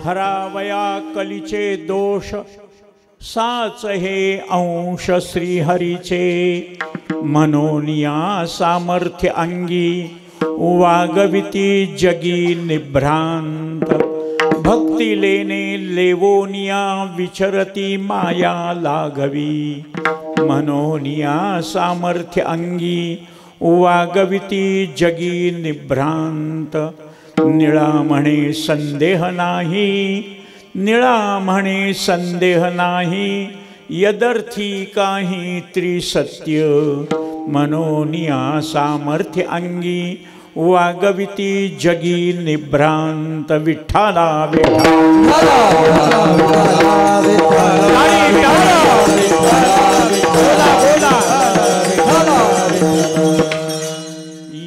हरावया कलीचे दोष साच हे अंश श्रीहरीचे मनोनिया सामर्थ्य अंगी वागविती जगी निभ्रांत भक्ती लेने लेवोनिया विचरती माया लाघवी मनोनिया सामर्थ्य अंगी वागविती जगी निभ्रांत निळा म्हणे संदेह नाही निळा म्हणे संदेह नाही यदर्थी काही त्रिसत्य मनोनिया सामर्थ्य अंगी वागविती जगी निभ्रांत विठ्ठला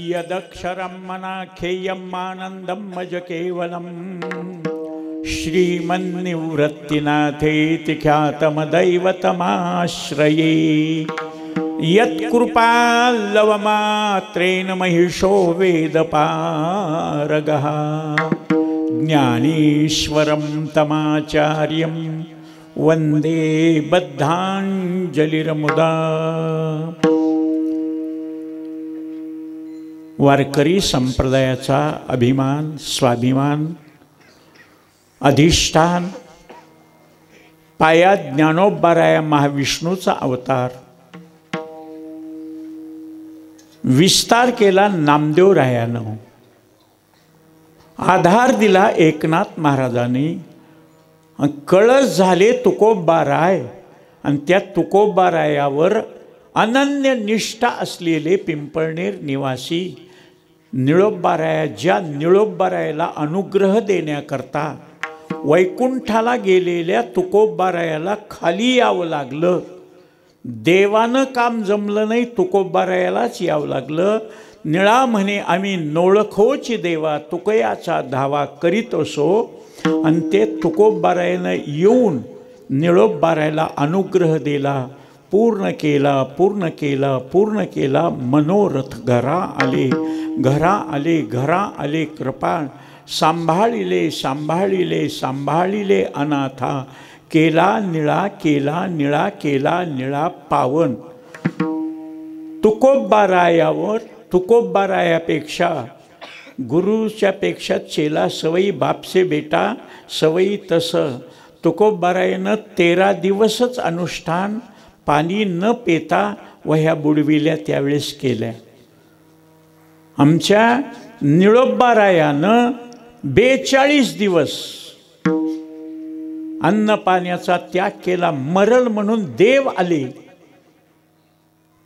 यदक्षरं मनाखेयम् आनन्दं मज केवलम् श्रीमन्निवृत्तिनाथेति ख्यातमदैवतमाश्रये यत्कृपाल्लवमात्रेण महिषो वेदपारगः ज्ञानेश्वरं तमाचार्यं वन्दे बद्धाञ्जलिर्मुदा। वारकरी संप्रदायाचा अभिमान स्वाभिमान अधिष्ठान पाया ज्ञानोबराया महाविष्णूचा अवतार विस्तार केला नामदेवरायानं आधार दिला एकनाथ महाराजांनी कळस झाले तुकोबाराय आणि त्या तुकोबारायावर अनन्य निष्ठा असलेले पिंपळनेर निवासी निळोबाराया ज्या निळोबारायाला अनुग्रह देण्याकरता वैकुंठाला गेलेल्या तुकोबारायाला खाली यावं लागलं देवानं काम जमलं नाही तुकोबारायालाच यावं लागलं निळा म्हणे आम्ही नोळखोची देवा तुकयाचा धावा करीत असो आणि ते तुकोबारायानं येऊन निळोबारायाला अनुग्रह दिला पूर्ण केला पूर्ण केला पूर्ण केला मनोरथ घरा आले घरा आले घरा आले कृपा सांभाळिले सांभाळिले सांभाळिले अनाथा केला निळा केला निळा केला निळा पावन तुकोबारायावर तुकोबारायापेक्षा गुरुच्या पेक्षा चेला सवयी बापसे बेटा सवयी तसं तुकोबारायानं 13 दिवसच अनुष्ठान पाणी न पेता वह्या बुडविल्या त्यावेळेस केल्या आमच्या निळोबारायानं 42 दिवस अन्न पाण्याचा त्याग केला मरल म्हणून देव आले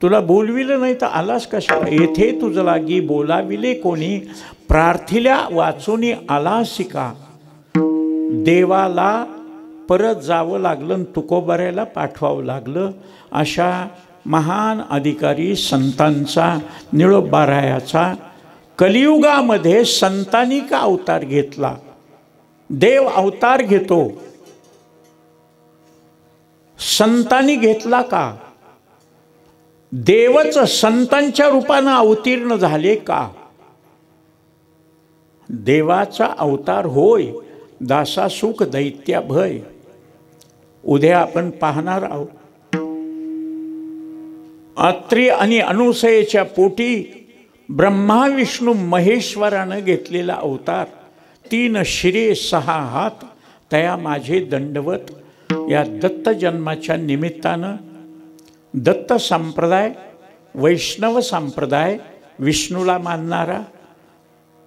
तुला बोलविलं नाही तर आलास कशाला येथे तुझं लागी बोलाविले कोणी प्रार्थिल्या वाचून आलासी का देवाला परत जावं लागलं आणि तुकोबारायाला पाठवावं लागलं अशा महान अधिकारी संतांचा निळोबारायाचा कलियुगामध्ये संतांनी का अवतार घेतला देव अवतार घेतो संतांनी घेतला का देवच संतांच्या रूपानं अवतीर्ण झाले का देवाचा अवतार होय दासा सुख दैत्या भय उद्या आपण पाहणार आहोत अत्रि आणि अनुसयेच्या पोटी ब्रह्मा विष्णू महेश्वरानं घेतलेला अवतार 3 शिरे 6 हात तया माझे दंडवत या दत्त जन्माच्या निमित्तानं दत्त संप्रदाय वैष्णव संप्रदाय विष्णूला मानणारा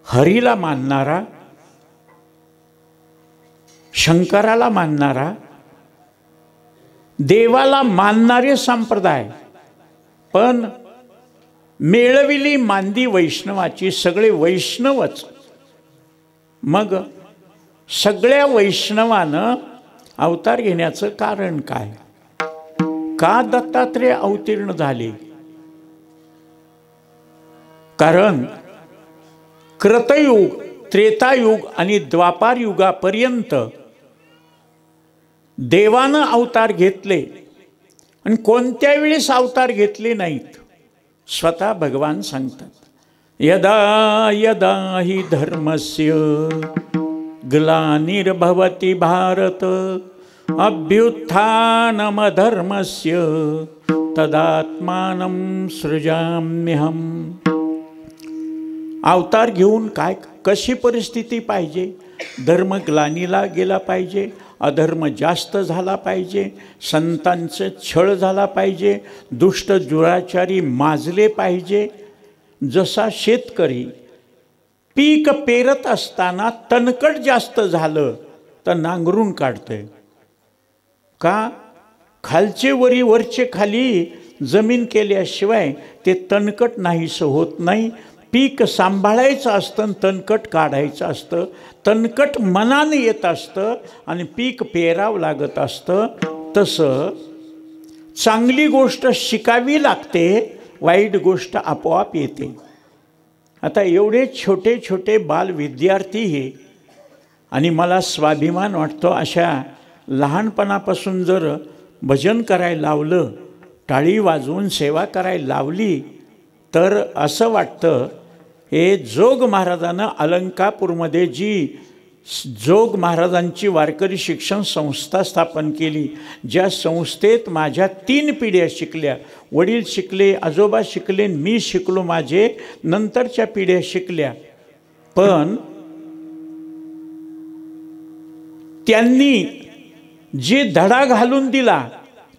हरीला मानणारा शंकराला मानणारा देवाला मानणारे संप्रदाय पण मेळविली मांदी वैष्णवाची सगळे वैष्णवच मग सगळ्या वैष्णवानं अवतार घेण्याचं कारण काय का दत्तात्रेय अवतीर्ण झाले? कारण कृतयुग, त्रेतायुग आणि द्वापार युगापर्यंत देवानं अवतार घेतले आणि कोणत्या वेळेस अवतार घेतले नाहीत. स्वतः भगवान सांगतात, यदा यदा हि धर्मस्य ग्लानिर्भवति भारत अभ्युत्थानमधर्मस्य तदात्मानं सृजाम्यहम. अवतार घेऊन काय कशी परिस्थिती पाहिजे? धर्म ग्लानीला गेला पाहिजे, अधर्म जास्त झाला पाहिजे, संतांचं छळ झाला पाहिजे, दुष्ट दुराचारी माजले पाहिजे. जसा शेतकरी पीक पेरत असताना तणकट जास्त झालं तर नांगरून काढतंय. का? खालचे वरी वरचे खाली जमीन केल्याशिवाय ते तणकट नाहीसं होत नाही. पीक सांभाळायचं असतं, तणकट काढायचं असतं. तणकट मनाने येत असतं आणि पीक पेरावं लागत असतं. तसं चांगली गोष्ट शिकावी लागते, वाईट गोष्ट आपोआप येते. आता एवढे छोटे छोटे बाल विद्यार्थी हे, आणि मला स्वाभिमान वाटतो अशा लहानपणापासून जर भजन करायला लावलं, टाळी वाजवून सेवा करायला लावली, तर असं वाटतं हे जोग महाराजानं अलंकापूरमध्ये जी जोग महाराजांची वारकरी शिक्षण संस्था स्थापन केली, ज्या संस्थेत माझ्या 3 पिढ्या शिकल्या. वडील शिकले, आजोबा शिकले, मी शिकलो, माझे नंतरच्या पिढ्या शिकल्या. पण त्यांनी जे धडा घालून दिला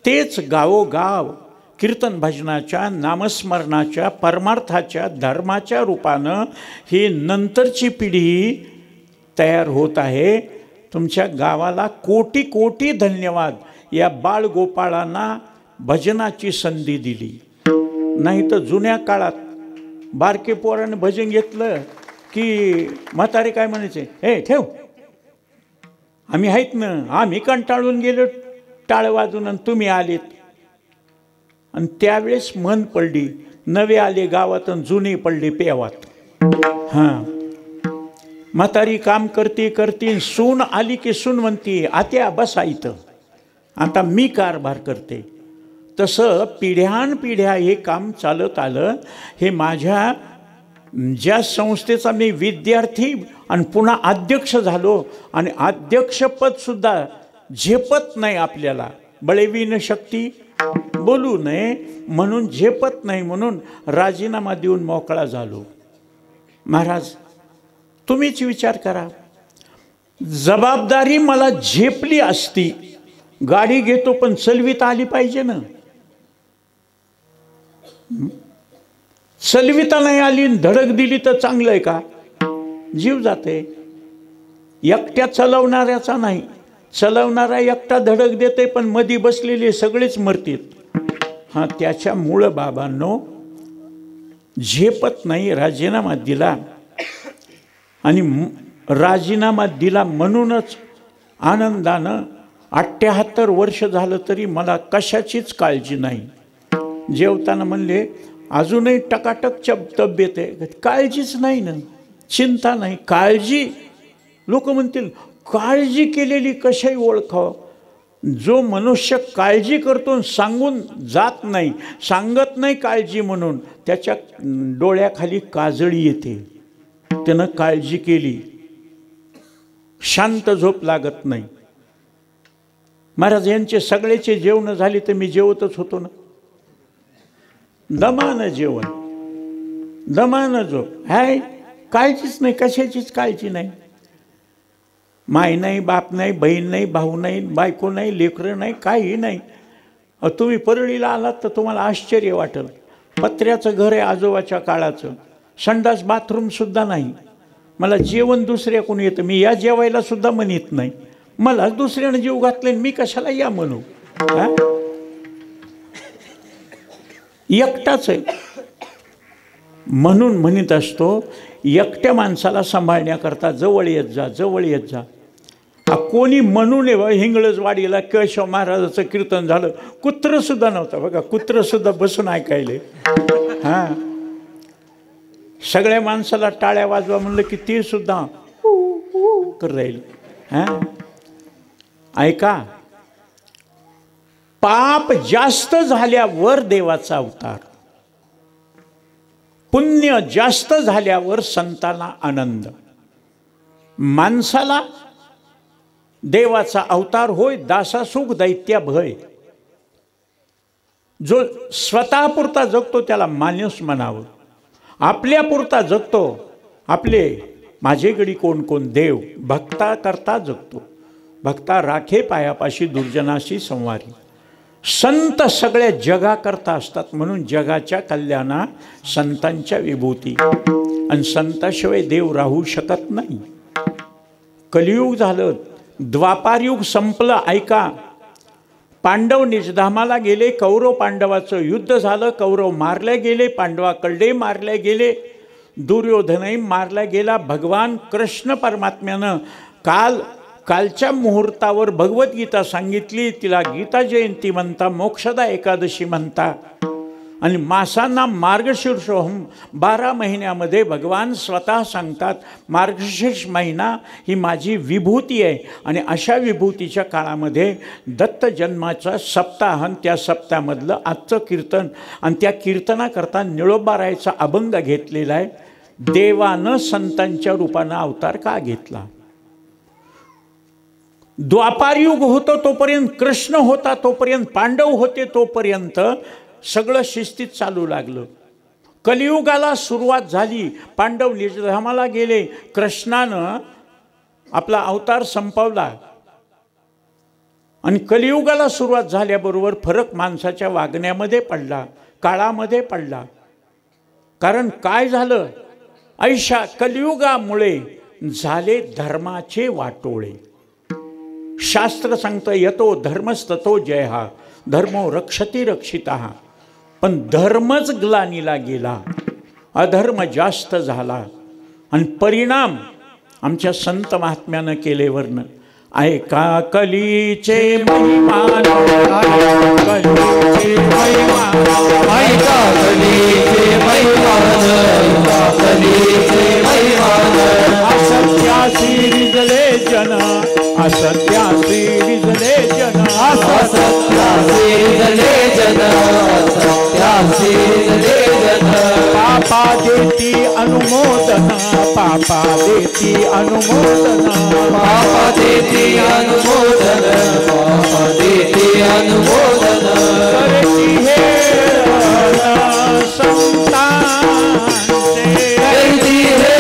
तेच गावोगाव कीर्तन भजनाच्या, नामस्मरणाच्या, परमार्थाच्या, धर्माच्या रूपानं ही नंतरची पिढी तयार होत आहे. तुमच्या गावाला कोटी कोटी धन्यवाद. या बाळगोपाळांना भजनाची संधी दिली. नाही तर जुन्या काळात बारके पोराने भजन घेतलं की म्हातारे काय म्हणायचे, हे ठेव, आम्ही आहेत ना, आम्ही कंटाळून गेलो टाळ वाजून आणि तुम्ही आलेत. आणि त्यावेळेस मन पडली, नवे आले गावात आणि जुने पडले पेवात. हां, म्हातारी काम करते करते, सून आली की सून म्हणते, आत्या बसा इथं, आता मी कारभार करते. तसं पिढ्यानपिढ्या हे काम चालत आलं. हे माझ्या ज्या संस्थेचा मी विद्यार्थी आणि पुन्हा अध्यक्ष झालो, आणि अध्यक्षपदसुद्धा झेपत नाही आपल्याला, बळेवीन शक्ती बोलू नये म्हणून झेपत नाही, म्हणून राजीनामा देऊन मोकळा झालो. महाराज तुम्हीच विचार करा, जबाबदारी मला झेपली असती, गाडी घेतो पण चलविता आली पाहिजे ना. चलविता नाही आली, धडक दिली तर चांगलं आहे का? जीव जाते. एकट्या चालवणाऱ्याचा नाही, चालवणारा एकटा धडक देते पण मधी बसलेले सगळेच मरतील. हां, त्याच्यामुळं बाबांनो झेपत नाही, राजीनामा दिला. आणि राजीनामा दिला म्हणूनच आनंदानं 78 वर्ष झालं तरी मला कशाचीच काळजी नाही. जेवताना म्हणले अजूनही टकाटक तब्येत आहे, काळजीच नाही ना, चिंता नाही. काळजी, लोक म्हणतील काळजी केलेली कशाही ओळखावं. जो मनुष्य काळजी करतो सांगून जात नाही, सांगत नाही काळजी म्हणून, त्याच्या डोळ्याखाली काजळी येते. त्यानं काळजी केली, शांत झोप लागत नाही. महाराज यांचे सगळ्याचे जेवण झाली तर मी जेवतच होतो ना, दमानं जेवण, दमानं झोप. हाय, काळजीच नाही, कशाचीच काळजी नाही. माय नाही, बाप नाही, बहीण नाही, भाऊ नाही, बायको नाही, लेकरं नाही, काही नाही. तुम्ही परळीला आलात तर तुम्हाला आश्चर्य वाटेल. पत्र्याचं घर आहे आजोबाच्या काळाचं, संडास बाथरूमसुद्धा नाही. मला जेवण दुसऱ्या कोणी येतं, मी या जेवायला सुद्धा म्हणत नाही. मला दुसऱ्यानं जीव घातले, मी कशाला या म्हणू. एकटाच आहे म्हणून म्हणत असतो, एकट्या माणसाला सांभाळण्याकरता जवळ येत जा, जवळ येत जा. कोणी म्हणून हिंगळजवाडीला केशव महाराजाचं कीर्तन झालं, कुत्रं सुद्धा नव्हतं बघा, कुत्रं सुद्धा बसून ऐकायले. हां, सगळ्या माणसाला टाळ्या वाजवा म्हणलं की ते सुद्धा कर राहील. हां, ऐका, पाप जास्त झाल्यावर देवाचा अवतार, पुण्य जास्त झाल्यावर संतांना आनंद. माणसाला देवाचा अवतार होय, दासा सुख दैत्या भय. जो स्वतःपुरता जगतो त्याला माणूस म्हणावं, आपल्यापुरता जगतो, आपले माझे गडी कोण कोण देव, भक्ता करता जगतो, भक्ता राखे पायापाशी दुर्जनाशी संवारी. संत सगळ्या जगाकरता असतात, म्हणून जगाच्या कल्याणा संतांच्या विभूती. आणि संताशिवाय देव राहू शकत नाही. कलियुग झालं, द्वापारयुग संपलं. ऐका, पांडव निजधामाला गेले, कौरव पांडवाचं युद्ध झालं, कौरव मारले गेले, पांडवाकडे मारले गेले, दुर्योधनही मारला गेला. भगवान कृष्ण परमात्म्यानं कालच्या मुहूर्तावर भगवद्गीता सांगितली, तिला गीता जयंती म्हणता, मोक्षदा एकादशी म्हणता. आणि मासांना मार्गशीर्ष 12 महिन्यामध्ये भगवान स्वतः सांगतात, मार्गशीर्ष महिना ही माझी विभूती आहे. आणि अशा विभूतीच्या काळामध्ये दत्त जन्माचा सप्ताह, त्या सप्ताहामधलं आजचं कीर्तन, आणि त्या कीर्तनाकरता निळोबारायचा अभंग घेतलेला आहे. देवानं संतांच्या रूपानं अवतार का घेतला? द्वापारयुग होतं तोपर्यंत, कृष्ण होता तोपर्यंत, पांडव होते तोपर्यंत सगळं शिस्तीत चालू लागलं. कलियुगाला सुरुवात झाली, पांडव निजधामाला गेले, कृष्णानं आपला अवतार संपवला. आणि कलियुगाला सुरुवात झाल्याबरोबर फरक माणसाच्या वागण्यामध्ये पडला, काळामध्ये पडला. कारण काय झालं, ऐशा कलियुगामुळे झाले धर्माचे वाटोळे. शास्त्र सांगतं, यतो धर्मस्ततो जयः, धर्मो रक्षति रक्षितः. पण धर्मच ग्लानीला गेला, अधर्म जास्त झाला. आणि परिणाम आमच्या संत महात्म्यानं केले वर्ण. ऐका कलीचे महिमान, कलीचे महिमान, ऐका कलीचे महिमान, कलीचे महिमान. असत्यासी रिजले जन, असत्यासी रिजले जन, असत्यासी रिजले जन, असत्यासी रिजले जन. पापा देती अनुमोदन, पापा देती अनुमोदन, पापा देती अनुमोदन, पापा देती अनुमोदन. करती हे संतांचे, करती हे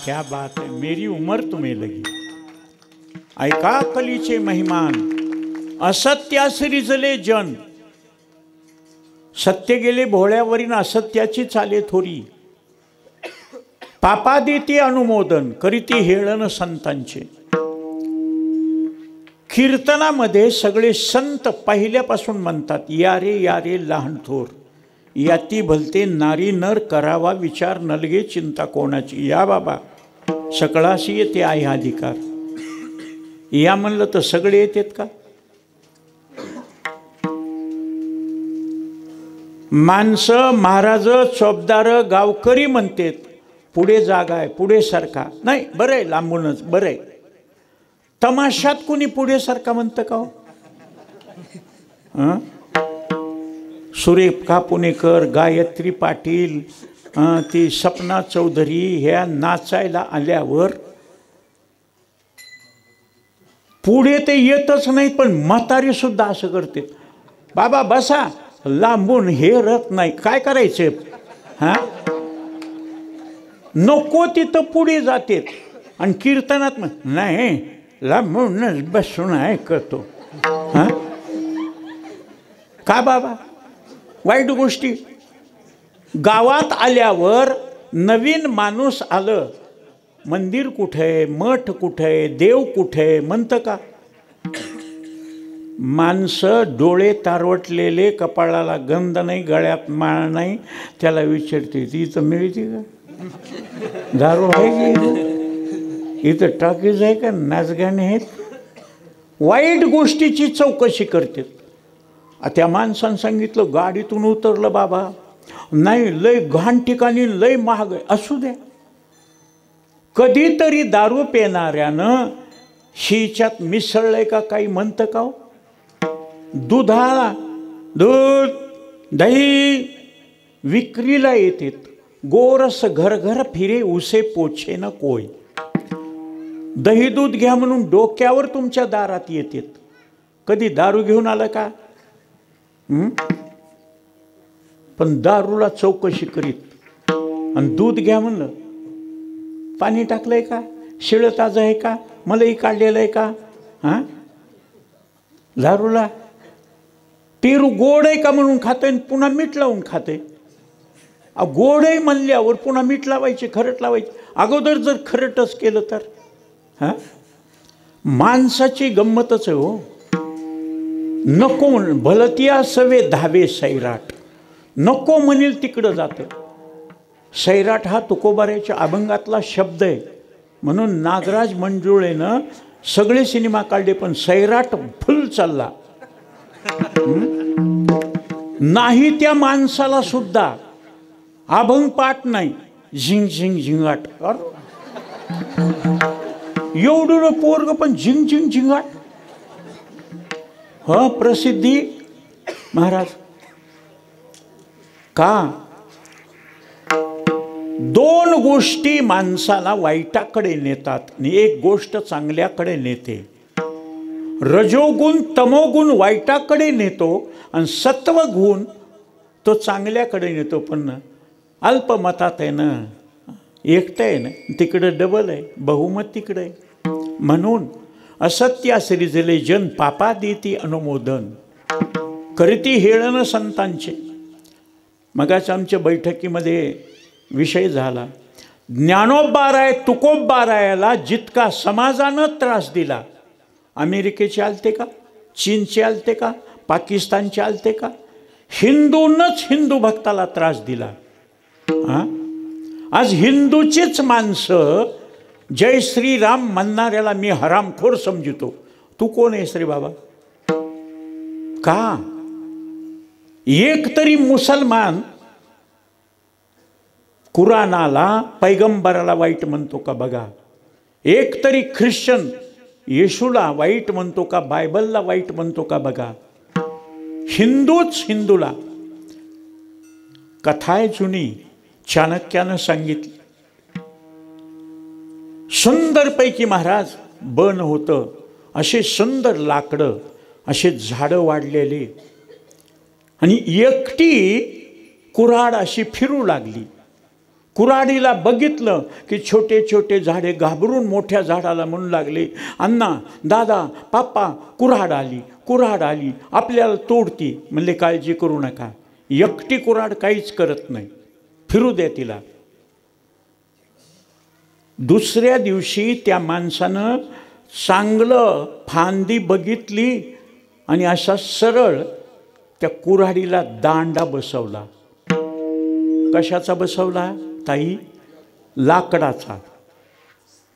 क्या बात है, मेरी उम्र तुम्हें लगी. ऐका कलीचे महिमान, असत्यास रिजले जन. सत्य गेले भोळ्यावरील, असत्याची चाले थोरी. पापा देती अनुमोदन, करीती हेळन संतांचे. कीर्तनामध्ये सगळे संत पहिल्यापासून म्हणतात, या रे लहान थोर, याती भलते नारी नर, करावा विचार नलगे चिंता कोणाची. या बाबा, सकळाशी येते आहे अधिकार. या म्हणलं तर सगळे येतात का? माणसं महाराज चोपदार गावकरी म्हणतात पुढे जागा आहे, पुढे सरका. नाही बरं आहे, लांबूनच बरं आहे. तमाशात कुणी पुढे सरका म्हणतं का हो? सुरेखा पुणेकर, गायत्री पाटील, ती सपना चौधरी ह्या नाचायला आल्यावर पुढे ते येतच नाहीत, पण म्हातारी सुद्धा असं करते. बाबा बसा, लांबून हे रथ नाही, काय करायचे? हा, नको तिथं पुढे जाते. आणि कीर्तनात नाही, लांबूनच बसून ऐकतो. हा, का बाबा? वाईट गोष्टी. गावात आल्यावर नवीन माणूस आलं, मंदिर कुठे आहे, मठ कुठे आहे, देव कुठे आहे म्हणतं का? माणसं डोळे तारवटलेले, कपाळाला गंध नाही, गळ्यात माळ नाही, त्याला विचारते इथं मिळते का? दारू आहे की इथं टॉकीज आहे का? नाचगाणे आहेत? वाईट गोष्टीची चौकशी करते. त्या माणसानं सांगितलं गाडीतून उतरलं बाबा, नाही लय घाण ठिकाणी, लय महाग आहे. असू द्या. कधीतरी दारू पिणाऱ्यानं शिच्यात मिसळलंय का काही म्हणतं का? दुधाला दूध दही विक्रीला येतात, गोरस घर घर फिरे उसे पोछे न कोय. दही दूध घ्या म्हणून डोक्यावर तुमच्या दारात येतात. कधी दारू घेऊन आलं का? पण दारूला चौकशी करीत. आणि दूध घ्या म्हणलं, पाणी टाकलंय का? शिळ ताजं आहे का? मलई काढलेलं आहे का? हां, दारूला पेरू गोड आहे का म्हणून खाते, पुन्हा मीठ लावून खाते. गोड आहे म्हणल्यावर पुन्हा मीठ लावायचे, खरट लावायचे. अगोदर जर खरटच केलं तर हां, माणसाची गंमतच आहे हो. नको भलतिया सवे धावे सैराट, नको म्हणेल तिकडं जातं. सैराट हा तुकोबाऱ्याच्या अभंगातला शब्द आहे. म्हणून नागराज मंजुळेनं सगळे सिनेमा काढले, पण सैराट फुल चालला. नाही त्या माणसाला सुद्धा अभंग पाठ नाही, झिंग झिंग झिंगाट. एवढं पोरग पण झिंग झिंग झिंगाट. ह प्रसिद्धी महाराज का? दोन गोष्टी माणसाला वाईटाकडे नेतात आणि एक गोष्ट चांगल्याकडे नेते. रजोगुण तमोगुण वाईटाकडे नेतो आणि सत्वगुण तो चांगल्याकडे नेतो. पण अल्पमतात आहे ना, एकटं आहे ना, तिकडं डबल आहे, बहुमत तिकडे आहे. म्हणून असत्या सिरिजले जन पापा देती अनुमोदन करती हेळन संतांचे. मगाच आमच्या बैठकीमध्ये विषय झाला, ज्ञानोबाराय तुकोबारायाला जितका समाजानं त्रास दिला, अमेरिकेचे आलते का? चीनचे आलते का? पाकिस्तानचे आलते का? हिंदूनच हिंदू भक्ताला त्रास दिला. हां, आज हिंदूचीच माणसं जय श्रीराम म्हणणाऱ्याला मी हरामखोर समजतो. तू कोण आहेस रे बाबा? का? एक तरी मुसलमान कुराणाला पैगंबराला वाईट म्हणतो का बघा. एक तरी ख्रिश्चन येशूला वाईट म्हणतो का? बायबलला वाईट म्हणतो का बघा. हिंदूच हिंदूला. कथाय जुनी, चाणक्यानं सांगितली. सुंदरपैकी महाराज बन होतं, असे सुंदर लाकडं, असे झाडं वाढलेले, आणि एकटी कुऱ्हाड अशी फिरू लागली. कुऱ्हाडीला बघितलं की छोटे छोटे झाडे घाबरून मोठ्या झाडाला म्हणू लागले, अण्णा दादा पाप्पा कुऱ्हाड आली, कुऱ्हाड आली, आपल्याला तोडती. म्हणले काळजी करू नका, एकटी कुऱ्हाड काहीच करत नाही, फिरू द्या तिला. दुसऱ्या दिवशी त्या माणसानं चांगलं फांदी बघितली आणि असा सरळ त्या कुऱ्हाडीला दांडा बसवला. कशाचा बसवला ताई? लाकडाचा.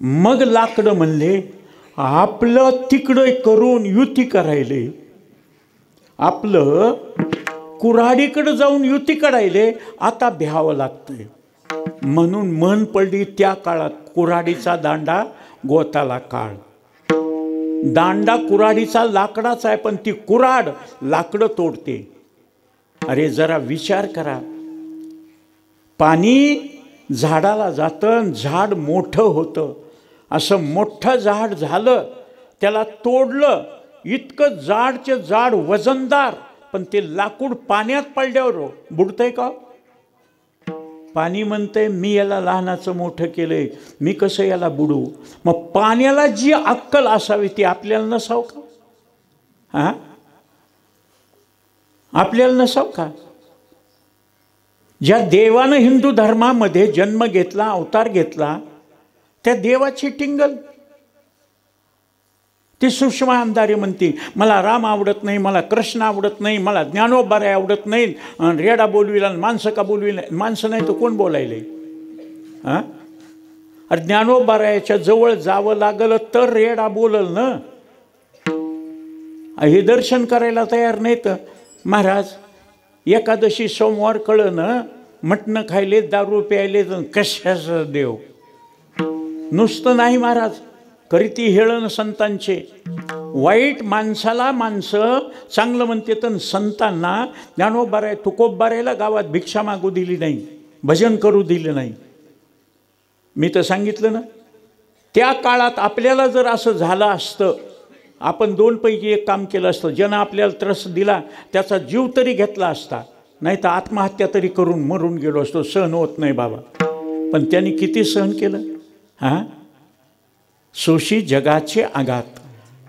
मग लाकडं म्हणले, आपलं तिकडं करून युती करायले, आपलं कुऱ्हाडीकडे जाऊन युती काढायले आता भ्यावं लागतंय. म्हणून मन पडली त्या काळात कुऱ्हाडीचा दांडा गोताला काळ. दांडा कुऱ्हाडीचा लाकडाचा आहे, पण ती कुऱ्हाड लाकडं तोडते. अरे जरा विचार करा. पाणी झाडाला जातं, झाड मोठं होतं. असं मोठं झाड झालं, त्याला तोडलं, इतकं जाडचे जाड वजनदार, पण ते लाकूड पाण्यात पडल्यावर बुडतंय का? पाणी म्हणतंय मी याला लहानाचं मोठं केलंय, मी कसं याला बुडू? मग पाण्याला जी अक्कल असावी ती आपल्याला नसाव का? हां, आपल्याला नसाव का? ज्या देवानं हिंदू धर्मामध्ये जन्म घेतला, अवतार घेतला, त्या देवाची टिंगल. ती सुषमा अंधारे म्हणते मला राम आवडत नाही, मला कृष्ण आवडत नाही, मला ज्ञानोबाराय आवडत नाही, रेडा बोलविला माणसं का बोलविला? माणसं नाही तर कोण बोलायले? हां, अरे ज्ञानोबारायाच्या जवळ जावं लागलं तर रेडा बोलल ना. हे दर्शन करायला तयार नाही तर महाराज एकादशी सोमवार कळलं ना, मटणं खायले, दारू प्यायले, कशाचं देव? नुसतं नाही महाराज, करीती हेळण संतांचे. वाईट माणसाला माणसं चांगलं म्हणते, तर संतांना ज्ञानोबाराय तुकोबारायला गावात भिक्षा मागू दिली नाही, भजन करू दिलं नाही. मी तर सांगितलं ना, त्या काळात आपल्याला जर असं झालं असतं, आपण दोनपैकी एक काम केलं असतं. ज्यानं आपल्याला त्रस दिला त्याचा जीव तरी घेतला असता, नाही तर आत्महत्या तरी करून मरून गेलो असतो. सहन होत नाही बाबा, पण त्यांनी किती सहन केलं. हां, सोशी जगाचे आघात,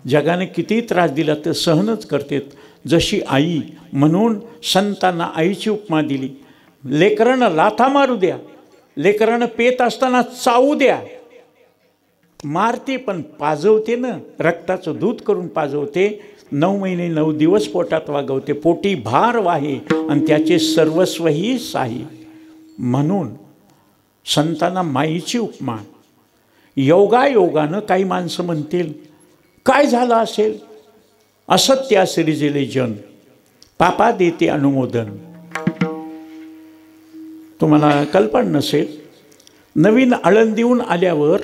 जगाने किती त्रास दिला ते सहनच करतात. जशी आई, म्हणून संतांना आईची उपमा दिली. लेकरानं लाथा मारू द्या, लेकरानं पेत असताना चावू द्या, मारते पण पाजवते ना, रक्ताचं दूध करून पाजवते. 9 महिने 9 दिवस पोटात वागवते, पोटी भार वाहे आणि त्याचे सर्वस्वही साही. म्हणून संतांना माईची उपमा. योगायोगानं काही माणसं म्हणतील काय झालं असेल? असत्या सिरिजेले जन, पापा देते अनुमोदन. तुम्हाला कल्पना नसेल, नवीन आळंदीहून आल्यावर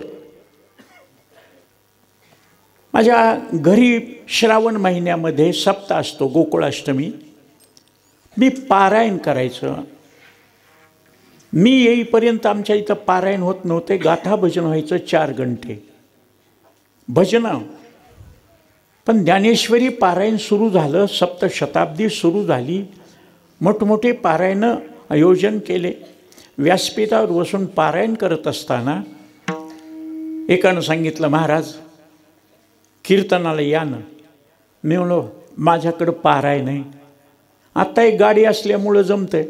माझ्या घरी श्रावण महिन्यामध्ये सप्ताह असतो, गोकुळाष्टमी. मी पारायण करायचं. मी येईपर्यंत आमच्या इथं पारायण होत नव्हते. गाथा भजन व्हायचं 4 घंटे भजनं. पण ज्ञानेश्वरी पारायण सुरू झालं, सप्तशताब्दी सुरू झाली, मोठमोठे पारायणं आयोजन केले. व्यासपीठावर बसून पारायण करत असताना एकानं सांगितलं महाराज कीर्तनाला या ना. मी म्हणलो माझ्याकडं पारायण नाही. आत्ता एक गाडी असल्यामुळं जमतंय,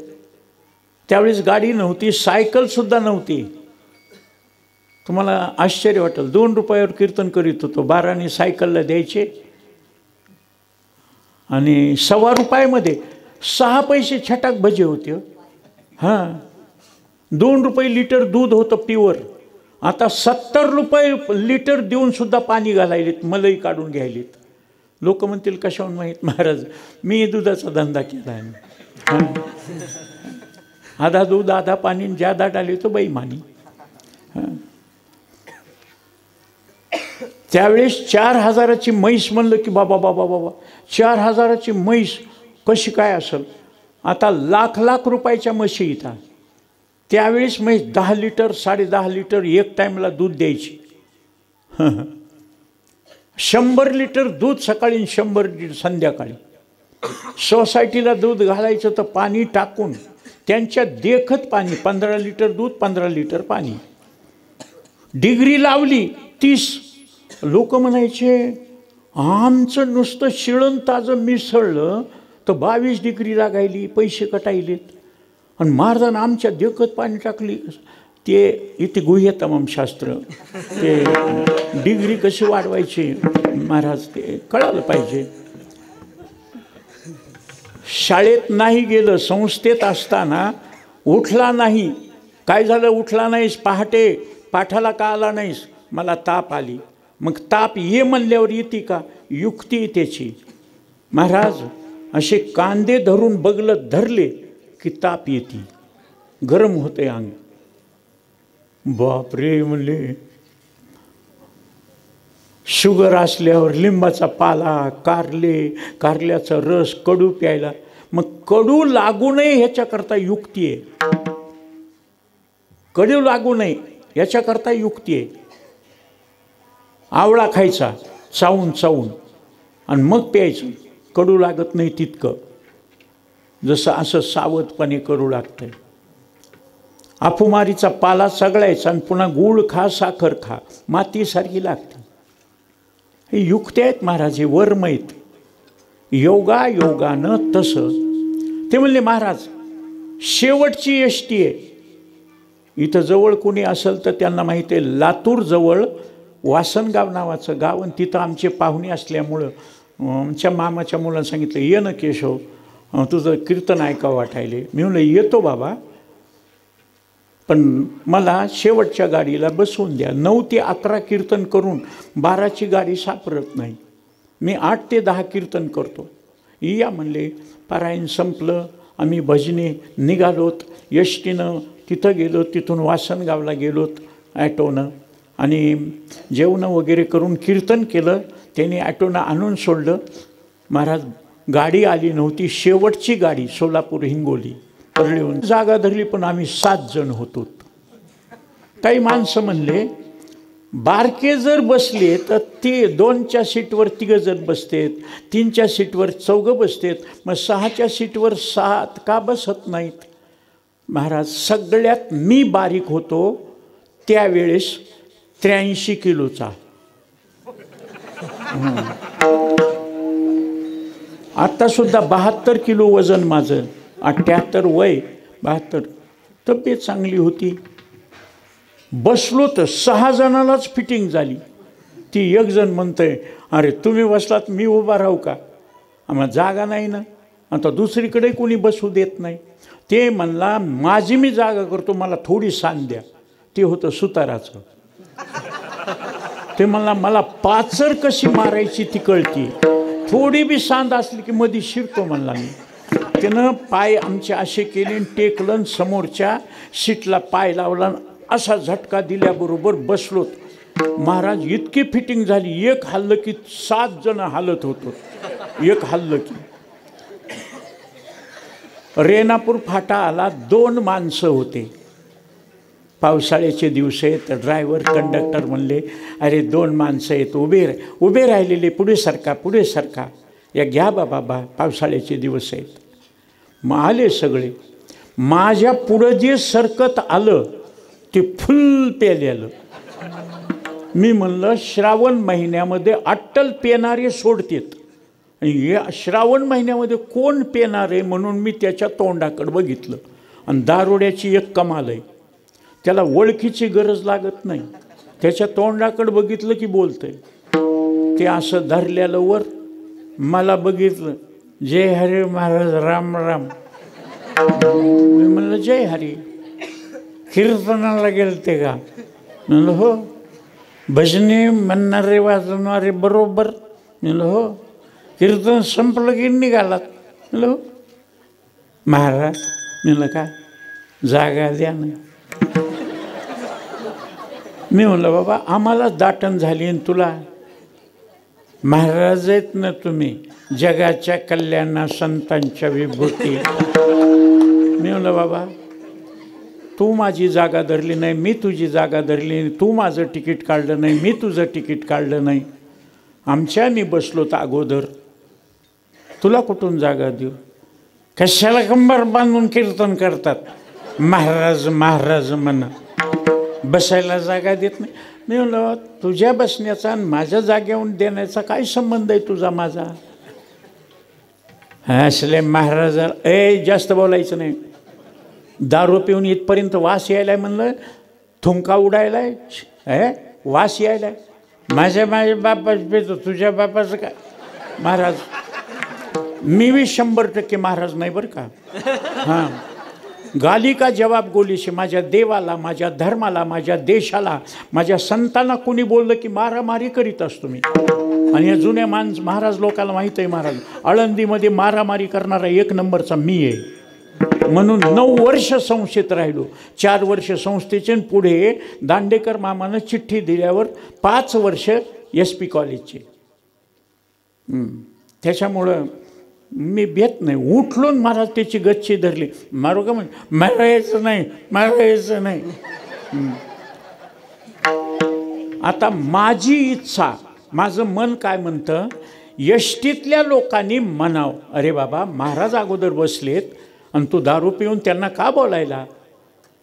त्यावेळेस गाडी नव्हती, सायकलसुद्धा नव्हती. तुम्हाला आश्चर्य वाटेल, 2 रुपयावर कीर्तन करीत होतो. 12 सायकलला द्यायचे आणि ₹1.25 रुपयामध्ये 6 पैसे छटाक भजे होते. हां, 2 रुपये लिटर दूध होतं प्युअर. आता 70 रुपये लिटर देऊन सुद्धा पाणी घालायलेत, मलई काढून घ्यायलेत. लोक म्हणतील कशाहून माहीत? महाराज मी दुधाचा धंदा केला आहे. आधा दूध आधा पाणी, ज्यादा डाले तो बेईमानी. त्यावेळेस 4000ची म्हैस म्हणलं की बाबा बाबा बाबा 4000ची म्हैस कशी काय असेल? आता लाख रुपयाच्या म्हशी इथं. त्यावेळेस म्हैस 10 लिटर 10.5 लिटर एक टाईमला दूध द्यायची. 100 लिटर दूध सकाळी 100 लिटर संध्याकाळी. सोसायटीला दूध घालायचं तर पाणी टाकून त्यांच्या देखत पाणी, 15 लिटर दूध 15 लिटर पाणी. डिग्री लावली 30. लोक म्हणायचे आमचं नुसतं शिळण ताजं मिसळलं तर 22 डिग्री लागायली, पैसे कटायलेत. आणि महाराजांना आमच्या देखत पाणी टाकली. ते इथे गुह्य तमाम शास्त्र, ते डिग्री कशी वाढवायची महाराज ते कळालं पाहिजे. शाळेत नाही गेलं, संस्थेत असताना उठला नाही. काय झालं? उठला नाहीस पहाटे, पाठाला का आला नाहीस? मला ताप आली. मग ताप ये म्हणल्यावर येते का? युक्ती त्याची. महाराज असे कांदे धरून बगलत धरले की ताप येते, गरम होते अंग. बापरे म्हणले. शुगर असल्यावर लिंबाचा पाला, कारल्याचा रस, कडू प्यायला. मग कडू लागू नये ह्याच्याकरता युक्ती आहे. कडू लागू नये याच्याकरता युक्ती आहे. आवळा खायचा चावून आणि मग प्यायचं. कडू लागत नाही तितकं, जसं असं सावधपणे कडू लागतंय. अफुमारीचा पाला सगळायचा आणि पुन्हा गूळ खा, साखर खा, मातीसारखी लागते. हे युक्ती आहेत महाराज, हे वर्म आहेत. योगानं तसं. ते म्हणले महाराज शेवटची एसटी आहे. इथं जवळ कोणी असेल तर त्यांना माहिती आहे, लातूर जवळ वासनगाव नावाचं गाव, आणि तिथं आमचे पाहुणे असल्यामुळं आमच्या मामाच्या मुलांना सांगितलं, ये ना केशव, तुझं कीर्तन ऐकावं वाटायले. मी म्हणलं येतो बाबा, पण मला शेवटच्या गाडीला बसवून द्या. 9 ते 11 कीर्तन करून 12ची गाडी सापडत नाही. मी 8 ते 10 कीर्तन करतो. या म्हणले. पारायण संपलं, आम्ही भजने निघालोत. एसटीनं तिथं गेलो, तिथून वासनगावला गेलोत ॲटोनं, आणि जेवणं वगैरे करून कीर्तन केलं. त्याने ॲटोनं आणून सोडलं. महाराज गाडी आली नव्हती, शेवटची गाडी सोलापूर हिंगोली परळीहून. जागा धरली, पण आम्ही 7 जण होतो. काही माणसं म्हणले बारके जर बसले तर ते 2च्या सीटवर 3 जण बसतेत, 3च्या सीटवर 4 बसतेत, मग 6च्या सीटवर 7 का बसत नाहीत. महाराज सगळ्यात मी बारीक होतो त्यावेळेस, 83 किलोचा. आत्तासुद्धा 72 किलो वजन माझं, 78 वय, 72. तब्येत चांगली होती. बसलो तर 6 जणांनाच फिटिंग झाली. ती एक जण म्हणतंय, अरे तुम्ही बसलात मी उभा राहू का, आम्हाला जागा नाही ना. आता दुसरीकडे कोणी बसू देत नाही. ते म्हणला माझी मी जागा करतो, मला थोडी सांद द्या. ते होतं सुताराचं. ते म्हणला मला पाचर कशी मारायची ती कळती, थोडी बी सांद असली की मधी शिरतो म्हणला मी. त्यानं पाय आमचे असे केले, टेकलं, समोरच्या सीटला पाय लावला, असा झटका दिल्याबरोबर बसलोत. महाराज इतकी फिटिंग झाली, एक हल्लं की 7 जण हालत होतो. एक हल्लं की रेणापूर फाटा आला. 2 माणसं होते. पावसाळ्याचे दिवस आहेत. ड्रायव्हर कंडक्टर म्हणले, अरे 2 माणसं आहेत, उभे राहिलेले, पुढे सरका, या घ्या बाबा, पावसाळ्याचे दिवस आहेत. मग आले सगळे. माझ्या पुढं जे सरकत आलं ते फुल पेलेलं. मी म्हणलं श्रावण महिन्यामध्ये अट्टल पेणारे सोडतेत, आणि या श्रावण महिन्यामध्ये कोण पेणार आहे म्हणून मी त्याच्या तोंडाकडे बघितलं. आणि दारोड्याची एक कमाल आहे, त्याला ओळखीची गरज लागत नाही. त्याच्या तोंडाकडे बघितलं की बोलतंय. ते असं धरलेलं वर मला बघितलं, जय हरी महाराज, राम राम. मी म्हणलं जय हरी. कीर्तनाला गेलते का? म्हणलं हो. भजने म्हणणारे वाजवणारे बरोबर? म्हणलं हो. कीर्तन संपलं की निघालात? म्हणलं हो. महाराज म्हणलं का जागा द्या ना. मी म्हणलं बाबा आम्हाला दाटण झाली आणि तुला? महाराज आहेत ना तुम्ही, जगाच्या कल्याणा संतांच्या विभूती. मी म्हणलं बाबा तू माझी जागा धरली नाही, मी तुझी जागा धरली नाही. तू माझं तिकीट काढलं नाही, मी तुझं तिकीट काढलं नाही. आमच्या मी बसलो तर अगोदर, तुला कुठून जागा देऊ? कशाला कंबर बांधून कीर्तन करतात? महाराज महाराज म्हणा, बसायला जागा देत नाही. मी म्हणलं तुझ्या बसण्याचा आणि माझ्या जागेवर देण्याचा काय संबंध आहे तुझा माझा? असले महाराज जास्त बोलायचं नाही. दारू पिऊन इथपर्यंत वास यायलाय म्हणलं, थुंका उडायलाय, वास यायलाय. माझ्या बापाच पेतो, तुझ्या बापाचं काय? महाराज मी बी 100% महाराज नाही बरं का. हां गालिका जवाब गोलीशी, माझ्या देवाला, माझ्या धर्माला, माझ्या देशाला, माझ्या संतांना कोणी बोललं की मारामारी करीत असतो मी. आणि या जुन्या महाराज लोकांना माहीत आहे, महाराज आळंदीमध्ये मारामारी करणारा 1 नंबरचा मी आहे. म्हणून 9 वर्ष संस्थेत राहिलो. 4 वर्ष संस्थेचे, पुढे दांडेकर मामानं चिठ्ठी दिल्यावर 5 वर्ष SP कॉलेजचे. त्याच्यामुळं मी भेट नाही. उठलून महाराज त्याची गच्ची धरली. मारू का म्हणजे मारायचं नाही, मारायचं नाही. आता माझी इच्छा, माझं मन काय म्हणतं, यष्टीतल्या लोकांनी म्हणावं, अरे बाबा महाराज अगोदर बसलेत आणि तू दारू पिऊन त्यांना का बोलायला.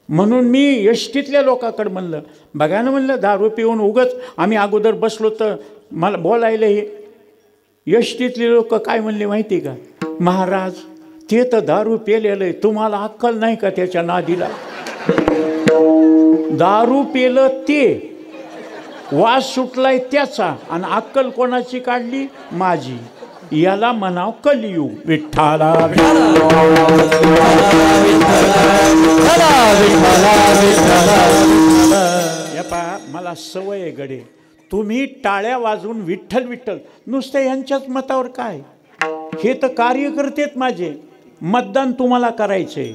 म्हणून मी यष्टीतल्या लोकांकडे म्हणलं, बघा ना म्हणलं, दारू पिऊन उगाच आम्ही अगोदर बसलो तर मला बोलायला. हे यष्टीतले लोक काय म्हणले माहिती का, महाराज ते तर दारू पेलेलं आहे, तुम्हाला अक्कल नाही का त्याच्या नादीला. दारू पेलं ते, वास सुटलाय त्याचा, आणि अक्कल कोणाची काढली, माझी. याला म्हणाव कलियुग. विठ्ठला पहा, मला सवय आहे गडे, तुम्ही टाळ्या वाजवून विठ्ठल विठ्ठल नुसतं यांच्याच मतावर काय. हे तर कार्यकर्तेत माझे. मतदान तुम्हाला करायचंय,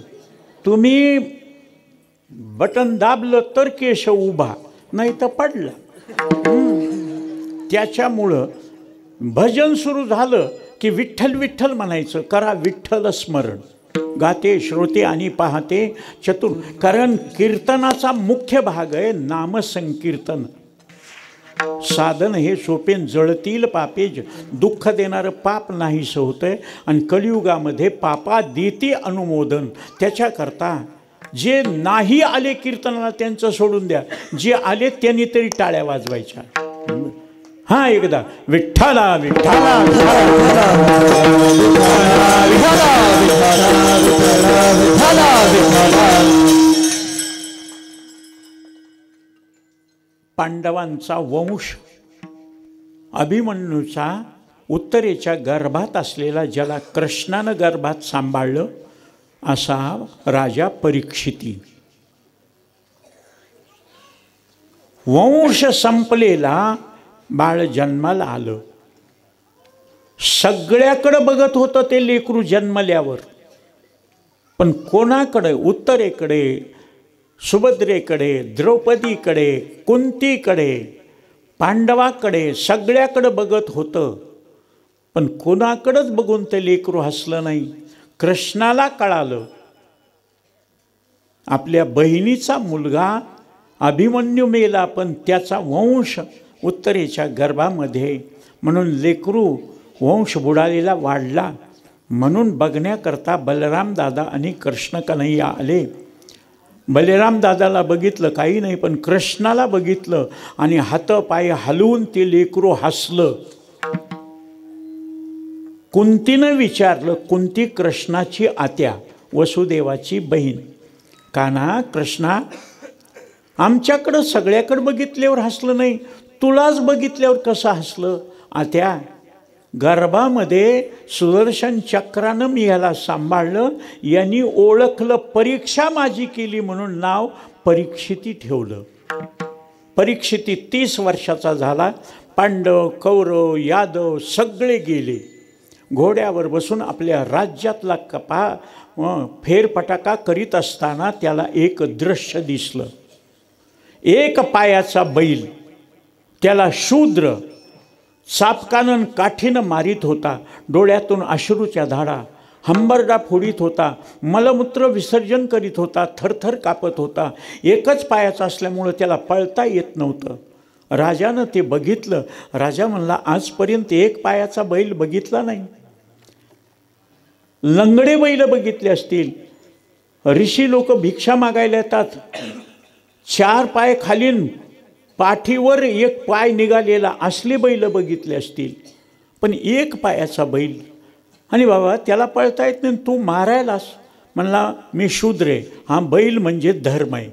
तुम्ही बटन दाबलं तर केशव उभा, नाही तर पडला. त्याच्यामुळं भजन सुरू झालं की विठ्ठल विठ्ठल म्हणायचं. करा विठ्ठल स्मरण. गाते श्रोते आणि पाहते चतुर. कारण कीर्तनाचा मुख्य भाग आहे नामसंकीर्तन. साधन हे सोपेन, जळतील पापेज, दुःख देणारं पाप नाहीसं होतंय. आणि कलियुगामध्ये पापा देती अनुमोदन. त्याच्याकरता जे नाही आले कीर्तनाला त्यांचं सोडून द्या, जे आले त्यांनी तरी टाळ्या वाजवायच्या. हा एकदा विठ्ठला विठ्ठला पांडवांचा वंश अभिमन्यूचा उत्तरेच्या गर्भात असलेला, ज्याला कृष्णानं गर्भात सांभाळलं असा राजा परीक्षिती. वंश संपलेला, बाळ जन्माला आलं. सगळ्याकडं बघत होतं ते लेकरू जन्मल्यावर, पण कोणाकडे, उत्तरेकडे, सुभद्रेकडे, द्रौपदीकडे, कुंतीकडे, पांडवाकडे, सगळ्याकडे बघत होतं. पण कोणाकडेच बघून ते लेकरू हसलं नाही. कृष्णाला कळालं आपल्या बहिणीचा मुलगा अभिमन्यू मेला, पण त्याचा वंश उत्तरेच्या गर्भामध्ये, म्हणून लेकरू वंश बुडालेला वाढला. म्हणून बघण्याकरता बलराम दादा आणि कृष्ण कन्हैया आले. बलराम दादाला बघितलं काही नाही, पण कृष्णाला बघितलं आणि हातपाय हलवून ते लेकरू हसलं. कुंतीनं विचारलं, कुंती कृष्णाची आत्या, वसुदेवाची बहीण, कान्हा कृष्णा आमच्याकडं सगळ्याकडं बघितल्यावर हसलं नाही, तुलाच बघितल्यावर कसं हसलं. आत्या, गर्भामध्ये सुदर्शन चक्रानं मी याला सांभाळलं, यांनी ओळखलं, परीक्षा माझी केली म्हणून नाव परीक्षिती ठेवलं. परीक्षिती 30 वर्षाचा झाला. पांडव, कौरव, यादव सगळे गेले. घोड्यावर बसून आपल्या राज्यातला फेरफटका करीत असताना त्याला एक दृश्य दिसलं. एक पायाचा बैल, त्याला शूद्र चापकानं काठीनं मारित होता. डोळ्यातून अश्रूच्या धारा, हंबरडा फोडीत होता, मलमूत्र विसर्जन करीत होता, थरथर कापत होता. एकच पायाचा असल्यामुळं त्याला पळता येत नव्हतं. राजानं ते बघितलं. राजा म्हणला, आजपर्यंत एक पायाचा बैल बघितला नाही. लंगडे बैल बघितले असतील. ऋषी लोक भिक्षा मागायला येतात, 4 पाय खालीन पाठीवर एक पाय निघालेला असले बैल बघितले असतील, पण एक पायाचा बैल. आणि बाबा त्याला पळता येत नाही, तू मारायलास. म्हणला, मी शूद्र आहे. हा बैल म्हणजे धर्म आहे.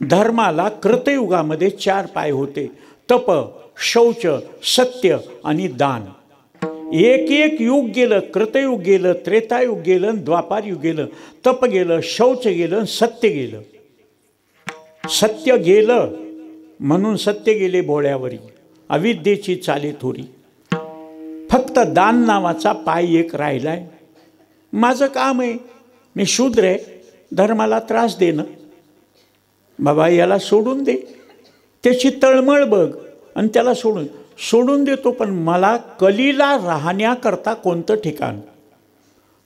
धर्माला कृतयुगामध्ये 4 पाय होते: तप, शौच, सत्य आणि दान. एक एक युग गेलं, कृतयुग गेलं, त्रेतायुग गेलं, द्वापार युग गेलं, तप गेलं, शौच गेलं, सत्य गेलं. सत्य गेलं म्हणून सत्य गेले भोळ्यावरी, अविद्येची चाले थोरी. फक्त दान नावाचा पाय एक राहिलाय. माझं काम आहे, मी शूद्र आहे, धर्माला त्रास देणं. बाबा याला सोडून दे, त्याची तळमळ बघ आणि त्याला सोडून देतो. पण मला कलीला राहण्याकरता कोणतं ठिकाण?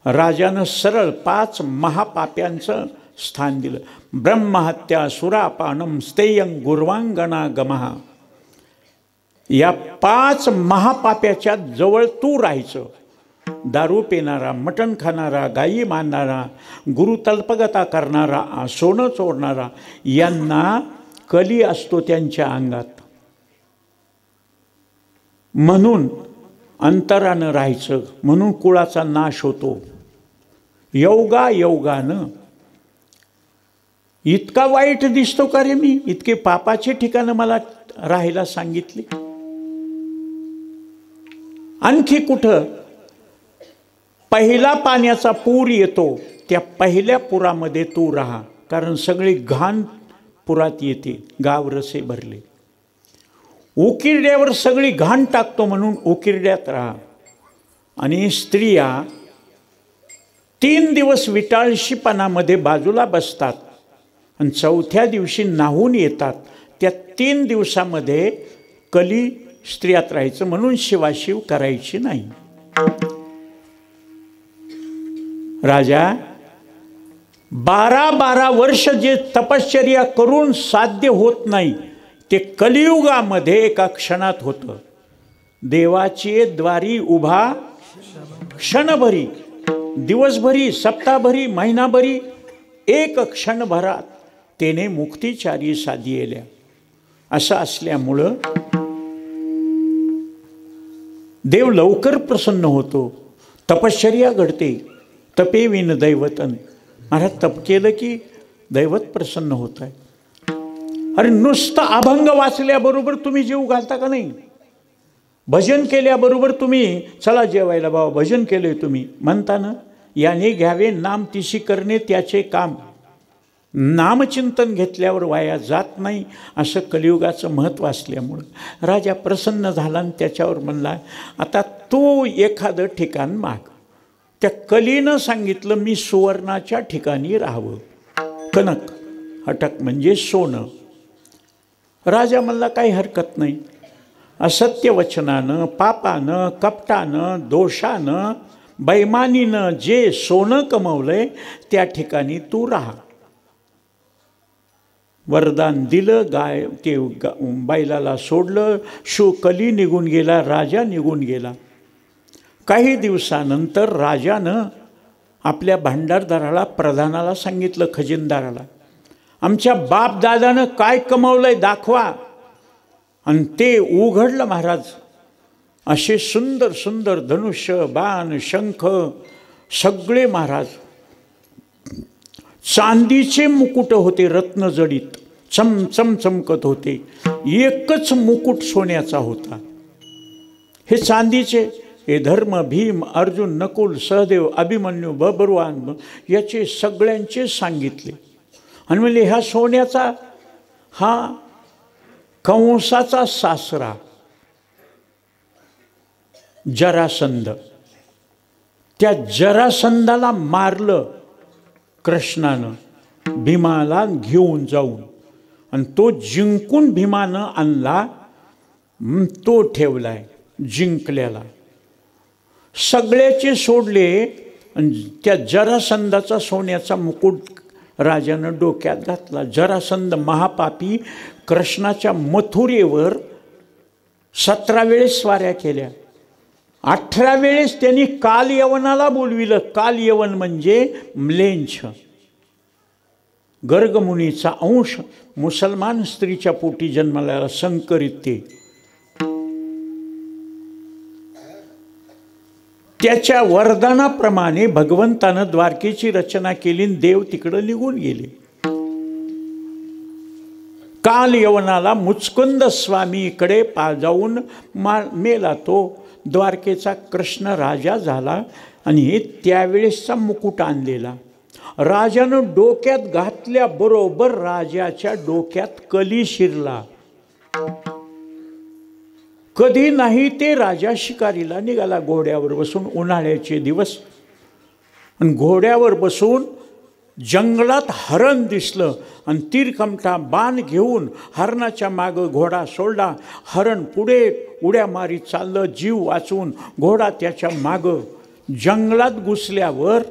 राजानं सरळ 5 महापाप्यांचं स्थान दिलं. ब्रह्महत्या, सुरापानम, स्तेयं, गुर्वांगना गमहा. या 5 महापाप्याच्या जवळ तू राहायचं. दारू पिणारा, मटण खाणारा, गायी मारणारा, गुरु तल्पगता करणारा, सोनं चोरणारा, यांना कली असतो त्यांच्या अंगात. म्हणून अंतरानं राहायचं, म्हणून कुळाचा नाश होतो. योगानं इतका वाईट दिसतो का रे मी? इतके पापाचे ठिकाणं मला राहायला सांगितले. आणखी कुठं? पहिला पाण्याचा पूर येतो, त्या पहिल्या पुरामध्ये तू राहा, कारण सगळी घाण पुरात येते. गाव रसे भरले. उकिरड्यावर सगळी घाण टाकतो म्हणून उकिरड्यात राहा. आणि स्त्रिया 3 दिवस विटाळशीपणामध्ये बाजूला बसतात आणि 4थ्या दिवशी नाहून येतात. त्या 3 दिवसामध्ये कली स्त्रियात राहायचं, म्हणून शिवाशिव करायची नाही. राजा 12 वर्ष जे तपश्चर्या करून साध्य होत नाही, ते कलियुगामध्ये एका क्षणात होतं. देवाची द्वारी उभा क्षणभरी, दिवसभरी, सप्ताहभरी, महिनाभरी, एक क्षणभरात तेने मुक्तिचारी साधियेल्या. असं असल्यामुळं देव लवकर प्रसन्न होतो. तपश्चर्या घडते. तपे विन दैवतन. महाराज तप केलं की दैवत प्रसन्न होत आहे. अरे नुसतं अभंग वाचल्याबरोबर तुम्ही जीव घालता का नाही? भजन केल्याबरोबर तुम्ही चला जेवायला बाबा भजन केलंय तुम्ही म्हणता ना. याने घ्यावे नाम तिशी करणे त्याचे काम. नामचिंतन घेतल्यावर वाया जात नाही, असं कलियुगाचं महत्त्व असल्यामुळं राजा प्रसन्न झाला आणि त्याच्यावर म्हणला, आता तू एखादं ठिकाण माग. त्या कलीनं सांगितलं, मी सुवर्णाच्या ठिकाणी राहावं. कनक, हटक म्हणजे सोनं. राजा म्हणला काही हरकत नाही. असत्य वचनानं, पापानं, कपटानं, दोषानं, बैमानीनं जे सोनं कमवलंय त्या ठिकाणी तू राहा. वरदान दिलं. ते बैलाला सोडलं. कली निघून गेला, राजा निघून गेला. काही दिवसानंतर राजानं आपल्या भांडारदाराला, प्रधानाला सांगितलं, खजिनदाराला, आमच्या बापदादानं काय कमवलंय दाखवा. आणि ते उघडलं महाराज. असे सुंदर सुंदर धनुष्य, बाण, शंख सगळे महाराज. चांदीचे मुकुट होते, रत्नजडित, चमचम चमकत होते. एकच मुकुट सोन्याचा होता. हे चांदीचे. हे धर्म, भीम, अर्जुन, नकुल, सहदेव, अभिमन्यू, बब्रुवान याचे सगळ्यांचे सांगितले. आणि म्हणजे ह्या सोन्याचा, हा कंसाचा सासरा जरासंध. त्या जरासंधाला मारलं कृष्णानं भीमाला घेऊन जाऊन. आणि तो जिंकून भीमानं आणला, तो ठेवलाय जिंकल्याला. सगळ्याचे सोडले आणि त्या जरासंधाचा सोन्याचा मुकुट राजानं डोक्यात घातला. जरासंध महापापी कृष्णाच्या मथुरेवर 17 वेळेस स्वाऱ्या केल्या. 18 वेळेस त्यांनी कालयवनाला बोलविलं. कालयवन म्हणजे म्लेंछ, गर्गमुनीचा अंश, मुसलमान स्त्रीच्या पोटी जन्माला संकरित ते. त्याच्या वरदानाप्रमाणे भगवंतानं द्वारकेची रचना केली. देव तिकडं निघून गेले. काल यवनाला मुचकुंद स्वामीकडे जाऊन मेला तो. द्वारकेचा कृष्ण राजा झाला आणि त्यावेळेसचा मुकुट आणलेला राजानं डोक्यात घातल्याबरोबर राजाच्या डोक्यात कली शिरला. कधी नाही ते राजा शिकारीला निघाला घोड्यावर बसून, उन्हाळ्याचे दिवस, आणि घोड्यावर बसून जंगलात हरण दिसलं आणि तीरकमठा बाण घेऊन हरणाच्या मागं घोडा सोडला. हरण पुढे उड्या मारीत चाललं, जीव वाचवून घोडा त्याच्या मागं. जंगलात घुसल्यावर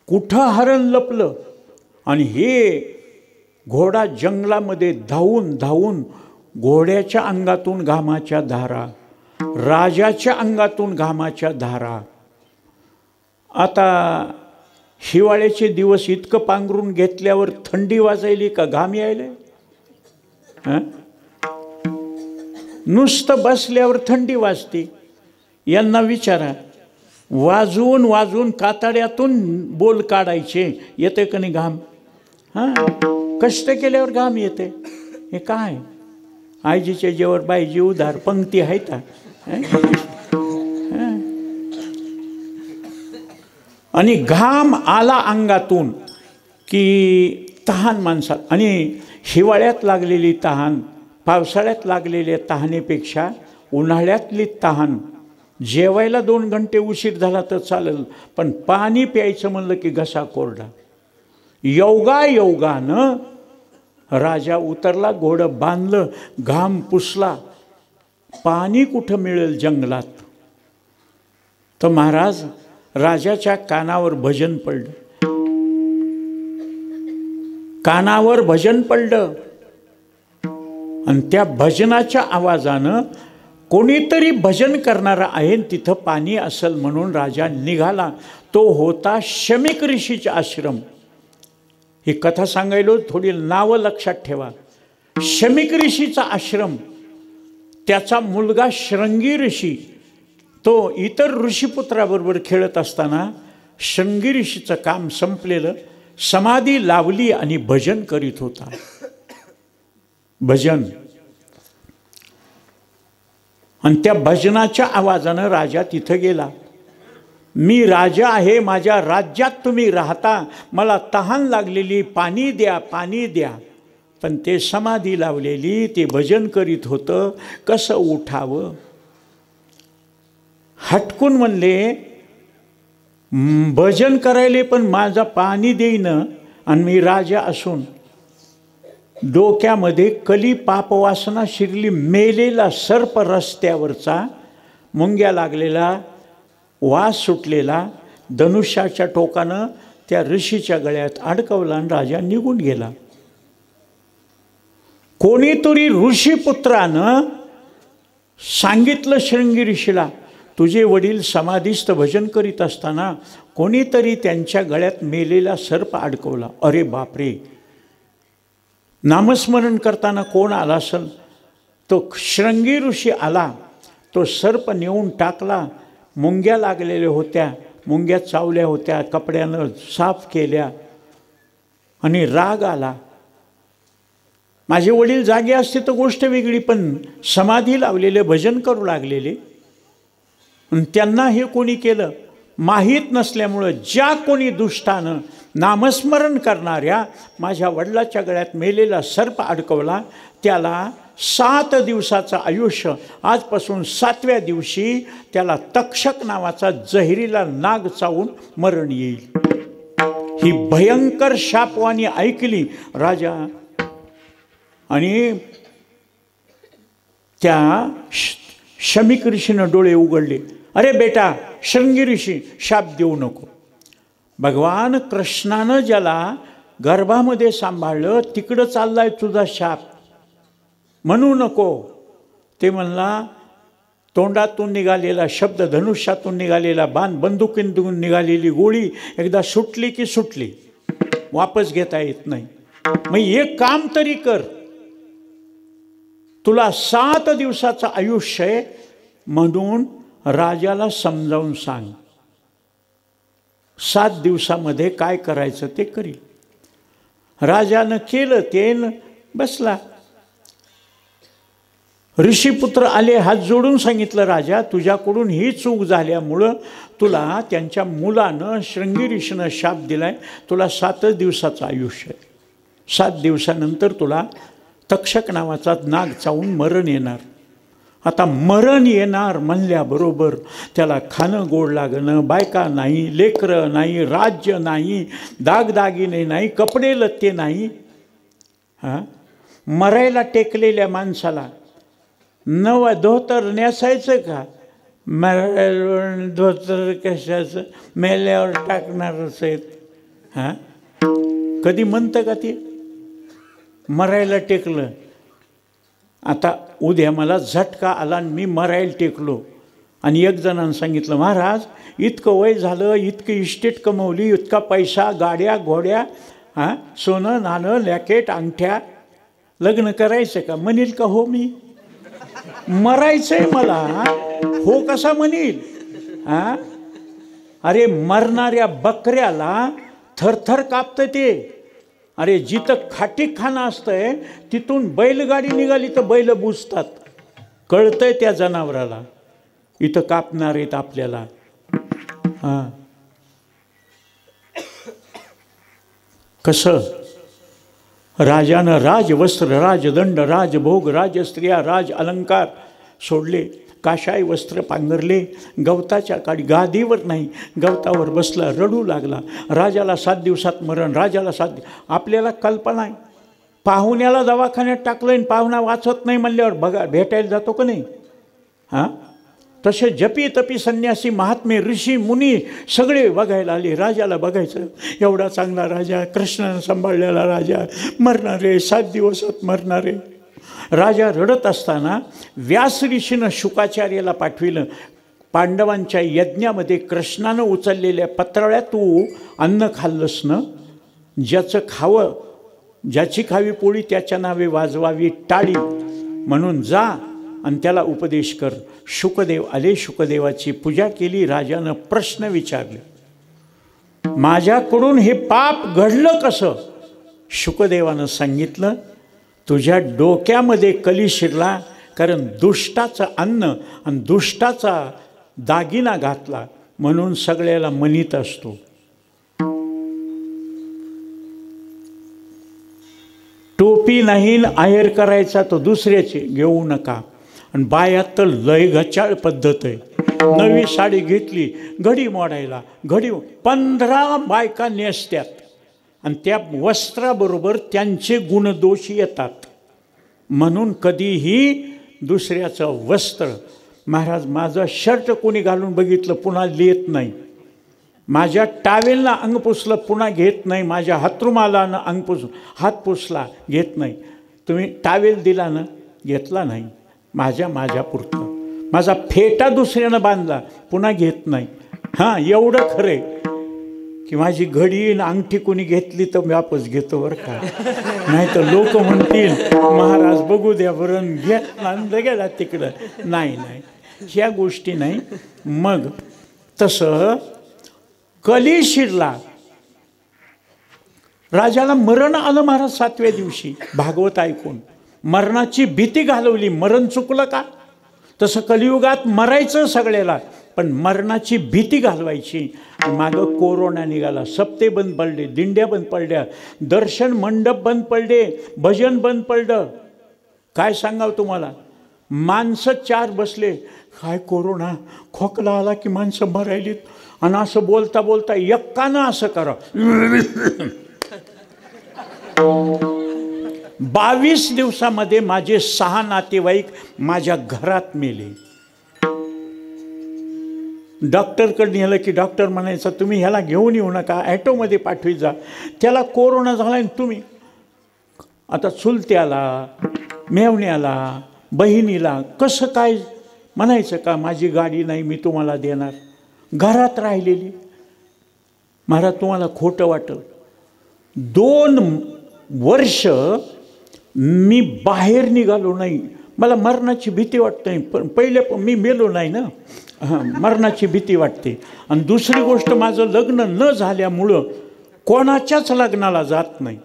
कुठं हरण लपलं आणि हे घोडा जंगलामध्ये धावून धावून घोड्याच्या अंगातून घामाच्या धारा, राजाच्या अंगातून घामाच्या धारा. आता हिवाळ्याचे दिवस इतकं पांघरून घेतल्यावर थंडी वाजायली का घाम यायले? नुसतं बसल्यावर थंडी वाजते. यांना विचारा, वाजवून वाजवून कातड्यातून बोल काढायचे, येते का नाही घाम? कष्ट केल्यावर घाम येते. हे काय आईजीच्या जेवर बाईजी उधार पंक्ती आहेत. आणि घाम आला अंगातून की तहान माणसात, आणि हिवाळ्यात लागलेली तहान पावसाळ्यात लागलेल्या तहानेपेक्षा उन्हाळ्यातली तहान, जेवायला 2 घंटे उशीर झाला तर चालेल, पण पाणी प्यायचं म्हणलं की घसा कोरडा. योगानं राजा उतरला, घोडं बांधलं, घाम पुसला. पाणी कुठं मिळेल जंगलात? तर महाराज राजाच्या कानावर भजन पडलं, कानावर भजन पडलं, आणि त्या भजनाच्या आवाजानं कोणीतरी भजन करणारा आहे, तिथं पाणी असेल म्हणून राजा निघाला. तो होता शमीक ऋषीचा आश्रम. ही कथा सांगायलो, थोडी नावं लक्षात ठेवा. शमीक ऋषीचा आश्रम, त्याचा मुलगा श्रृंगी ऋषी, तो इतर ऋषीपुत्राबरोबर खेळत असताना श्रृंगी ऋषीचं काम संपलेलं, समाधी लावली आणि भजन करीत होता. भजन, आणि त्या भजनाच्या आवाजानं राजा तिथं गेला. मी राजा आहे, माझ्या राज्यात तुम्ही राहता, मला तहान लागलेली, पाणी द्या, पाणी द्या. पण ते समाधी लावलेली, ते भजन करीत होतं, कसं उठावं? हटकून म्हणले, भजन करायले पण माझा पाणी देईन, आणि मी राजा असून. डोक्यामध्ये कली पापवासना शिरली. मेलेला सर्प रस्त्यावरचा, मुंग्या लागलेला, वास सुटलेला, धनुष्याच्या टोकानं त्या ऋषीच्या गळ्यात अडकवला आणि राजा निघून गेला. कोणीतरी ऋषीपुत्रानं सांगितलं श्रृंगी ऋषीला, तुझे वडील समाधीस्थ भजन करीत असताना कोणीतरी त्यांच्या गळ्यात मेलेला सर्प अडकवला. अरे बापरे! नामस्मरण करताना कोण आला असेल? तो श्रृंगी ऋषी आला. तो सर्प नेऊन टाकला. मुंग्या लागलेल्या होत्या, मुंग्या चावल्या होत्या, कपड्यानं साफ केल्या, आणि राग आला. माझे वडील जागे असते तर गोष्ट वेगळी, पण समाधी लावलेले, भजन करू लागलेले, त्यांना हे कोणी केलं माहीत नसल्यामुळं, ज्या कोणी दुष्टानं नामस्मरण करणाऱ्या माझ्या वडिलाच्या गळ्यात मेलेला सर्प अडकवला, त्याला 7 दिवसाचं आयुष्य, आजपासून 7व्या दिवशी त्याला तक्षक नावाचा जहिरीला नाग चावून मरण येईल. ही भयंकर शापवाणी ऐकली राजा, आणि त्या शमीक ऋषीनं डोळे उघडले. अरे बेटा श्रृंगी ऋषी, शाप देऊ नको. भगवान कृष्णानं ज्याला गर्भामध्ये सांभाळलं तिकडं चाललाय तुझा शाप, म्हणू नको. ते म्हणला, तोंडातून निघालेला शब्द, धनुष्यातून निघालेला बाण, बंदुकीतून निघालेली गोळी एकदा सुटली की सुटली, वापस घेता येत नाही. मग एक काम तरी कर, तुला 7 दिवसाचं आयुष्य आहे म्हणून राजाला समजावून सांग. 7 दिवसामध्ये काय करायचं ते करील. राजानं केलं ते, बसला. ऋषीपुत्र आले, हात जोडून सांगितलं, राजा तुझ्याकडून ही चूक झाल्यामुळं तुला त्यांच्या मुलानं श्रृंगी ऋषीनं शाप दिलाय, तुला 7 दिवसाचं आयुष्य आहे. 7 दिवसानंतर तुला तक्षक नावाचा नाग चावून मरण येणार. आता मरण येणार म्हणल्याबरोबर त्याला खाणं गोड लागणं, बायका नाही, लेकरं नाही, राज्य नाही, दागदागिने नाही, कपडे लत्ते नाही. मरायला टेकलेल्या माणसाला नवा धोतर नेसायचं का? धोतर कशाचं, मेल्यावर टाकणारच आहेत. कधी म्हणतं का ते? मरायला टेकलं. आता उद्या मला झटका आला आणि मी मरायला टेकलो आणि एक जणांनी सांगितलं, महाराज इतकं वय झालं, इतकी इस्टेट कमवली, इतका पैसा, गाड्या घोड्या, सोनं नाणं लॅकेट अंगठ्या, लग्न करायचं का? म्हणील का हो मी? मरायचंय मला, हो कसा म्हणील? अरे मरणाऱ्या बकऱ्याला थरथर कापतं ते. अरे जिथं खाटीकखाना असतंय तिथून बैलगाडी निघाली तर बैल बुजतात. कळतंय त्या जनावराला इथं कापणार आहेत आपल्याला. कसं राजानं राजवस्त्र, राजदंड, राजभोग, राजस्त्रिया, राज अलंकार सोडले, काशाय वस्त्र पांघरले, गवताच्या काडी गादीवर नाही गवतावर बसला, रडू लागला. राजाला 7 दिवसात मरण, राजाला 7 आपल्याला कल्पना आहे. पाहुण्याला दवाखान्यात टाकलं आणि पाहुणा वाचत नाही म्हणल्यावर बघा भेटायला जातो का नाही? तसे जपी तपी संन्यासी महात्मे ऋषी मुनी सगळे बघायला आले. राजाला बघायचं, एवढा चांगला राजा, कृष्णानं सांभाळलेला राजा, मरणारे 7 दिवसात मरणारे. राजा रडत असताना व्यास ऋषीनं शुकाचार्याला पाठविलं. पांडवांच्या यज्ञामध्ये कृष्णानं उचललेल्या पत्राळ्या तू अन्न खाल्लंस ना, ज्याचं खावं, ज्याची खावी पोळी त्याच्या नावे वाजवावी टाळी, म्हणून जा आणि त्याला उपदेश कर. शुकदेव आले, शुकदेवाची पूजा केली. राजानं प्रश्न विचारले, माझ्याकडून हे पाप घडलं कसं? शुकदेवानं सांगितलं, तुझ्या डोक्यामध्ये कली शिरला, कारण दुष्टाचं अन्न आणि दुष्टाचा दागिना घातला म्हणून सगळ्याला म्हणीत असतो. टोपी नाही आहेर करायचा तो दुसऱ्याचे घेऊ नका. आणि बायात तर लय गचाळ पद्धत आहे. नवी साडी घेतली घडी मोडायला, घडी 15 बायका नेसत्यात आणि त्या वस्त्राबरोबर त्यांचे गुणदोष येतात. म्हणून कधीही दुसऱ्याचं वस्त्र, महाराज माझं शर्ट कोणी घालून बघितलं पुन्हा लिहित नाही, माझ्या टावेलला अंग पुसलं पुन्हा घेत नाही, माझ्या हातरुमालानं अंग हात पुसला घेत नाही. तुम्ही टावेल दिला ना, घेतला नाही, माझ्या पुरतं. माझा फेटा दुसऱ्यानं बांधला पुन्हा घेत नाही. एवढं खरं आहे की माझी घडी आणि अंगठी कोणी घेतली तर वापस घेतो बरं का, नाही तर लोक म्हणतील महाराज बघू द्या बरं, घेतला गेला तिकडं. नाही, ह्या गोष्टी नाही. मग तसं कली शिरला, राजाला मरण आलं महाराज 7व्या दिवशी. भागवत ऐकून मरणाची भीती घालवली. मरण चुकलं का? तसं कलियुगात मरायचं सगळ्याला, पण मरणाची भीती घालवायची. मागं कोरोना निघाला, सप्ते बंद पडले, दिंड्या बंद पडल्या, दर्शन मंडप बंद पडले, भजन बंद पडलं. काय सांगावं तुम्हाला, माणसं 4 बसले. काय कोरोना, खोकला आला की माणसं मरायलीत. आणि असं बोलता बोलता एक्कानं असं करा. 22 दिवसामध्ये माझे 6 नातेवाईक माझ्या घरात मेले. डॉक्टरकडे नेलं की डॉक्टर म्हणायचा तुम्ही ह्याला घेऊन येऊ नका, ॲटोमध्ये पाठवी जा, त्याला कोरोना झाला आणि तुम्ही. आता चुलत्याला, मेवण्याला, बहिणीला कसं काय म्हणायचं का माझी गाडी नाही मी तुम्हाला देणार, घरात राहिलेली. महाराज तुम्हाला खोटं वाटलं, 2 वर्ष मी बाहेर निघालो नाही. मला मरणाची भीती वाटते, पण पहिले मी मेलो नाही ना, मरणाची भीती वाटते. आणि दुसरी गोष्ट माझं लग्न न झाल्यामुळं कोणाच्याच लग्नाला जात नाही,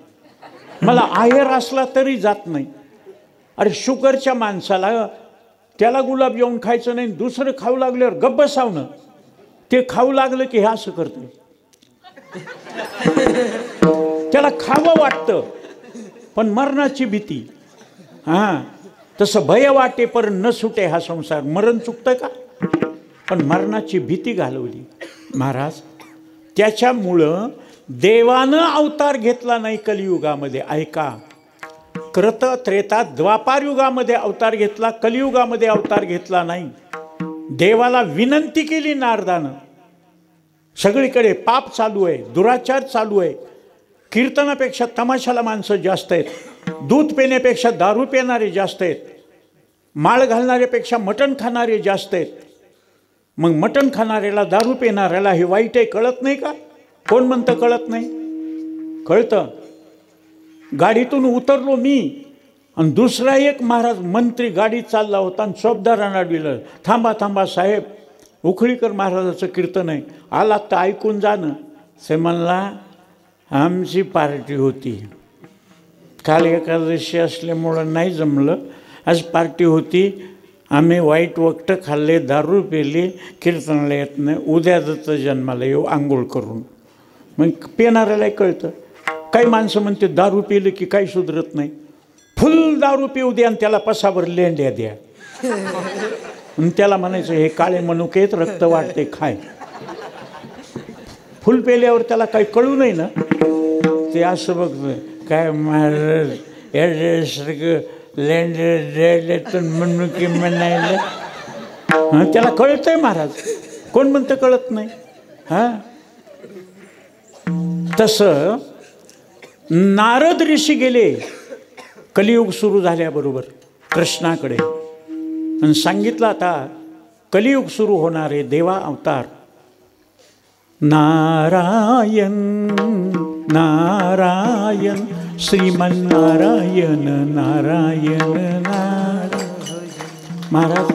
मला आहेर असला तरी जात नाही. अरे शुगरच्या माणसाला त्याला गुलाबजामुन खायचं नाही, दुसरं खाऊ लागल्यावर गप्प बसावणं. ते खाऊ लागलं की हे असं करतं, त्याला खावं वाटतं पण मरणाची भीती. हां, तसं भय वाटे पर न सुटे हा संसार. मरण चुकतं का? पण मरणाची भीती घालवली महाराज. त्याच्यामुळं देवानं अवतार घेतला नाही कलियुगामध्ये. ऐका, कृत त्रेता द्वापार युगामध्ये अवतार घेतला, कलियुगामध्ये अवतार घेतला नाही. देवाला विनंती केली नारदानं. सगळीकडे पाप चालू आहे, दुराचार चालू आहे, कीर्तनापेक्षा तमाशाला माणसं जास्त आहेत, दूध पिण्यापेक्षा दारू पिणारे जास्त आहेत, माळ घालणाऱ्यापेक्षा मटण खाणारे जास्त आहेत. मग मटण खाणाऱ्याला दारू पिणाऱ्याला हे वाईट आहे कळत नाही का? कोण म्हणतं कळत नाही? कळतं. गाडीतून उतरलो मी आणि दुसरा एक महाराज मंत्री गाडीत चालला होता आणि चौबदारांना दिलं, थांबा थांबा साहेब, उखळीकर महाराजाचं कीर्तन आहे, आला तर ऐकून जाणं. से म्हणला आमची पार्टी होती, काल एकादशी असल्यामुळं नाही जमलं, आज पार्टी होती, आम्ही वाईट वक्त खाल्ले, दारू पेले, कीर्तनाला येत नाही, उद्या दत्त जन्माला येऊ आंघोळ करून. मग पिणाऱ्याला कळतं. काही माणसं म्हणते दारू पिलं की काही सुधरत नाही, फुल दारू पिऊ द्या आणि त्याला पसाभर लेंड्या द्या. आणि त्याला म्हणायचं हे काळे मनुकेत रक्त वाढते खाय. फुल पेल्यावर त्याला काही कळू नाही ना, ते असं बघ काय महाराज लेंड्या मनुके म्हणायला. हां, त्याला कळतंय महाराज. कोण म्हणतं कळत नाही? हां, तसं नारद ऋषी गेले कलियुग सुरू झाल्याबरोबर कृष्णाकडे आणि सांगितलं आता कलियुग सुरू होणारे देवा अवतार. नारायण नारायण श्रीमन्नारायण नारायण नारायण. महाराज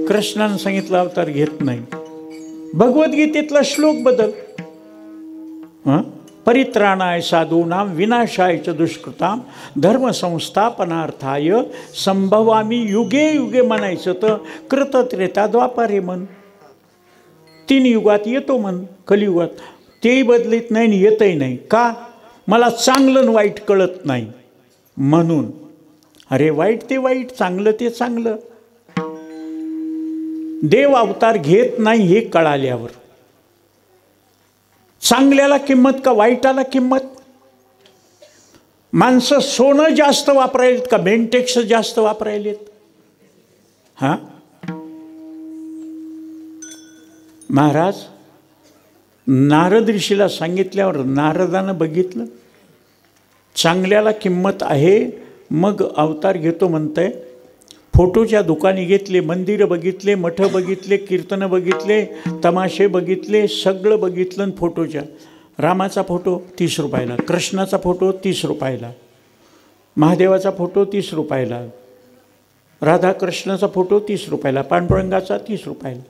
कृष्णानं सांगितलं अवतार घेत नाही. भगवद्गीतेतला श्लोक बदल. हां, परित्राणाय साधूनां विनाशाय च दुष्कृतां धर्म संस्थापनार्थाय संभवामी युगे युगे म्हणायचं तर कृत त्रेता द्वापारे म्हण. 3 युगात येतो म्हण. कलियुगात तेही बदलित नाही आणि येतही नाही. का? मला चांगलं आणि वाईट कळत नाही म्हणून. अरे वाईट ते वाईट, चांगलं ते चांगलं. देव अवतार घेत नाही हे कळाल्यावर चांगल्याला किंमत का वाईटाला किंमत? माणसं सोनं जास्त वापरायलेत का बेंटेक्स जास्त वापरायलेत? हां, महाराज नारद ऋषीला सांगितल्यावर नारदानं बघितलं चांगल्याला किंमत आहे, मग अवतार घेतो म्हणतंय. फोटोच्या दुकानी घेतले, मंदिरं बघितले, मठ बघितले, कीर्तनं बघितले, तमाशे बघितले, सगळं बघितलं. फोटोच्या रामाचा फोटो 30 रुपयाला, कृष्णाचा फोटो 30 रुपयाला, महादेवाचा फोटो 30 रुपयाला, राधाकृष्णाचा फोटो 30 रुपयाला, पांडुरंगाचा 30 रुपयाला.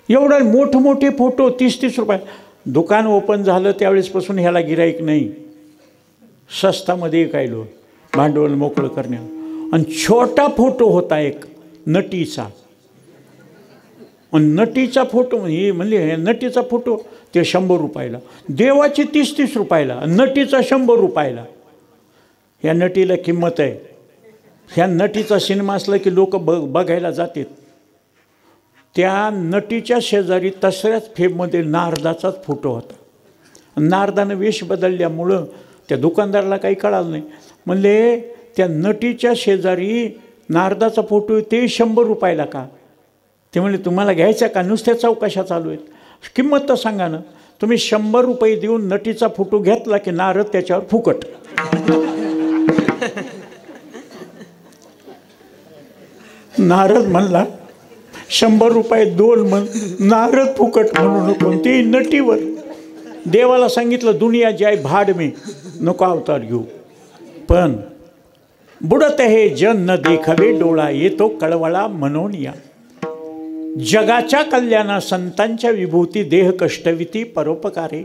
एवढा मोठमोठे फोटो 30-30 रुपये. दुकान ओपन झालं त्यावेळेसपासून ह्याला गिराईक नाही. स्वस्तामध्ये कायलो भांडवल मोकळं करण्या. आणि छोटा फोटो होता एक नटीचा. आणि नटीचा फोटो म्हणजे नटीचा फोटो ते 100 रुपयाला, देवाची 30-30 रुपयाला, नटीचा 100 रुपयाला. ह्या नटीला किंमत आहे. ह्या नटीचा सिनेमा असला की लोक बघायला जातात. त्या नटीच्या शेजारी तसऱ्याच फेममध्ये नारदाचाच फोटो होता. नारदानं वेश बदलल्यामुळं त्या दुकानदाराला काही कळालं नाही. म्हणले त्या नटीच्या शेजारी नारदाचा फोटो ते 100 रुपयाला का? ते म्हणले तुम्हाला घ्यायचा का? नुसत्या चौकशा चालू आहेत. किंमत तर सांगा ना. तुम्ही 100 रुपये देऊन नटीचा फोटो घेतला की नारद त्याच्यावर फुकट. नारद म्हणला 100 रुपये 2 म्हण, नारद फुकट म्हणू नको. ते नटीवर देवाला सांगितलं दुनिया जाय भाड में, नको अवतार घेऊ. पण बुडत हे जन न देखावे डोळा, येतो कळवळा म्हणून या. जगाच्या कल्याणा संतांच्या विभूती, देह कष्टविती परोपकारे.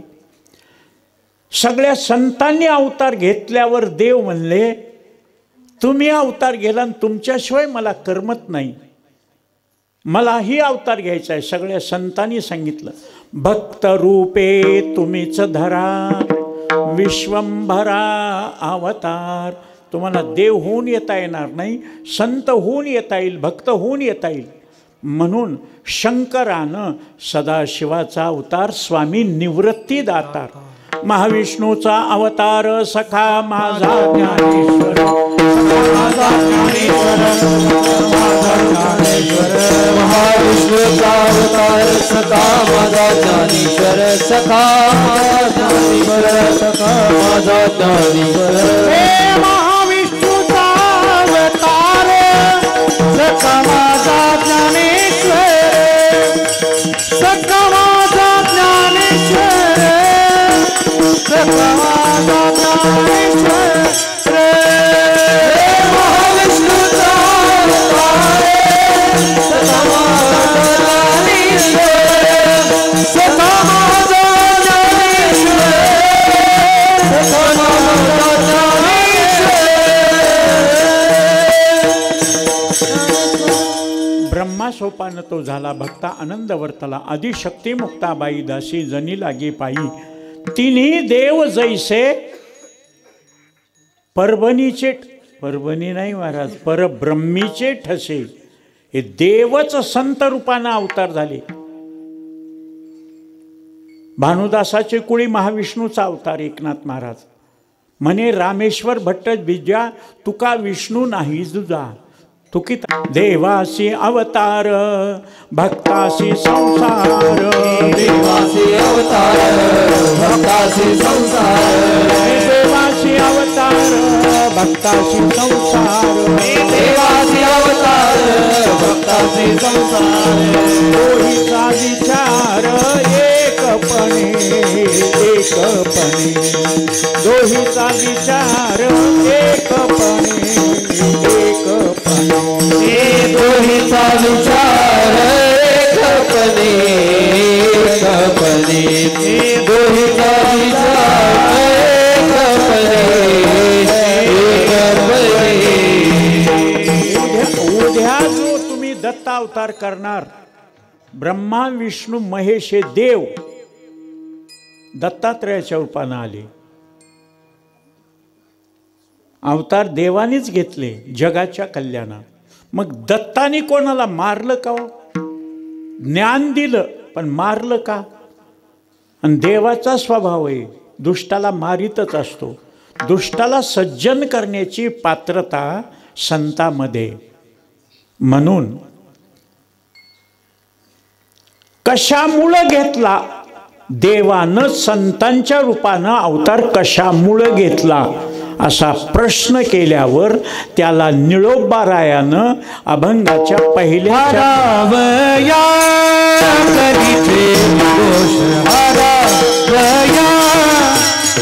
सगळ्या संतांनी अवतार घेतल्यावर देव म्हणले तुम्ही अवतार घ्याला आणि तुमच्याशिवाय मला करमत नाही, मलाही अवतार घ्यायचा आहे. सगळ्या संतांनी सांगितलं, भक्त रूपे तुम्हीच धरा विश्वंभरा अवतार. तुम्हाला देव होऊन येता येणार नाही, संत होऊन येता येईल, भक्त होऊन येता येईल. म्हणून शंकरानं सदाशिवाचा अवतार स्वामी निवृत्तीदाता, महाविष्णूचा अवतार सखा माझा ज्ञानेश्वर, माझा ज्ञानेश्वर, माझा ज्ञानेश्वर. महाविष्णूचा अवतार सखा माझा ज्ञानेश्वर, सखा माझा ज्ञानेश्वर, सखा माझा ज्ञानेश्वर. हे महाविष्णूचा अवतार सखा माझा ज्ञानेश्वर, सखा माझा ज्ञानेश्वर, सखा माझा ज्ञानेश्वर. महाविष्णूचा अवतार सखा माझा ज्ञानेश्वर, सखा माझा ज्ञानेश्वर, सखा माझा ज्ञानेश्वर. ब्रह्मा सोपान तो झाला भक्ता आनंद वर्तला, आदिशक्ती मुक्ताबाई दासी जनी लागे पायी. तिन्ही देव जैसे परभणीचे, परभणी नाही महाराज, परब्रह्मीचे ठसे. हे देवच संत रूपानं अवतार झाले. भानुदासाचे कुळी महाविष्णूचा अवतार एकनाथ महाराज म्हणे, रामेश्वर भट्ट विद्या तुका विष्णू नाही जुजा. तुकित देवासी अवतार भक्तासी संसार, देवासी अवतार भक्तासी संसार, देवासी अवतार भक्तासी संसार, देवासी अवतार भक्तासी संसार. दोहीचा विचार एकपणे, एकपणे, दोहीचा विचार एकपणे, एकपणे. दोहीचा विचार एकपणे, एकपणे. दोहीचा विचार एकपणे, एकपणे. उद्या जो तुम्ही दत्ता अवतार करणार, ब्रह्मा विष्णू महेश हे देव दत्तात्रयाच्या रूपानं आले. अवतार देवानीच घेतले जगाच्या कल्याणात. मग दत्तानी कोणाला मारलं का? ज्ञान दिलं पण मारलं का? आणि देवाचा स्वभाव आहे दुष्टाला मारितच असतो. दुष्टाला सज्जन करण्याची पात्रता संतामध्ये. म्हणून कशामुळं घेतला देवानं, संतांच्या रूपानं अवतार कशामुळं घेतला असा प्रश्न केल्यावर त्याला निळोबारायानं अभंगाच्या पहिल्या हरावया कलिते दोष, हरावया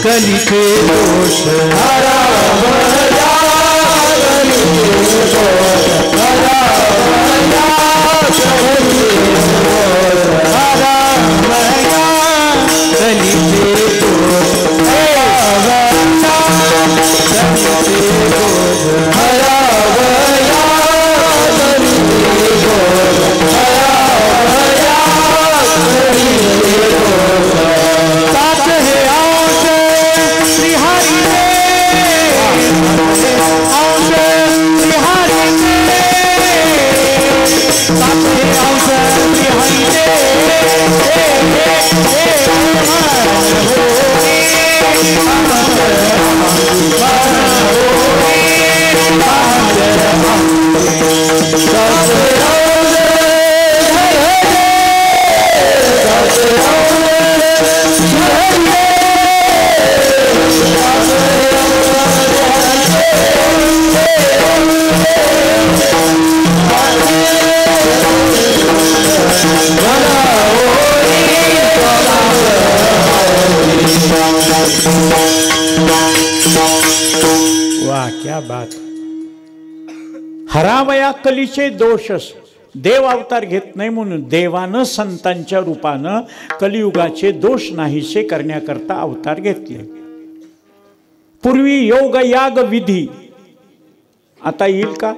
कलिते दोष, हरावया कलिते दोष, हरावया कलिते दोष, हरावया कलिते दोष, वाह क्या बात. हरावया कलीचे दोषस. देव अवतार घेत नाही म्हणून देवानं संतांच्या रूपानं कलियुगाचे दोष नाहीसे करण्याकरता अवतार घेतले. पूर्वी योग याग विधी आता येईल का?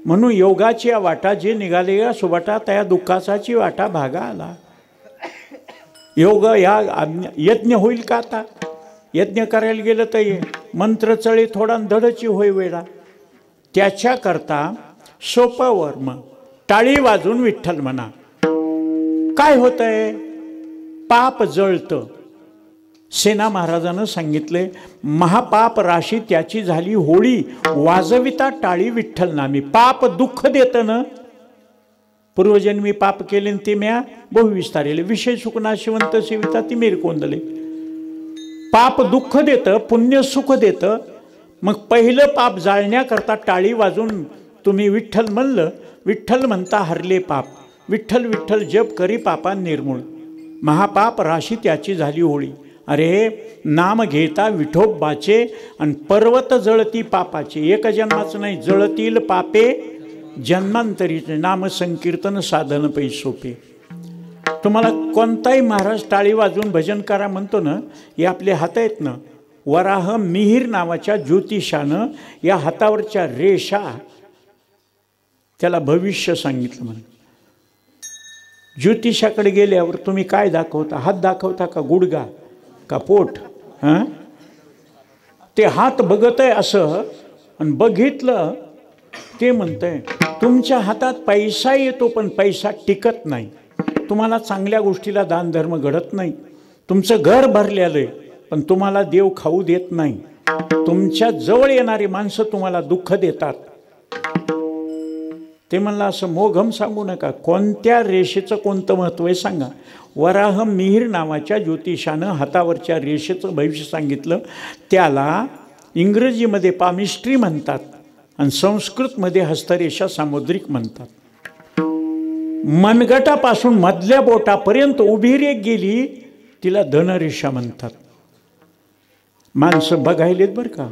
म्हणून योगाची वाटा जे निघाले या सुबाटा त्या दुःखाची वाटा भागा आला. योग या यज्ञ होईल का? आता यज्ञ करायला गेलं तर ये मंत्र चळे थोडा धडची होय वेळा. त्याच्याकरता सोपं वर्म टाळी वाजून विठ्ठल म्हणा. काय होतंय? पाप जळतं. सेना महाराजानं सांगितले महापाप राशी त्याची झाली होळी वाजविता टाळी विठ्ठल नामी. पाप दुःख देतं ना. पूर्वजन्मी पाप केले ते म्या बहुविस्तारेले विषय सुखनाशिवंत सेविता ती मेर कोंदले. पाप दुःख देतं पुण्य सुख देतं. मग पहिलं पाप जाळण्याकरता टाळी वाजून तुम्ही विठ्ठल म्हणलं. विठ्ठल म्हणता हरले पाप. विठ्ठल विठ्ठल जप करी पापा निर्मूळ. महापाप राशी त्याची झाली होळी. अरे नाम घेता विठोबाचे आणि पर्वत जळती पापाचे. एक जन्माचं नाही जळतील पापे जन्मांतरीचे. नाम संकीर्तन साधन पै सोपे. तुम्हाला कोणताही महाराज टाळी वाजून भजन करा म्हणतो ना, हे आपले हात आहेत ना. वराह मिहीर नावाच्या ज्योतिषानं या हातावरच्या रेषा त्याला भविष्य सांगितलं म्हणून. ज्योतिषाकडे गेल्यावर तुम्ही काय दाखवता? हात दाखवता का गुडगा का पोट? हां, ते हात बघत आहे असं आणि बघितलं ते म्हणतंय तुमच्या हातात पैसा येतो पण पैसा टिकत नाही. तुम्हाला चांगल्या गोष्टीला दानधर्म घडत नाही. तुमचं घर भरलेलं आहे पण तुम्हाला देव खाऊ देत नाही. तुमच्या जवळ येणारी माणसं तुम्हाला दुःख देतात. ते म्हणलं असं मोघम सांगू नका. कोणत्या रेषेचं कोणतं महत्त्व आहे सांगा. वराह मिहीर नावाच्या ज्योतिषानं हातावरच्या रेषेचं भविष्य सांगितलं. त्याला इंग्रजीमध्ये पामिस्ट्री म्हणतात आणि संस्कृतमध्ये हस्तरेषा सामुद्रिक म्हणतात. मनगटापासून मधल्या बोटापर्यंत उभी रेख गेली तिला धनरेषा म्हणतात. माणसं बघायलेत बरं का,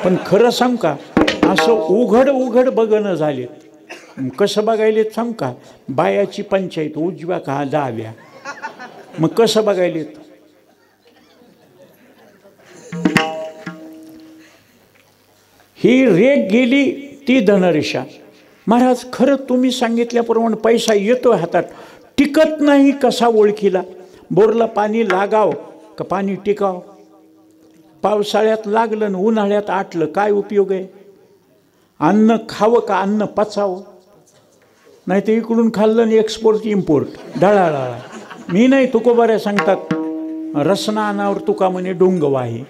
पण खरं सांग का असं उघड उघड बघणं झालेत. कसं बघायलेत सांग का? बायाची पंचायत उजव्या का डाव्या. मग कसं बघायलेत? ही रेख गेली ती धनरेषा. महाराज खरं तुम्ही सांगितल्याप्रमाणे पैसा येतो हातात, टिकत नाही कसा ओळखीला? बोरला पाणी लागाव का पाणी टिकाव? पावसाळ्यात लागलं न उन्हाळ्यात आटलं काय उपयोग आहे? अन्न खावं का अन्न पचावं? नाही तर इकडून खाल्लं आणि एक्सपोर्ट इम्पोर्ट ढळाळा. मी नाही तुकोबाऱ्या सांगतात रसना अनावर तुका म्हणे डोंगव आहे.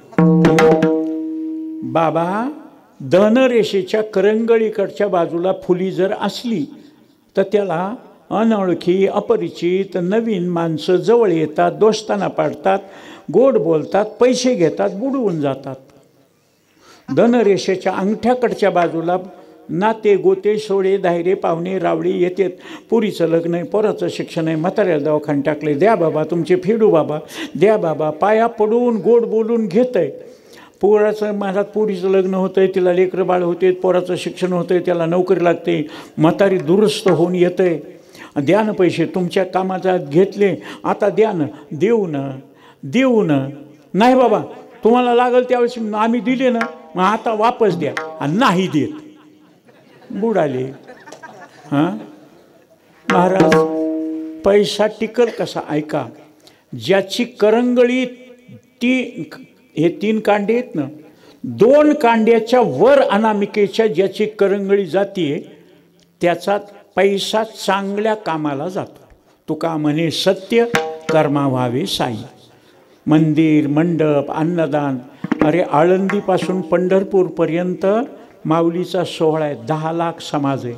बाबा धनरेषेच्या करंगळीकडच्या बाजूला फुली जर असली तर त्याला अनोळखी अपरिचित नवीन माणसं जवळ येतात, दोस्ताना पाडतात, गोड बोलतात, पैसे घेतात, बुडवून जातात. धनरेषेच्या अंगठ्याकडच्या बाजूला नाते गोते सोडे दायरे पाहुणे रावळे येतात. पुरीचं लग्न आहे, पोराचं शिक्षण आहे, म्हाताऱ्याला दवाखाने टाकले, द्या बाबा तुमचे फेडू बाबा, द्या बाबा. पाया पडून गोड बोलून घेत आहे. पोराचं महाराज पुरीचं लग्न होतं आहे, तिला लेकरं बाळ होते, पोराचं शिक्षण होतं आहे, त्याला नोकरी लागते, म्हातारी दुरुस्त होऊन येतं आहे. द्या ना पैसे तुमच्या कामाचा घेतले, आता द्या ना. देऊ ना देऊ ना. नाही बाबा तुम्हाला लागल त्यावेळेस आम्ही दिले ना, मग आता वापस द्या. आणि नाही देत बुडाले. हां महाराज पैसा टिकल कसा? ऐका, ज्याची करंगळी हे 3 कांडे आहेत ना, 2 कांड्याच्या वर अनामिकेच्या ज्याची करंगळी जाते त्याचा पैसा चांगल्या कामाला जातो. तुका म्हणे सत्य कर्मा व्हावे साई. मंदिर मंडप अन्नदान. अरे आळंदीपासून पंढरपूरपर्यंत माऊलीचा सोहळा आहे. 10 लाख समाज आहे.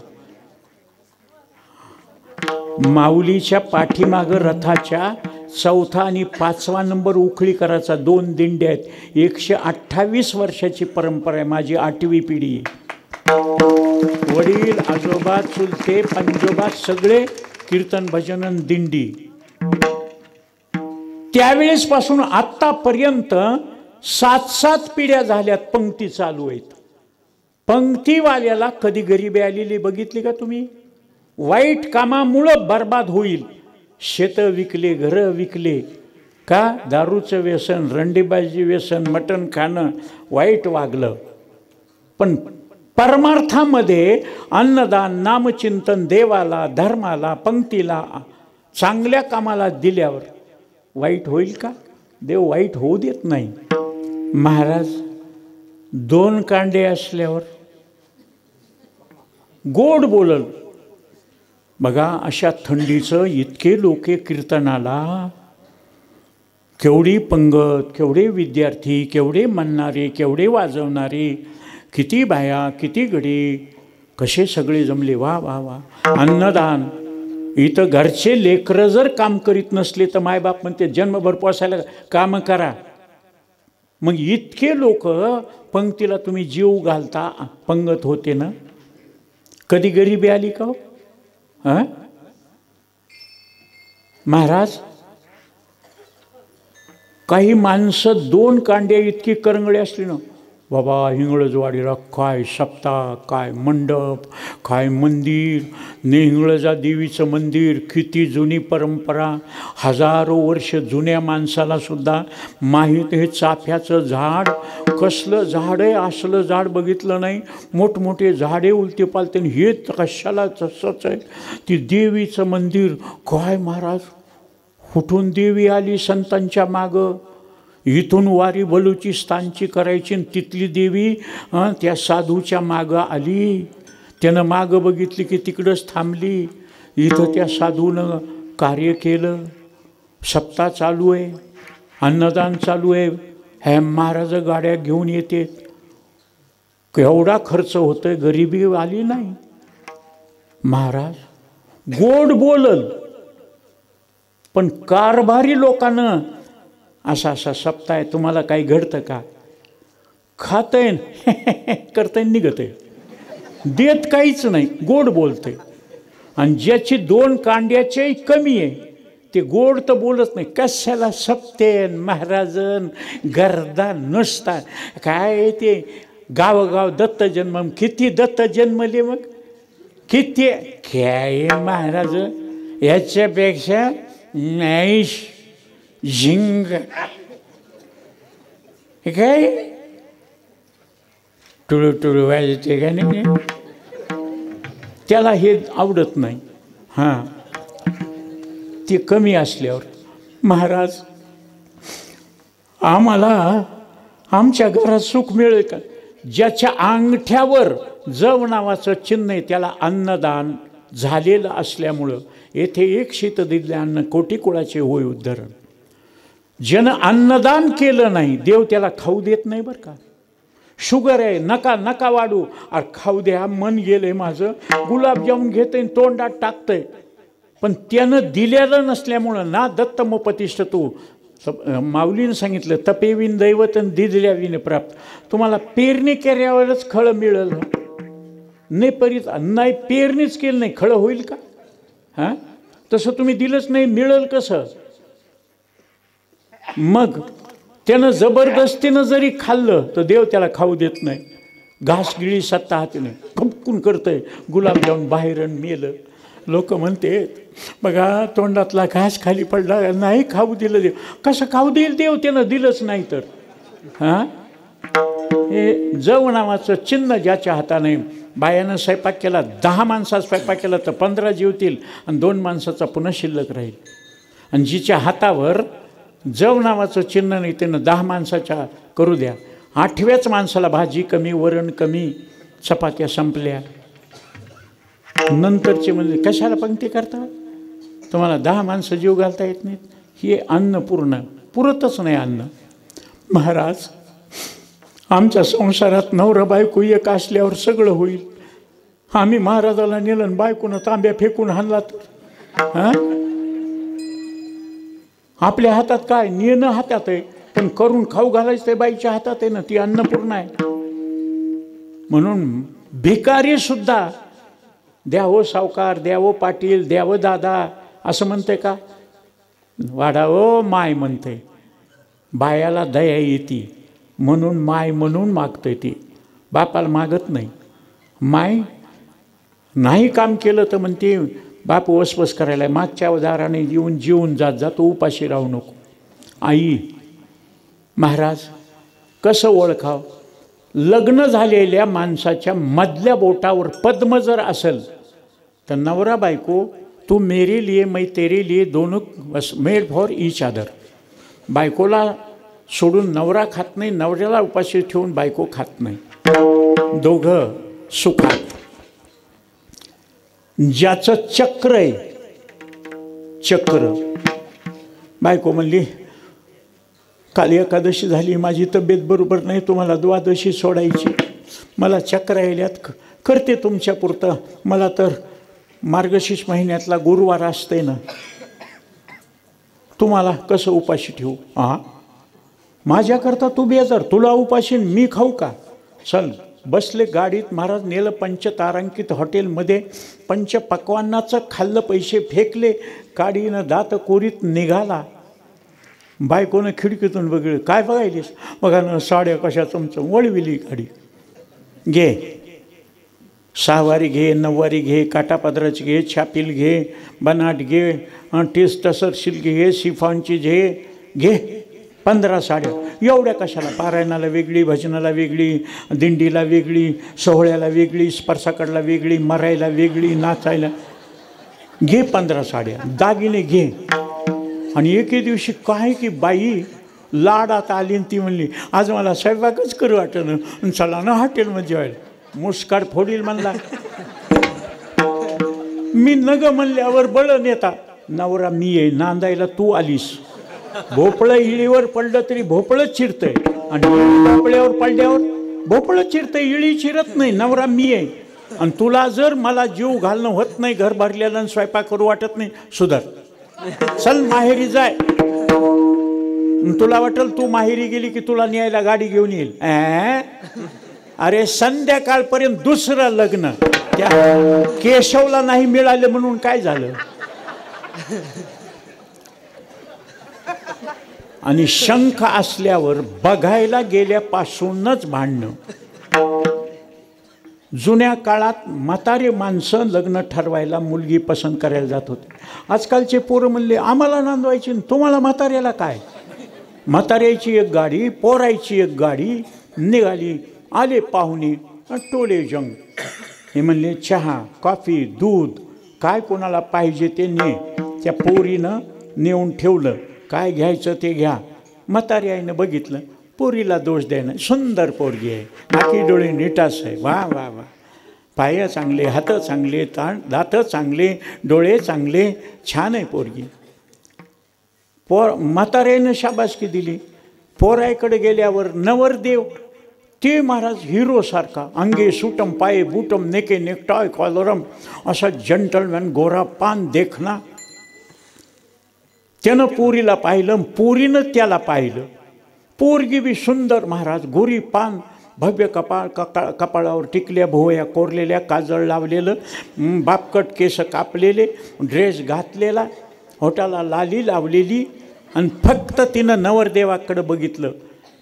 माऊलीच्या पाठीमागं रथाच्या 4था आणि 5वा नंबर उखळी करायचा 2 दिंड्या आहेत. 128 वर्षाची परंपरा आहे. माझी 8वी पिढी आहे. वडील आजोबा चुलते पंजोबा सगळे कीर्तन भजन दिंडी. त्यावेळेसपासून आत्तापर्यंत 7 पिढ्या झाल्यात. पंक्ती चालू आहेत. पंक्तीवाल्याला कधी गरिबी आलेली बघितली का तुम्ही? वाईट कामामुळं बर्बाद होईल. शेतं विकले, घरं विकले का? दारूचं व्यसन, रंडीबाजी व्यसन, मटण खाणं, वाईट वागलं. पण परमार्थामध्ये अन्नदान, नामचिंतन, देवाला, धर्माला, पंक्तीला, चांगल्या कामाला दिल्यावर वाईट होईल का? देव वाईट होऊ देत नाही. महाराज 2 कांडे असल्यावर गोड बोलल. बघा अशा थंडीचं इतके लोके कीर्तनाला, केवढी पंगत, केवढे विद्यार्थी, केवढे म्हणणारे, केवढे वाजवणारे, किती बाया, किती गडी, कसे सगळे जमले. वा वा वा. अन्नदान. इथं घरचे लेकरं जर काम करीत नसले तर मायबाप म्हणते जन्मभर पोसायला काम करा. मग इतके लोक पंक्तीला तुम्ही जीव घालता, पंगत होते ना. कधी गरिबी आली का? हां महाराज, काही माणसं 2 कांड्या इतकी करंगळे असली ना, बाबा हिंगळजवाडीला काय सप्ताह, काय मंडप, काय मंदिर, हिंगळजा देवीचं मंदिर, किती जुनी परंपरा, हजारो वर्ष जुन्या माणसाला सुद्धा माहीत. हे चाफ्याचं झाड कसलं झाड आहे, असलं झाड बघितलं नाही. मोठमोठे झाडे उलते पालते, हे कशाला तसंच आहे. ती देवीचं मंदिर काय महाराज, कुठून देवी आली संतांच्या मागं. इथून वारी बलुचिस्तानची करायची, तिथली देवी त्या साधूच्या मागं आली. त्यानं मागं बघितली की तिकडंच थांबली. इथं त्या साधूनं कार्य केलं. सप्ताह चालू आहे, अन्नदान चालू आहे. ह्या महाराज गाड्या घेऊन येते. केवढा खर्च होतोय, गरिबी आली नाही. महाराज गोड बोलल, पण कारभारी लोकांना असा असा सप्ताह आहे, तुम्हाला काही घडतं का? खातंय करतंय, निघतंय, देत काहीच नाही, गोड बोलतंय. आणि ज्याची 2 कांड्याचे कमी आहे ते गोड तर बोलत नाही. कशाला सप्तेन महाराजन गर्दा नुसता. काय ते गावोगाव दत्त जन्म, किती दत्त जन्मले, मग किती काय महाराज. याच्यापेक्षा नाईश झिंग काय टुळू टुळू वाजते का नाही, त्याला हे आवडत नाही. हां ते कमी असल्यावर. महाराज आम्हाला आमच्या घरात सुख मिळेल का? ज्याच्या अंगठ्यावर जव नावाचं चिन्ह आहे त्याला अन्नदान झालेलं असल्यामुळं येथे 1 शीत दिले अन्न कोटी कुळाचे होय उद्धरण. ज्यानं अन्नदान केलं नाही देव त्याला खाऊ देत नाही बरं का. शुगर आहे, नका नका वाढू. अरे खाऊ द्या, मन गेलंय माझं, गुलाबजामुन घेतंय तोंडात टाकतंय. पण त्यानं दिलेलं नसल्यामुळं ना दत्त मोपतिष्ठ तू. माऊलीनं सांगितलं तपेविन दैवतन दिदल्याविन प्राप्त. तुम्हाला पेरणी केल्यावरच खळं मिळेल. नाही पेरणीच केलं नाही खळं होईल का? हां तसं तुम्ही दिलंच नाही, मिळेल कसं? मग त्यानं जबरदस्तीनं जरी खाल्लं तर देव त्याला खाऊ देत नाही. घास गिळी सत्ता हातीने खपकून करतंय, गुलाबजामुन बाहेरन मेलं. लोक म्हणते बघा तोंडातला घास खाली पडला, नाही खाऊ दिलं देव. कसं खाऊ देईल देव? त्यानं दिलंच नाही तर. हां हे जव नावाचं चिन्ह ज्याच्या हाताने बायानं स्वयंपाक केला, 10 माणसाचा स्वयंपाक केला तर 15 जेवतील आणि 2 माणसाचा पुन्हा शिल्लक राहील. आणि जिच्या हातावर जव नावाचं चिन्ह नाही त्यानं 10 माणसाच्या करू द्या. 8व्याच माणसाला भाजी कमी, वरण कमी, चपात्या संपल्या. नंतरचे म्हणजे कशाला पंक्ती करता? तुम्हाला 10 माणसं जीव घालता येत नाहीत. हे अन्न पुरतच नाही अन्न. महाराज आमच्या संसारात नवरा बायको एक असल्यावर सगळं होईल. आम्ही महाराजाला नेलं, बायकोनं तांब्या फेकून हाणला तर हां आपल्या हातात काय? नेणं हातात आहे, पण करून खाऊ घालायचं ते बाईच्या हातात आहे ना. ती अन्नपूर्णा आहे. म्हणून भिकारी सुद्धा द्यावो सावकार, द्यावो पाटील, द्यावं दादा असं म्हणते का? वाढावं माय म्हणते. बायाला दया येते म्हणून माय म्हणून मागते. ती बापाला मागत नाही. माय नाही काम केलं तर म्हणते बाप वसवस करायला, मागच्या दाराने येऊन जेवून जात तो उपाशी राहू नको. आई महाराज कसं ओळखाव? लग्न झालेल्या माणसाच्या मधल्या बोटावर पद्म जर असेल तर नवरा बायको, तू मेरे लिए मैं तेरे लिए दोनों मेड फॉर ईच अदर. बायकोला सोडून नवरा खात नाही, नवऱ्याला उपाशी ठेवून बायको खात नाही. दोघं सुखात. ज्याचं चक्र आहे, चक्र. बायको म्हणली काल एकादशी झाली, माझी तब्येत बरोबर नाही, तुम्हाला द्वादशी सोडायची, मला चक्र यायल्यात, करते तुमच्या पुरतं, मला तर मार्गशीर्ष महिन्यातला गुरुवार असते ना, तुम्हाला कसं उपाशी ठेवू. हां, माझ्याकरता तू बेजार, तुला उपाशी मी खाऊ का. चल. बसले गाडीत. महाराज नेलं पंचतारांकित हॉटेलमध्ये. पंचपक्वान्नाचं खाल्लं, पैसे फेकले, गाडीनं दात कोरीत निघाला. बायकोनं खिडकीतून बघितलं. काय बघायलीस. बघा ना साड्या कशा चमचम. वळविली गाडी. घे, 6 वारी घे, 9 वारी घे, काटापदराची घे, छापील घे, बनाट घे, टीस टसर सिल्क घे, शिफॉनची घे 15 साड्या. एवढ्या कशाला. पारायणाला वेगळी, भजनाला वेगळी, दिंडीला वेगळी, सोहळ्याला वेगळी, स्पर्शाकडला वेगळी, मरायला वेगळी, नाचायला. घे 15 साड्या. दागिने घे. आणि एके दिवशी काय की बाई लाडात आली आणि ती म्हणली आज मला स्वयंपाकच करू वाटणं, चला ना हॉटेलमध्ये जेवायला. मुस्काड फोडील म्हणला. मी नग म्हणल्यावर बळ नेता. नवरा मी आहे, नांदायला तू आलीस. भोपळं इळीवर पडलं तरी भोपळंच चिरतंय, आणि भोपळ्यावर पडल्यावर भोपळं चिरतंय, इळी चिरत नाही. नवरा मी आहे, आणि तुला जर मला जीव घालणं होत नाही, घर भरलेलं आणि स्वयंपाक करू वाटत नाही, सुधार. चल माहेरी जाय. तुला वाटेल तू माहेरी गेली की तुला न्यायला गाडी घेऊन येईल. अरे संध्याकाळपर्यंत दुसरं लग्न. त्या केशवला नाही मिळालं म्हणून काय झालं. आणि शंख असल्यावर बघायला गेल्यापासूनच भांडणं. जुन्या काळात म्हातारे माणसं लग्न ठरवायला मुलगी पसंत करायला जात होते. आजकालचे पोरं म्हणले आम्हाला नांदवायची, तुम्हाला म्हाताऱ्याला काय. म्हाताऱ्याची एक गाडी, पोरायची एक गाडी निघाली. आले पाहुणे, टोले जंग. हे म्हणले चहा, कॉफी, दूध काय कोणाला पाहिजे ते ने. त्या पोरीनं नेऊन ठेवलं. काय घ्यायचं ते घ्या. म्हातारी आईनं बघितलं. पोरीला दोष द्यायला, सुंदर पोरगी आहे, नाकी डोळे नीटास आहे, वा वा वा, पाय चांगले, हात चांगले, दात चांगले, डोळे चांगले, छान आहे पोरगी. म्हाताऱ्यानं शाबासकी दिली. पोरायकडे गेल्यावर नवरदेव ते महाराज हिरोसारखा, अंगे सुटम, पाये बुटम, नेके नेकटाय कॉलरम, असा जंटलमॅन, गोरा पान देखना. त्यानं पोरीला पाहिलं, पोरीनं त्याला पाहिलं. पोरगी बी सुंदर महाराज, गोरी पान, भव्य कपाळ, कपाळावर टिकल्या भोवया कोरलेल्या, काजळ लावलेलं, बापकट केस कापलेले, ड्रेस घातलेला, होटाला लाली लावलेली. आणि फक्त तिनं नवरदेवाकडं बघितलं.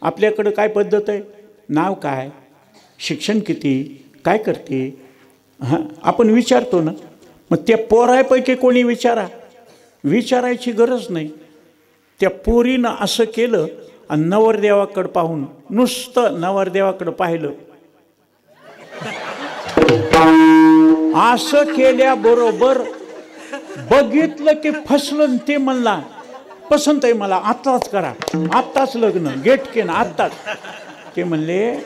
आपल्याकडं काय पद्धत आहे, नाव काय, शिक्षण किती, काय करते, हां आपण विचारतो ना. मग त्या पोरायपैकी कोणी विचारायची गरज नाही. त्या पोरीनं असं केलं आणि नवरदेवाकडं पाहून नुसतं नवरदेवाकडं पाहिलं. असं केल्याबरोबर बघितलं की फसलं. ते म्हणला पसंत आहे मला, आत्ताच करा, आत्ताच लग्न, गेटकेन आत्ताच. ते म्हणले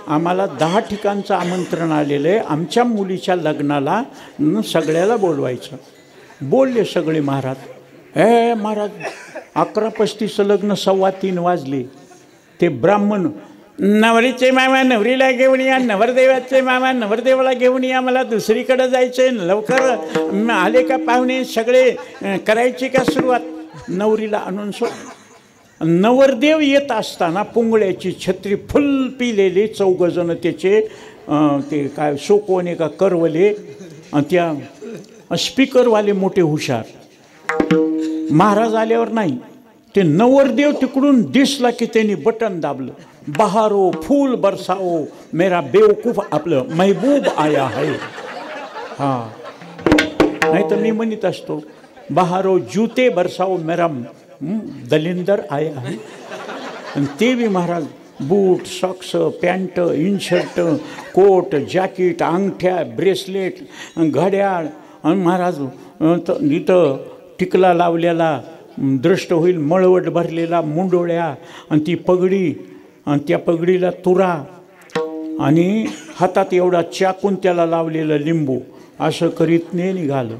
आम्हाला 10 ठिकाणचं आमंत्रण आलेलं आहे, आमच्या मुलीच्या लग्नाला सगळ्याला बोलवायचं. बोलले सगळे महाराज. महाराज 11:35 लग्न, 2:15 वाजले. ते ब्राह्मण, नवरीचे मामा नवरीला घेऊन या, नवरदेवाचे मामा नवरदेवाला घेऊन या, मला दुसरीकडे जायचं आहे, लवकर आले का पाहुणे, सगळे करायची का सुरुवात. नवरीला आणून नवरदेव येत असताना पुंगळ्याची छत्री फुल पिलेले 4 जण त्याचे, ते काय सोकोने का करवले, त्या स्पीकरवाले मोठे हुशार. महाराज आल्यावर नाही, ते नवरदेव तिकडून दिसला की त्यांनी बटन दाबलं. बहारो फूल बरसाओ मेरा बेवकूफ, आपलं महबूब आया है. हां, नाही तर मी म्हणत असतो बहारो जूते बरसाओ मेरा दलिंदर आया है. आणि ते बी महाराज बूट, सॉक्स, पॅन्ट, इनशर्ट, कोट, जॅकेट, अंगठ्या, ब्रेसलेट, घड्याळ आणि महाराज इथं टिकला लावलेला, दृष्ट होईल मळवट भरलेला, मुंडोळ्या आणि ती पगडी आणि त्या पगडीला तुरा आणि हातात एवढा चाकून त्याला लावलेलं लिंबू असं करीत निघालं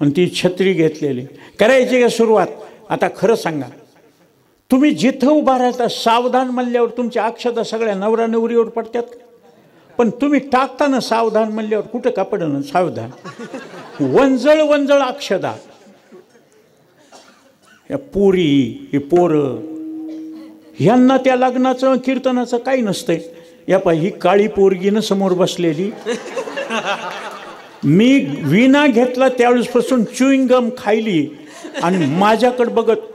आणि ती छत्री घेतलेली. करायची का सुरुवात? आता खरं सांगा, तुम्ही जिथं उभा राहता सावधान म्हणल्यावर तुमच्या अक्षता सगळ्या नवरा नवरीवर पडतात, पण तुम्ही टाकताना सावधान म्हणल्यावर कुठं का पडणं सावधान? वंजळ वंजळ अक्षदा. या पोरी, हे पोरं, ह्यांना त्या लग्नाचं कीर्तनाचं काही नसतंय. या पाय ही काळी पोरगीनं समोर बसलेली, मी विना घेतला त्यावेळेसपासून च्युईंग गम खायली आणि माझ्याकडे बघत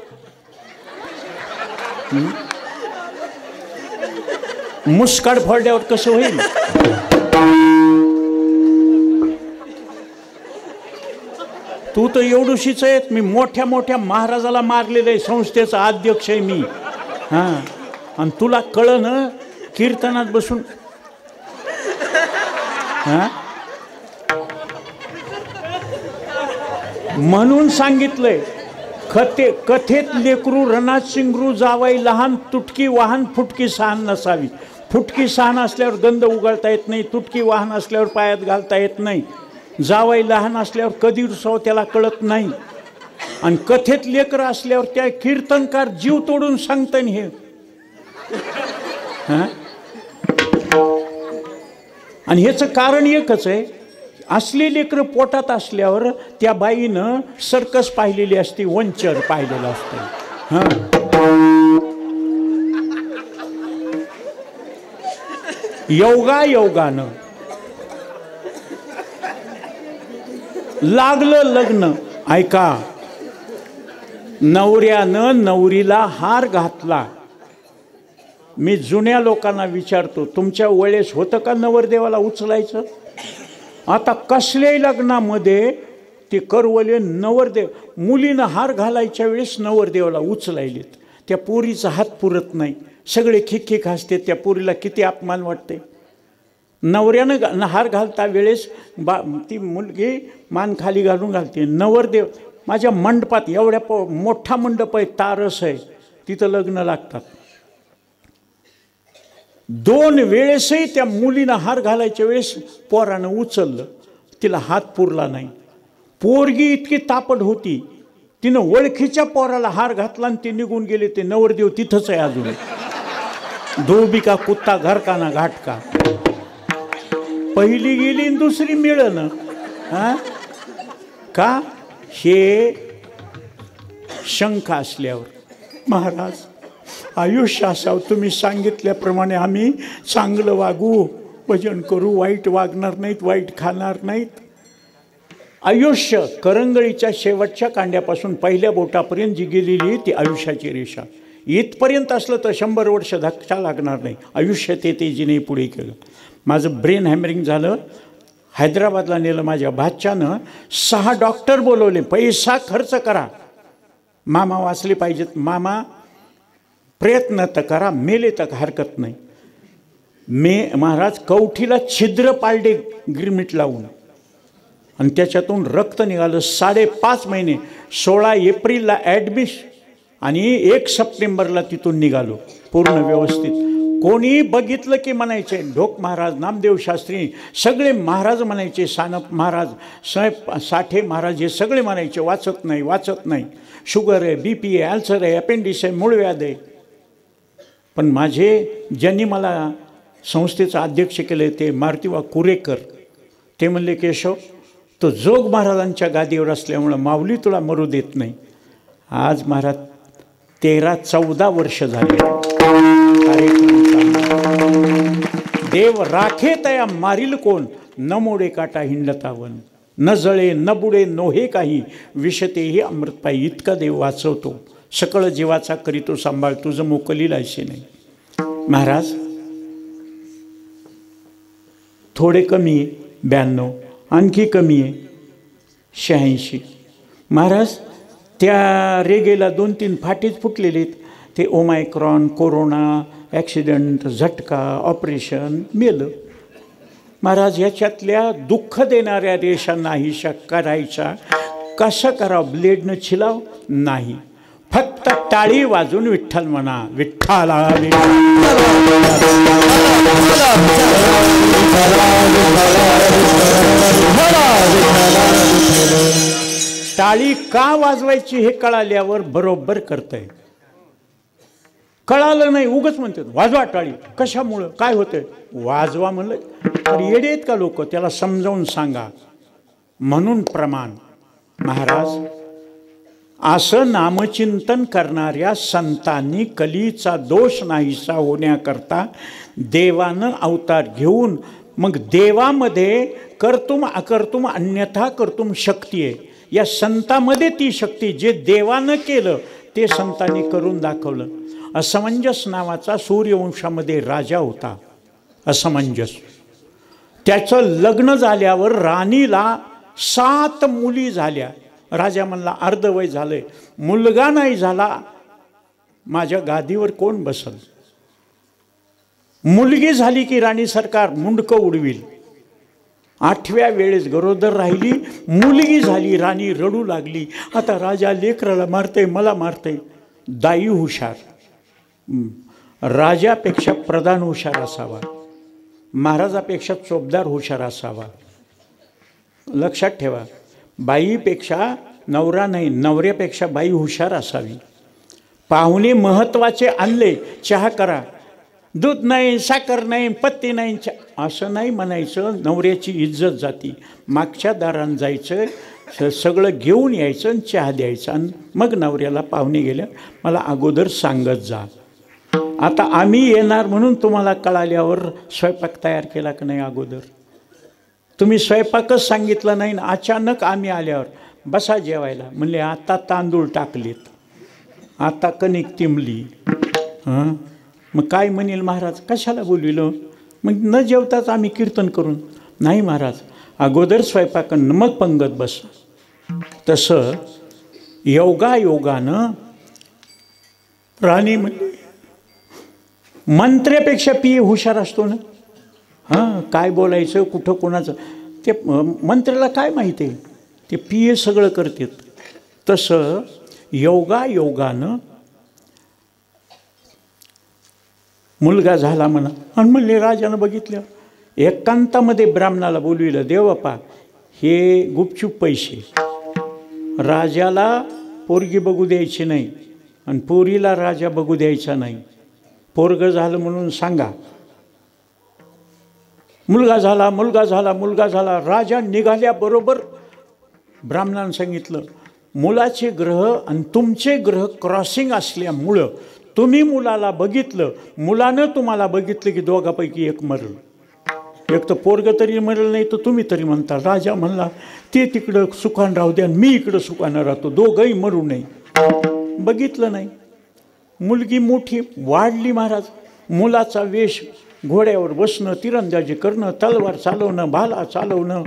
मुस्काड फोडल्यावर कसं होईल? तू तर एवढीशीच आहेत, मी मोठ्या मोठ्या महाराजाला मारलेलं आहे, संस्थेचा अध्यक्ष आहे मी. हां, आणि तुला कळलं ना कीर्तनात बसून? हां, म्हणून सांगितलंय कथेत लेकरू रणात शिंगरू जावाई लहान, तुटकी वाहन फुटकी सहान नसावी. फुटकी सहान असल्यावर गंध उघडता येत नाही, तुटकी वाहन असल्यावर पायात घालता येत नाही, जावाई लहान असल्यावर कधी रुसाव त्याला कळत नाही, आणि कथेत लेकरं असल्यावर त्या कीर्तनकार जीव तोडून सांगताय हे. हां, आणि ह्याचं कारण एकच आहे, असली लेकरं पोटात असल्यावर त्या बाईनं सर्कस पाहिलेली असते, वंचर पाहिलेलं असतं. हां, योगानं लागलं लग्न. ऐका, नवऱ्यानं नवरीला हार घातला. मी जुन्या लोकांना विचारतो, तुमच्या वेळेस होतं का नवरदेवाला उचलायचं? आता कसल्याही लग्नामध्ये ते करवले नवरदेव, मुलीनं हार घालायच्या वेळेस नवरदेवाला उचलायलेत. त्या पोरीचा हात पुरत नाही, सगळे खिक हसते. त्या पोरीला किती अपमान वाटते. नवऱ्यानं हार घालता वेळेस ती मुलगी मान खाली घालून घालते. नवरदेव माझ्या मंडपात एवढ्या मोठा मंडप आहे, तारस आहे, तिथं लग्न लागतात. 2 वेळेसही त्या मुलीनं हार घालायच्या वेळेस पोरानं उचललं, तिला हात पुरला नाही. पोरगी इतकी तापड होती, तिनं ओळखीच्या पोराला हार घातला आणि ते निघून गेले. ते नवरदेव तिथंच आहे अजून. धोबी का कुत्ता घर का ना घाट का. पहिली गेली आणि दुसरी मिळणं. हां, का? हे शंका असल्यावर. महाराज, आयुष्य असावं तुम्ही सांगितल्याप्रमाणे आम्ही चांगलं वागू, भजन करू, वाईट वागणार नाहीत, वाईट खाणार नाहीत. आयुष्य करंगळीच्या शेवटच्या कांड्यापासून पहिल्या बोटापर्यंत जी गेलेली ती आयुष्याची रेषा. इथपर्यंत असलं तर 100 वर्ष धक्का लागणार नाही. आयुष्य ते तेजीने पुढे केलं. माझं ब्रेन हॅमरिंग झालं, हैदराबादला नेलं. माझ्या भाच्यानं 6 डॉक्टर बोलवले, पैसा खर्च करा, मामा वाचले पाहिजेत, मामा प्रयत्न तर करा, मेले तर हरकत नाही. महाराज कवठीला छिद्र पाडले गिरमिट लावून आणि त्याच्यातून रक्त निघालं. 5.5 महिने. 16 एप्रिलला ॲडमिशन आणि 1 सप्टेंबरला तिथून निघालो पूर्ण व्यवस्थित. कोणी बघितलं की म्हणायचे ढोक महाराज, नामदेव शास्त्री, सगळे महाराज म्हणायचे, सानप महाराज, साठे महाराज, हे सगळे म्हणायचे वाचत नाही, वाचत नाही, शुगर आहे, BP आहे, अल्सर आहे, अपेंडिक्स आहे, मूळव्याध आहे. पण ज्यांनी मला संस्थेचं अध्यक्ष केले ते मारुतीबा कुरेकर, ते म्हणले केशव, तो जोग महाराजांच्या गादीवर असल्यामुळं माऊली तुला मरू देत नाही. आज महाराज 13-14 वर्ष झाले. देव राखे तया मारील कोण, न मोडे काटा हिंडतावन, न जळे न बुडे नोहे काही, विषतेही अमृतपायी. इतका देव वाचवतो, सकळ जीवाचा करीतो सांभाळ, तुझं मोकलील असे नाही. महाराज थोडे कमी आहे 92, आणखी कमी आहे 86. महाराज त्या रेगेला 2-3 फाटीच फुटलेले आहेत. ते ओमायक्रॉन, कोरोना, ॲक्सिडेंट, झटका, ऑपरेशन, मेलं. महाराज ह्याच्यातल्या दुःख देणाऱ्या रेषा नाहीशा करायच्या. कसं करावं? ब्लेडनं छिलाव नाही, फक्त टाळी वाजून विठ्ठल म्हणा. विठ्ठला टाळी का वाजवायची हे कळाल्यावर बरोबर करतंय. कळालं नाही उगच म्हणते वाजवा टाळी. कशामुळं? काय होतंय? वाजवा म्हणलं. तर येडे आहेत का लोक? त्याला समजावून सांगा. म्हणून प्रमाण. महाराज असं नामचिंतन करणाऱ्या संतांनी कलीचा दोष नाहीसा होण्याकरता देवानं अवतार घेऊन, मग देवामध्ये कर्तुम अकर्तुम अन्यथा कर्तुम शक्ती आहे. या संतामध्ये ती शक्ती, जे देवानं केलं ते संतांनी करून दाखवलं. असमंजस नावाचा सूर्यवंशामध्ये राजा होता. असमंजस. त्याचं लग्न झाल्यावर राणीला 7 मुली झाल्या. राजा म्हणला अर्धवय झालंय, मुलगा नाही झाला, माझ्या गादीवर कोण बसल? मुलगी झाली की राणी सरकार मुंडकं उडविल. 8व्या वेळेस गरोदर राहिली, मुलगी झाली, राणी रडू लागली. आता राजा लेकराला मारते, मला मारते. दाई हुशार. राजापेक्षा प्रधान हुशार असावा, महाराजापेक्षा चोपदार हुशार असावा. लक्षात ठेवा. बाईपेक्षा नवरा नाही, नवऱ्यापेक्षा बाई हुशार असावी. पाहुणे महत्त्वाचे आणले, चहा करा, दूध नाही, साखर नाही, पत्ती नाही, असं नाही म्हणायचं. नवऱ्याची इज्जत जाती. मागच्या दारात जायचं, सगळं घेऊन यायचं आणि चहा द्यायचा. आणि मग नवऱ्याला पाहुणे गेल्या मला अगोदर सांगत जा. आता आम्ही येणार म्हणून तुम्हाला कळाल्यावर स्वयंपाक तयार केला की नाही? अगोदर तुम्ही स्वयंपाकच सांगितलं नाही ना. अचानक आम्ही आल्यावर बसा जेवायला म्हणले, आता तांदूळ टाकलेत, आता कणिक तिंबली. हां, मग काय म्हणेल महाराज? कशाला बोलविलं? मग न जेवताच आम्ही कीर्तन करून. नाही महाराज, अगोदर स्वयंपाक मग पंगत बस. तसं योगायोगानं राणी म्हणजे मंत्र्यापेक्षा पिये हुशार असतो ना. हां, काय बोलायचं, कुठं कोणाचं, ते मंत्र्याला काय माहिती आहे? ते पिये सगळं करतात. तसं योगायोगानं मुलगा झाला म्हणा. आणि म्हणले राजानं बघितलं, एकांतामध्ये ब्राह्मणाला बोलविलं, देवबापा हे गुपचूप पैसे, राजाला पोरगी बघू द्यायची नाही आणि पोरीला राजा बघू द्यायचा नाही. पोरगं झालं म्हणून सांगा. मुलगा झाला, मुलगा झाला, मुलगा झाला. राजा निघाल्याबरोबर ब्राह्मणानं सांगितलं, मुलाचे ग्रह आणि तुमचे ग्रह क्रॉसिंग असल्यामुळं तुम्ही मुलाला बघितलं, मुलानं तुम्हाला बघितलं की दोघापैकी एक मरल. एक तर पोरगं तरी मरल, नाही तर तुम्ही तरी म्हणता. राजा म्हणला ते तिकडं सुखान राहू द्या, मी इकडं सुखानं राहतो, दोघंही मरू नये. बघितलं नाही. मुलगी मोठी वाढली महाराज. मुलाचा वेश, घोड्यावर बसणं, तिरंदाजी करणं, तलवार चालवणं, भाला चालवणं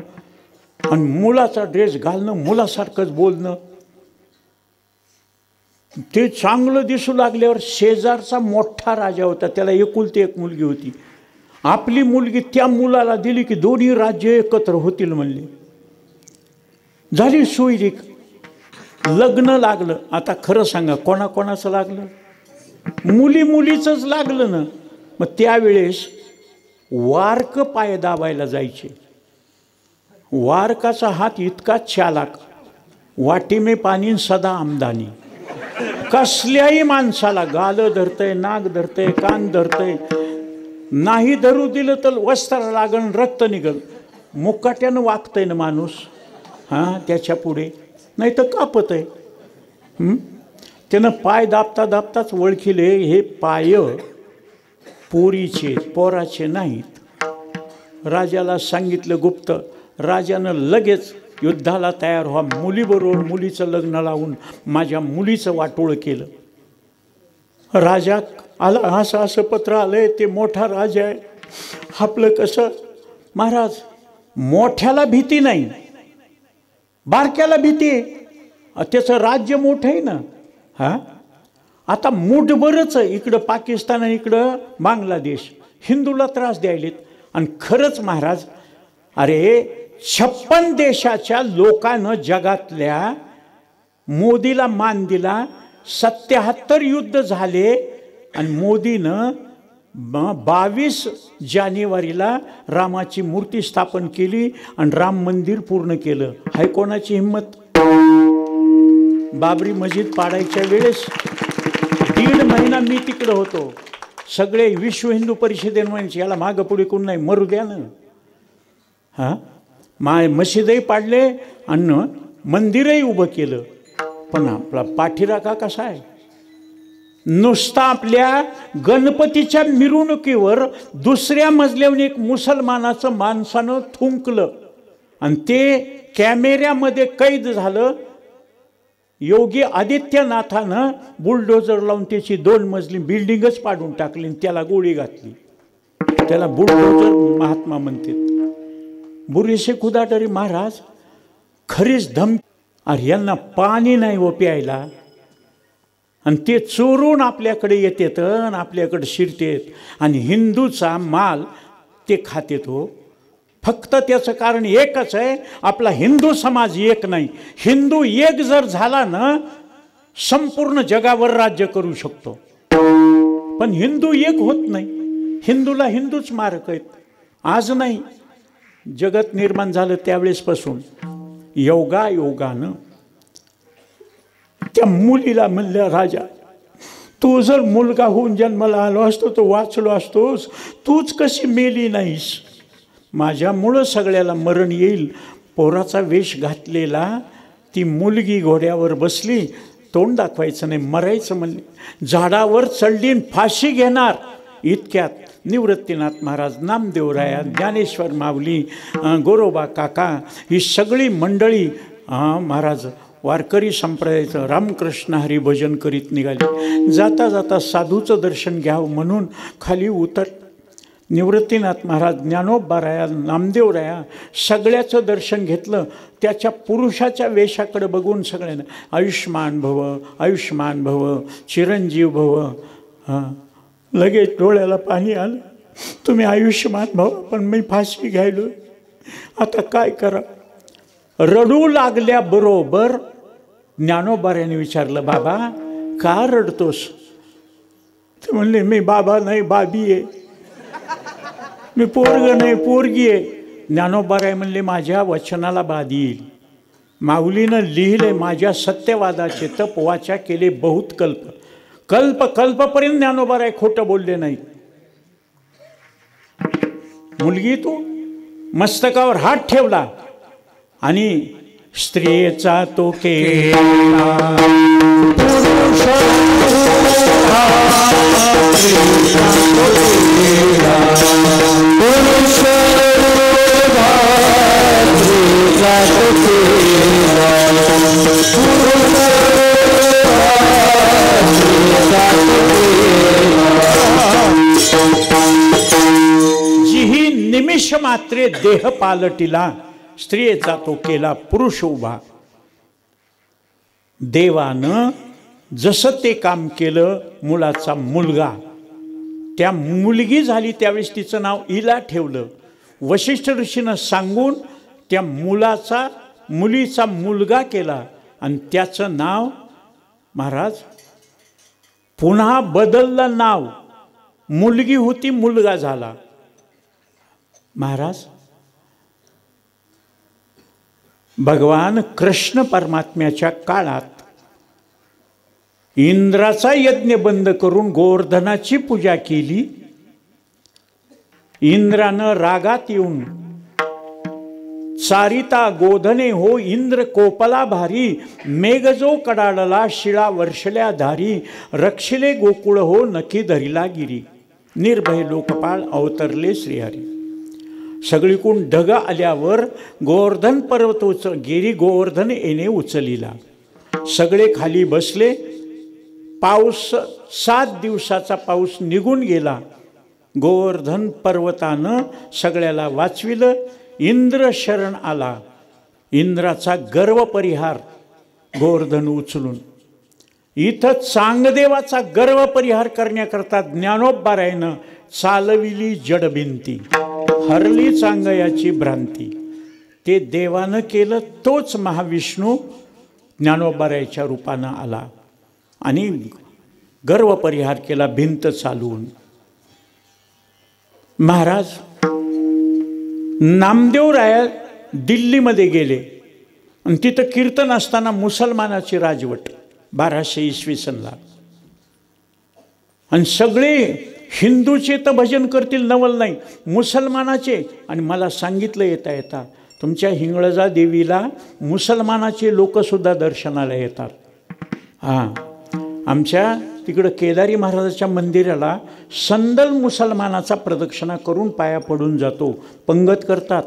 आणि मुलाचा ड्रेस घालणं, मुलासारखंच बोलणं. ते चांगलं दिसू लागल्यावर शेजारचा मोठा राजा होता, त्याला एकुलती एक मुलगी होती. आपली मुलगी त्या मुलाला दिली की दोन्ही राज्य एकत्र होतील म्हणले. झाली सोयरीक, लग्न लागलं. आता खरं सांगा, कोणाकोणाचं लागलं? मुलीचंच लागलं ना. मग त्यावेळेस वारक पाय दाबायला जायचे. वारकाचा हात इतका चालाक, वाटी में पाणी सदा आमदानी. कसल्याही माणसाला गालं धरतंय, नाक धरतंय, कान धरतंय. नाही धरू दिलं तर वस्त्र लागण, रक्त निघल. मुकाट्यानं वागतंय ना माणूस. हां, त्याच्या पुढे नाही तर कापत आहे. त्यानं पाय दाबता दाबताच ओळखिले हे पाय पोरीचे, पोराचे नाहीत. राजाला सांगितलं गुप्त. राजानं लगेच युद्धाला तयार व्हा, मुलीबरोबर मुलीचं लग्न लावून माझ्या मुलीचं वाटोळ केलं. राजा आला, असं असं पत्र आलंय, ते मोठा राजा आहे. आपलं कसं महाराज, मोठ्याला भीती नाही, बारक्याला भीती आहे. त्याचं राज्य मोठं आहे ना. हां, आता मूठभरच इकडं पाकिस्तान आणि इकडं बांगलादेश हिंदूला त्रास द्यायलेत. आणि खरंच महाराज, अरे 56 देशाच्या लोकांनं जगातल्या मोदीला मान दिला. 77 युद्ध झाले आणि मोदीनं 22 जानेवारीला रामाची मूर्ती स्थापन केली आणि राम मंदिर पूर्ण केलं. हाय कोणाची हिंमत? बाबरी मस्जिद पाडायच्या वेळेस 1.5 महिना मी तिकडं होतो. सगळे विश्व हिंदू परिषदेने म्हणजे याला मागं पुढे कोण नाही, मरू द्या ना. हां, मस्जिदही पाडले आणि मंदिरही उभं केलं. पण आपला पाठीराखा कसा आहे? नुसता आपल्या गणपतीच्या मिरवणुकीवर दुसऱ्या मजल्यावर एक मुसलमानाचं माणसानं थुंकलं आणि ते कॅमेऱ्यामध्ये कैद झालं. योगी आदित्यनाथानं बुलडोजर लावून त्याची 2 मजली बिल्डिंगच पाडून टाकली आणि त्याला गोळी घातली. त्याला बुलडोजर महात्मा म्हणतात. बुरीसे खुदा तरी महाराज खरीच धमकी. अरे यांना पाणी नाही हो प्यायला आणि ते चोरून आपल्याकडे येतात आणि आपल्याकडे शिरतेत आणि हिंदूचा माल ते खातेत हो. फक्त त्याचं कारण एकच आहे, आपला हिंदू समाज एक नाही. हिंदू एक जर झाला ना संपूर्ण जगावर राज्य करू शकतो. पण हिंदू एक होत नाही. हिंदूला हिंदूच मारक आहेत. आज नाही, जगत निर्माण झालं त्यावेळेसपासून योगानं त्या मुलीला म्हणलं, राजा तू जर मुलगा होऊन जन्माला आलो असतो तर वाचलो असतोस, तूच कशी मेली नाहीस? माझ्यामुळं सगळ्याला मरण येईल. पोराचा वेश घातलेला ती मुलगी घोड्यावर बसली, तोंड दाखवायचं नाही, मरायचं म्हणले. झाडावर चढलीन फाशी घेणार. इतक्यात निवृत्तीनाथ महाराज, नामदेवराया, ज्ञानेश्वर माऊली, गोरोबा काका ही सगळी मंडळी महाराज वारकरी संप्रदायाचं रामकृष्ण हरी भजन करीत निघाले. जाता जाता साधूचं दर्शन घ्यावं म्हणून खाली उतर. निवृत्तीनाथ महाराज, ज्ञानोबाराया, नामदेवराया सगळ्याचं दर्शन घेतलं. त्याच्या पुरुषाच्या वेशाकडे बघून सगळ्यांना आयुष्मान भव, आयुष्मान भव, चिरंजीव भव. लगेच डोळ्याला पाणी आलं. तुम्ही आयुष्यमान भव, पण मी फाशी घ्यायलो, आता काय करा? रडू लागल्याबरोबर ज्ञानोबारायाने विचारलं, बाबा का रडतोस? ते म्हणले, मी बाबा नाही बाबी आहे, मी पोरग नाही पोरगी आहे. ज्ञानोबाराय म्हणले, माझ्या वचनाला बाध येईल. माऊलीनं लिहिले, माझ्या सत्यवादाचे तप वाचा केले बहुत कल्प. कल्प कल्पपर्यंत ज्ञानोबाराय खोटं बोलले नाही. मुलगी तू मस्तकावर हात ठेवला आणि स्त्रियेचा तो केला जिही निमिष मात्रे देह पालटिला, स्त्रियेचा तो केला पुरुष उभा. देवानं जसं ते काम केलं, मुलाचा मुलगा, त्या मुलगी झाली त्यावेळेस तिचं नाव इला ठेवलं. वशिष्ठ ऋषीनं सांगून त्या मुलीचा मुलगा केला आणि त्याचं नाव महाराज पुन्हा बदललं. नाव मुलगी होती, मुलगा झाला. महाराज भगवान कृष्ण परमात्म्याच्या काळात इंद्राचा यज्ञ बंद करून गोवर्धनाची पूजा केली. इंद्रानं रागात येऊन, चारिता गोधने हो इंद्र कोपला भारी, मेघ जो कडाडला शिळा वर्षल्या धारी, रक्षिले गोकुळ हो नकी धरिला गिरी, निर्भय लोकपाळ अवतरले श्रीहरी. सगळीकडून ढग आल्यावर गोवर्धन पर्वत गिरी गोवर्धन येणे उचलिला. सगळे खाली बसले. पाऊस 7 दिवसाचा पाऊस निघून गेला. गोवर्धन पर्वतानं सगळ्याला वाचविलं. इंद्र शरण आला. इंद्राचा गर्व परिहार गोवर्धन उचलून इथं चांगदेवाचा गर्व परिहार करण्याकरता ज्ञानोबारायनं चालविली जडबिंती, हरली चांगयाची भ्रांती. ते देवानं केलं, तोच महाविष्णू ज्ञानोबारायच्या रूपानं आला आणि गर्व परिहार केला भिंत चालवून. महाराज नामदेवराय दिल्लीमध्ये गेले आणि तिथं कीर्तन असताना मुसलमानाची राजवट 1200 इसवी सनला, आणि सगळे हिंदूचे तर भजन करतील नवल नाही, मुसलमानाचे. आणि मला सांगितलं येता येता तुमच्या हिंगळजा देवीला मुसलमानाचे लोकसुद्धा दर्शनाला येतात. हां, आमच्या तिकडं केदारी महाराजाच्या मंदिराला संदल मुसलमानाचा प्रदक्षिणा करून पाया पडून जातो, पंगत करतात.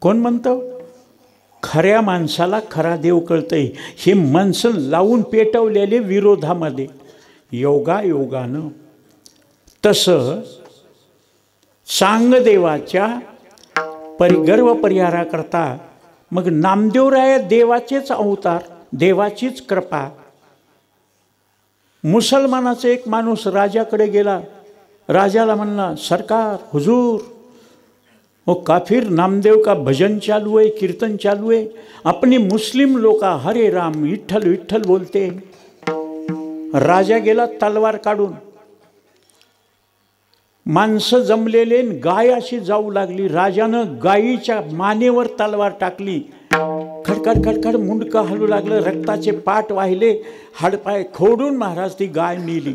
कोण म्हणतं? खऱ्या माणसाला खरा देव कळतंय. हे माणसं लावून पेटवलेले विरोधामध्ये. योगायोगानं तसं चांगदेवाच्या गर्व परिहाराकरता मग नामदेवराय देवाचेच अवतार, देवाचीच कृपा. मुसलमानाचा एक माणूस राजाकडे गेला, राजाला म्हणला, सरकार हुजूर, वो काफिर नामदेव का भजन चालू है, कीर्तन चालू है, अपने मुस्लिम लोग हरे राम विठ्ठल विठ्ठल बोलते. राजा गेला तलवार काढून, माणसं जमलेले, गाय अशी जाऊ लागली. राजानं गायीच्या मानेवर तलवार टाकली, खडखड खडखड मुंडकं हलू लागलं, रक्ताचे पाट वाहिले, हाडपाय खोडून महाराज ती गाय मेली.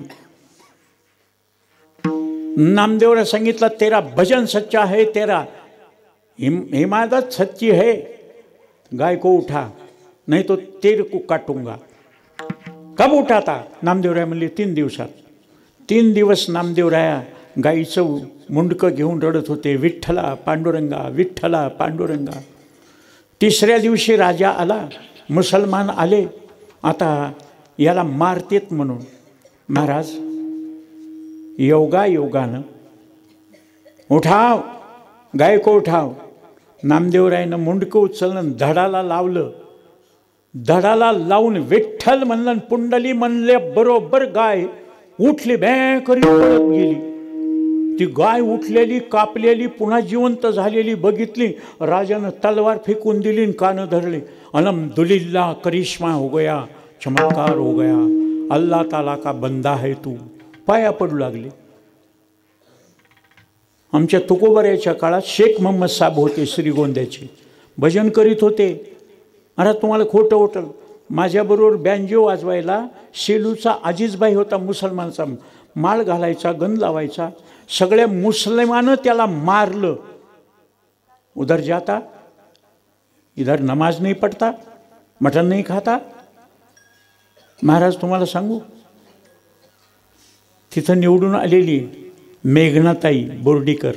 नामदेवने सांगितलं, तेरा भजन सच्चा है, तेरा इमादत सच्ची है, गाय को उठा नहीं तो तेरे को काटूंगा. कब उठाता? नामदेवराय म्हणले 3 दिवसात. 3 दिवस नामदेवराया गाईचं मुंडकं घेऊन रडत होते, विठ्ठला पांडुरंगा, विठ्ठला पांडुरंगा. 3ऱ्या दिवशी राजा आला, मुसलमान आले, आता याला मारतेत म्हणून. महाराज योगायोगानं उठाव, गाय को उठाव. नामदेवरायनं मुंडकं उचललं, धडाला लावलं. धडाला लावून विठ्ठल म्हणलं, पुंडली म्हणले बरोबर गाय उठली, बॅ करी पळत गेली. ती गाय उठलेली, कापलेली, पुन्हा जिवंत झालेली बघितली. राजानं तलवार फेकून दिली आणि कानं धरले. अल्हम्दुलिल्लाह, करिश्मा हो गया, चमत्कार हो गया, अल्लाह ताला का बंदा है तू. पाया पडू लागले. आमच्या तुकोबऱ्याच्या काळात शेख मोहम्मद साहेब होते, श्रीगोंद्याचे, भजन करीत होते. अरे तुम्हाला खोटं होतं, माझ्याबरोबर बँजो वाजवायला शेलूचा अजीजबाई होता, मुसलमानचा, माळ घालायचा, गंध लावायचा. सगळ्या मुसलमानं त्याला मारलं. उधर जाता, इधर नमाज नाही पडता, मटण नाही खाता. महाराज तुम्हाला सांगू, तिथं निवडून आलेली मेघनाताई बोर्डीकर,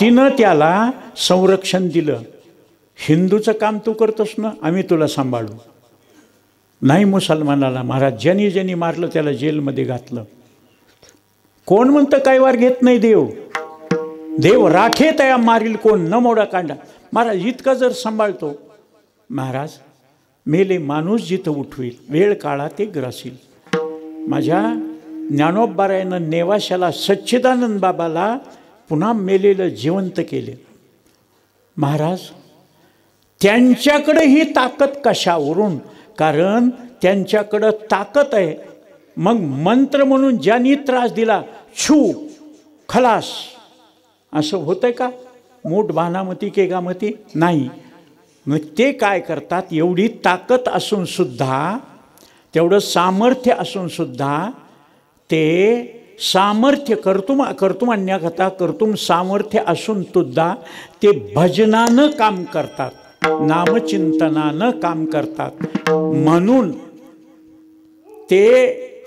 तिनं त्याला संरक्षण दिलं. हिंदूचं काम तू करतोस ना, आम्ही तुला सांभाळू. नाही मुसलमानाला महाराज ज्यांनी ज्यांनी मारलं त्याला जेलमध्ये घातलं. कोण म्हणतं काय वार घेत नाही देव? देव राखे तया मारील कोण, न मोडा कांडा. महाराज इतका जर सांभाळतो, महाराज मेले माणूस जिथं उठवील, वेळ काळा ते ग्रासील. माझ्या ज्ञानोबारायनं नेवाशाला सच्चिदानंद बाबाला पुन्हा मेलेलं जिवंत केले. महाराज त्यांच्याकडे ही ताकद कशावरून? कारण त्यांच्याकडं ताकद आहे. मग मंत्र म्हणून ज्यांनी त्रास दिला, छू खलास, असं होतंय का? मूठ बाणामती केगामती नाही. मग ते काय करतात, एवढी ताकद असून सुद्धा, तेवढं सामर्थ्य असून सुद्धा ते सामर्थ्य कर्तुम अन्याकथा कर्तुम सामर्थ्य असून सुद्धा ते भजनानं काम करतात, नामचिंतनानं काम करतात. म्हणून ते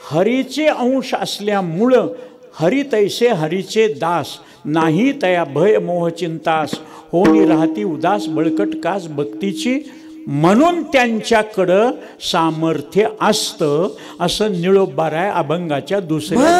हरीचे अंश असल्यामुळं हरी तैसे हरीचे दास, नाही तया भय मोह चिंतास, होणी राहती उदास बळकट कास भक्तीची. म्हणून त्यांच्याकडं सामर्थ्य असतं, असं निळोबाराय अभंगाच्या दुसऱ्या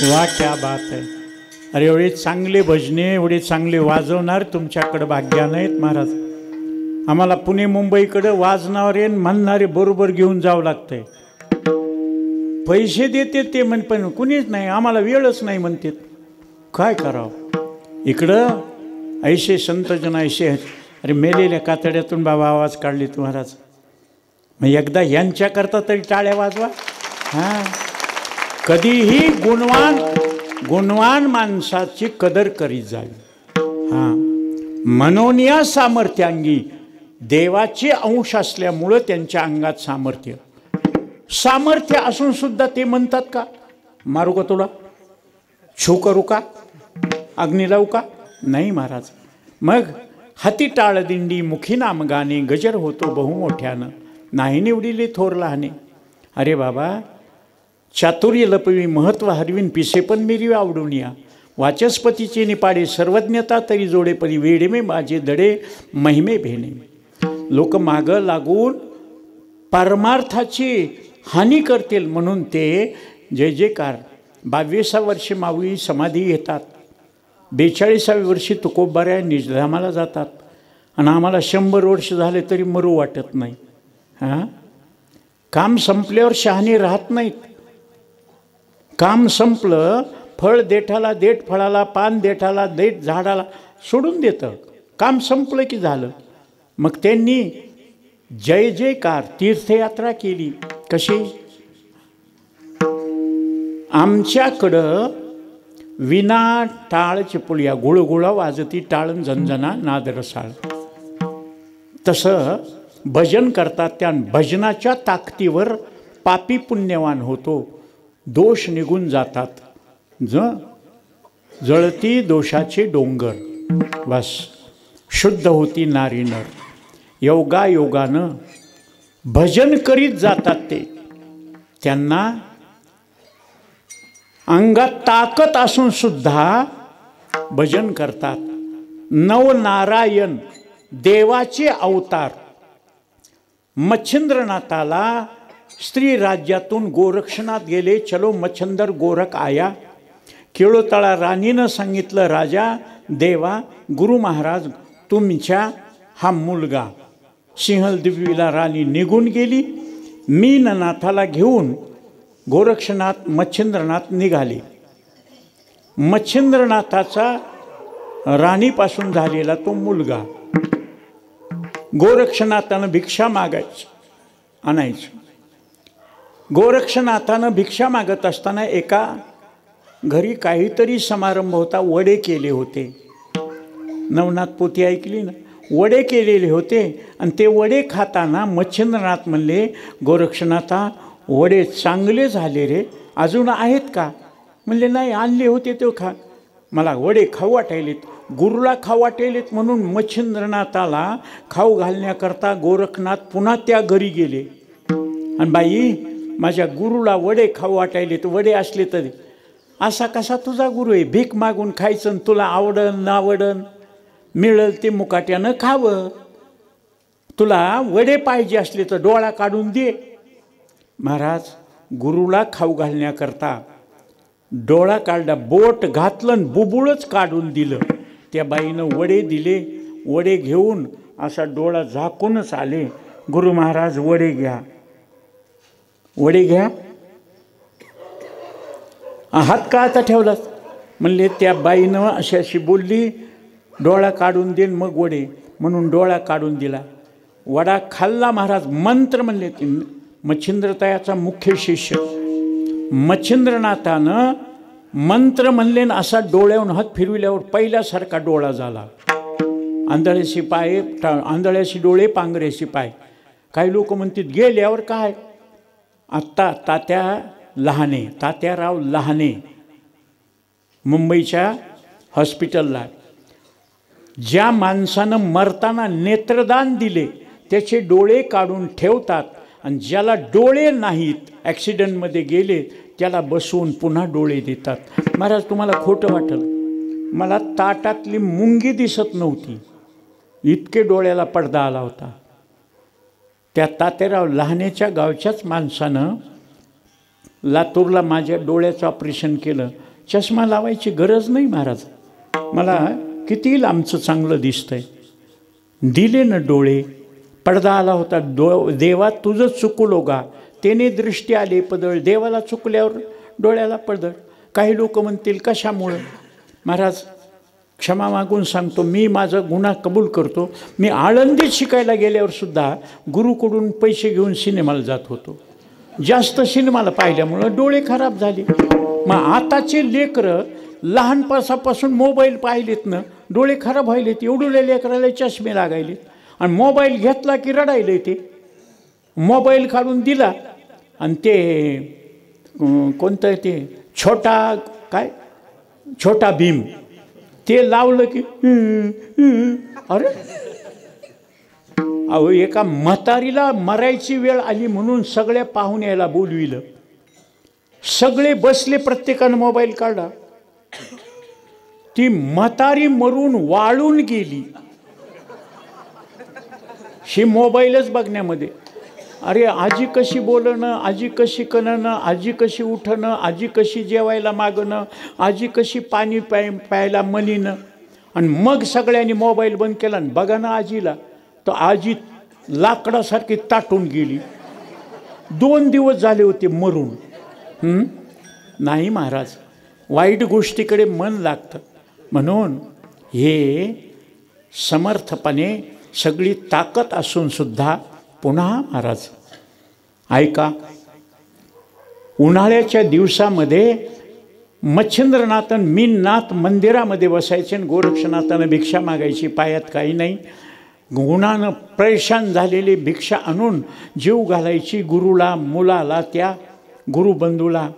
वाह, क्या बात आहे. अरे एवढे चांगले भजने, एवढे चांगले वाजवणार तुमच्याकडे भाग्य नाहीत महाराज. आम्हाला पुणे मुंबईकडे वाजणारे म्हणणारे बरोबर घेऊन जावं लागतंय. पैसे देते ते म्हण, पण कुणीच नाही, आम्हाला वेळच नाही म्हणतात. काय करावं. इकडं ऐसे संतजन ऐसे आहेत. अरे मेलेल्या कातड्यातून बाबा आवाज काढले तू महाराज. मग एकदा यांच्याकरता तरी टाळ्या वाजवा. हां, कधीही गुणवान माणसाची कदर करीत जावी. हां, मनोनिया सामर्थ्यांगी, देवाचे अंश असल्यामुळं त्यांच्या अंगात सामर्थ्य असून सुद्धा ते म्हणतात का मारू का तुला, छू करू का, अग्नी लावू का. नाही महाराज. मग हाती टाळ दिंडी, मुखी नाम गाणे, गजर होतो बहुमोठ्यानं, नाही निवडिले थोर लहाने. अरे बाबा, चातुर्य लपवी महत्व हरवीन, पिसे पण मिरी आवडून या. वाचस्पतीचे निपाडे, सर्वज्ञता तरी जोडेपरी, वेडेमे माझे दडे महिमे भेणे. लोक मागं लागून परमार्थाची हानी करतील म्हणून ते जय जयकार. 22व्या वर्षी माऊली समाधी घेतात, 42व्या वर्षी तुकोबाऱ्या निजधामाला जातात, आणि आम्हाला 100 वर्ष झाले तरी मरू वाटत नाही. हां, काम संपल्यावर शहाणे राहत नाहीत. काम संपलं, फळ देठाला देठ फळाला, पान देठाला देठ झाडाला सोडून देतं. काम संपलं की झालं. मग त्यांनी जय जयकार तीर्थयात्रा केली. कशी. आमच्याकडं विना टाळ चिपुळ्या, गुळगुळा वाजती टाळन झंझणा नाद रसाळ. तसं भजन करतात. त्या भजनाच्या ताकदीवर पापी पुण्यवान होतो, दोष निघून जातात. जळती दोषाचे डोंगर, बस शुद्ध होती नारी नर. योगानं भजन करीत जातात ते. त्यांना अंगात ताकद असून सुद्धा भजन करतात. नवनारायण देवाचे अवतार. मच्छिंद्रनाथाला स्त्री राज्यातून गोरक्षनाथ गेले, चलो मच्छंदर गोरख आया. केळोतळा राणीनं सांगितलं, राजा देवा गुरु महाराज तुमच्या हा मुलगा. सिंहलदेवीला राणी निघून गेली. मीननाथाला घेऊन गोरक्षनाथ मच्छिंद्रनाथ निघाले. मच्छिंद्रनाथाचा राणीपासून झालेला तो मुलगा. गोरक्षनाथानं भिक्षा आणायचं. गोरक्षनाथानं भिक्षा मागत असताना एका घरी काहीतरी समारंभ होता, वडे केले होते. नवनाथ पोथी ऐकली ना, वडे केलेले होते. आणि ते वडे खाताना मच्छिंद्रनाथ म्हणले, गोरक्षनाथा वडे चांगले झाले रे, अजून आहेत का. म्हणले नाही, आणले होते ते खा. मला वडे खाऊ वाटायलेत, गुरुला खाऊ वाटायलेत. म्हणून मच्छिंद्रनाथाला खाऊ घालण्याकरता गोरखनाथ पुन्हा त्या घरी गेले. आणि बाई, माझ्या गुरुला वडे खाऊ वाटायलेत, वडे असले तरी. असा कसा तुझा गुरु आहे, भीक मागून खायचं, तुला आवडन नावडन मिळेल ते मुकाट्यानं खावं. तुला वडे पाहिजे असले तर डोळा काढून दे. महाराज गुरुला खाऊ घालण्याकरता डोळा काढला, बोट घातलं, बुबुळच काढून दिलं. त्या बाईनं वडे दिले. वडे घेऊन असा डोळा झाकूनच आले. गुरु महाराज वडे घ्या, वडे घ्या. हात का आता ठेवलास. म्हणले त्या बाईनं अशी बोलली, डोळा काढून देईन मग वडे, म्हणून डोळा काढून दिला. वडा खाल्ला महाराज. मंत्र म्हणले. मच्छिंद्रतायाचा मुख्य शिष्य मच्छिंद्रनाथानं मंत्र म्हणले ना, असा डोळ्याहून हात फिरविल्यावर पहिल्यासारखा डोळा झाला. आंधळ्याशी पाय, आंधळ्याशी डोळे, पांगऱ्याशी पाय. काही लोक म्हणतात गेल्यावर काय. आत्ता तात्याराव लहाने मुंबईच्या हॉस्पिटलला, ज्या माणसानं मरताना नेत्रदान दिले त्याचे डोळे काढून ठेवतात, आणि ज्याला डोळे नाहीत, ॲक्सिडेंटमध्ये गेले, त्याला बसवून पुन्हा डोळे देतात. महाराज तुम्हाला खोटं वाटेल, मला ताटातली मुंगी दिसत नव्हती, इतके डोळ्याला पडदा आला होता. त्या तात्याराव लहानेच्या गावच्याच माणसानं लातूरला माझ्या डोळ्याचं ऑपरेशन केलं. चष्मा लावायची गरज नाही महाराज, मला किती लांबचं चांगलं दिसतंय. दिले ना डोळे, पडदा आला होता. देवा तुझं चुकलो गा, त्याने दृष्टी आली पदळ, देवाला चुकल्यावर डोळ्याला पडदळ. काही लोक म्हणतील कशामुळं? महाराज क्षमा मागून सांगतो, मी माझा गुन्हा कबूल करतो. मी आळंदीत शिकायला गेल्यावर सुद्धा गुरुकडून पैसे घेऊन सिनेमाला जात होतो. जास्त सिनेमाला पाहिल्यामुळं डोळे खराब झाले. मग आताचे लेकरं लहानपासापासून मोबाईल पाहिलेत ना, डोळे खराब व्हायलेत. एवढ्या लेकराला चष्मे लागायलेत. आणि मोबाईल घेतला की रडायले. ते मोबाईल काढून दिला आणि ते कोणतं ते छोटा भीम ते लावलं की अरे अहो, एका म्हातारीला मरायची वेळ आली म्हणून सगळ्या पाहुण्याला बोलविलं. सगळे बसले, प्रत्येकानं मोबाईल काढला. ती म्हातारी मरून वाळून गेली ही मोबाईलच बघण्यामध्ये. अरे आजी कशी बोलणं, आजी कशी करणं, आजी कशी उठणं, आजी कशी जेवायला मागणं, आजी कशी पाणी प्यायला म्हणणं. आणि मग सगळ्यांनी मोबाईल बंद केला. आणि बघा ना आजीला, तर आजी लाकडासारखी ताटून गेली. 2 दिवस झाले होते मरून. नाही महाराज, वाईट गोष्टीकडे मन लागतं. म्हणून हे समर्थपणे सगळी ताकद असून सुद्धा पुन्हा महाराज ऐका, उन्हाळ्याच्या दिवसामध्ये मच्छिंद्रनाथन मीननाथ मंदिरामध्ये बसायचे आणि गोरक्षनाथानं भिक्षा मागायची. पायात काही नाही, गुणानं परेशान झालेली भिक्षा आणून जीव घालायची गुरुला, मुलाला, त्या गुरुबंधूला.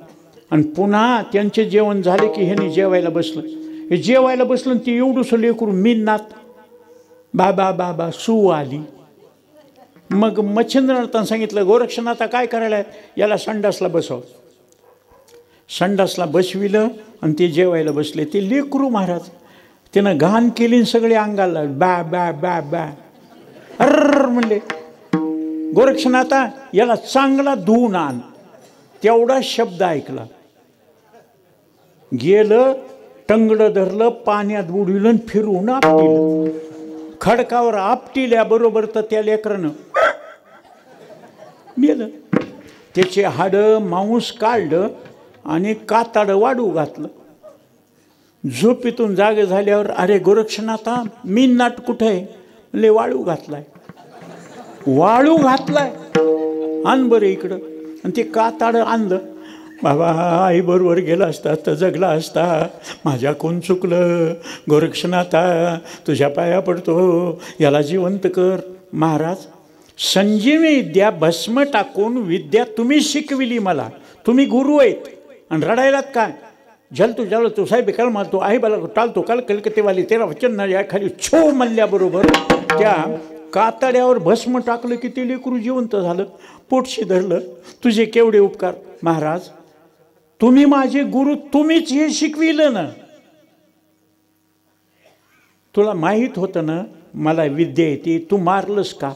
आणि पुन्हा त्यांचे जेवण झाले की ह्याने जेवायला बसलं. हे जेवायला बसलं, ती एवढंसं लेकरू मीननाथ बाबा बाबा सू आली. मग मच्छिंद्रनाथानं सांगितलं, गोरक्षनाथा काय करायला, याला संडासला बसव. संडासला बसविलं आणि ते जेवायला बसले. ते लेकरू महाराज त्यानं घाण केली, सगळे अंगाला बा बा बा बा अर्र म्हणले, गोरक्षनाथा याला चांगला धुवून आण. तेवढा शब्द ऐकला, गेलं टंगडं धरलं, पाण्यात बुडविलं, फिरवून आपटिलं. खडकावर आपटिल्याबरोबर तर त्या लेकरानं गेलं. त्याचे हाडं मांस काढलं आणि कातडं वाढू घातलं. झोपेतून जागे झाल्यावर, अरे गोरक्षनाथा मीननाथ कुठे आहे? म्हणले वाळू घातलाय. वाळू घातलाय, आण बरं इकडं. आणि ते कातडं आणलं. बाबा आई बरोबर गेला असता तर जगला असता, माझ्या कोण चुकलं, गोरक्षनाथा तुझ्या पाया पडतो, याला जिवंत कर. महाराज संजीवनी विद्या भस्म टाकून विद्या तुम्ही शिकविली मला, तुम्ही गुरु आहेत. आणि रडायलात काय? जलतो साहेब काल मारतो आहे बाला टाळतो काल कलकत्तेवाली तेरा वचन या खाली छो मल्ल्याबरोबर त्या कातड्यावर भस्म टाकलं की ते लेकरू जिवंत झालं. पोटशी धरलं. तुझे केवढे उपकार महाराज, तुम्ही माझे गुरु, तुम्हीच हे शिकविलं ना. तुला माहीत होतं ना मला विद्या येते, तू मारलंस का?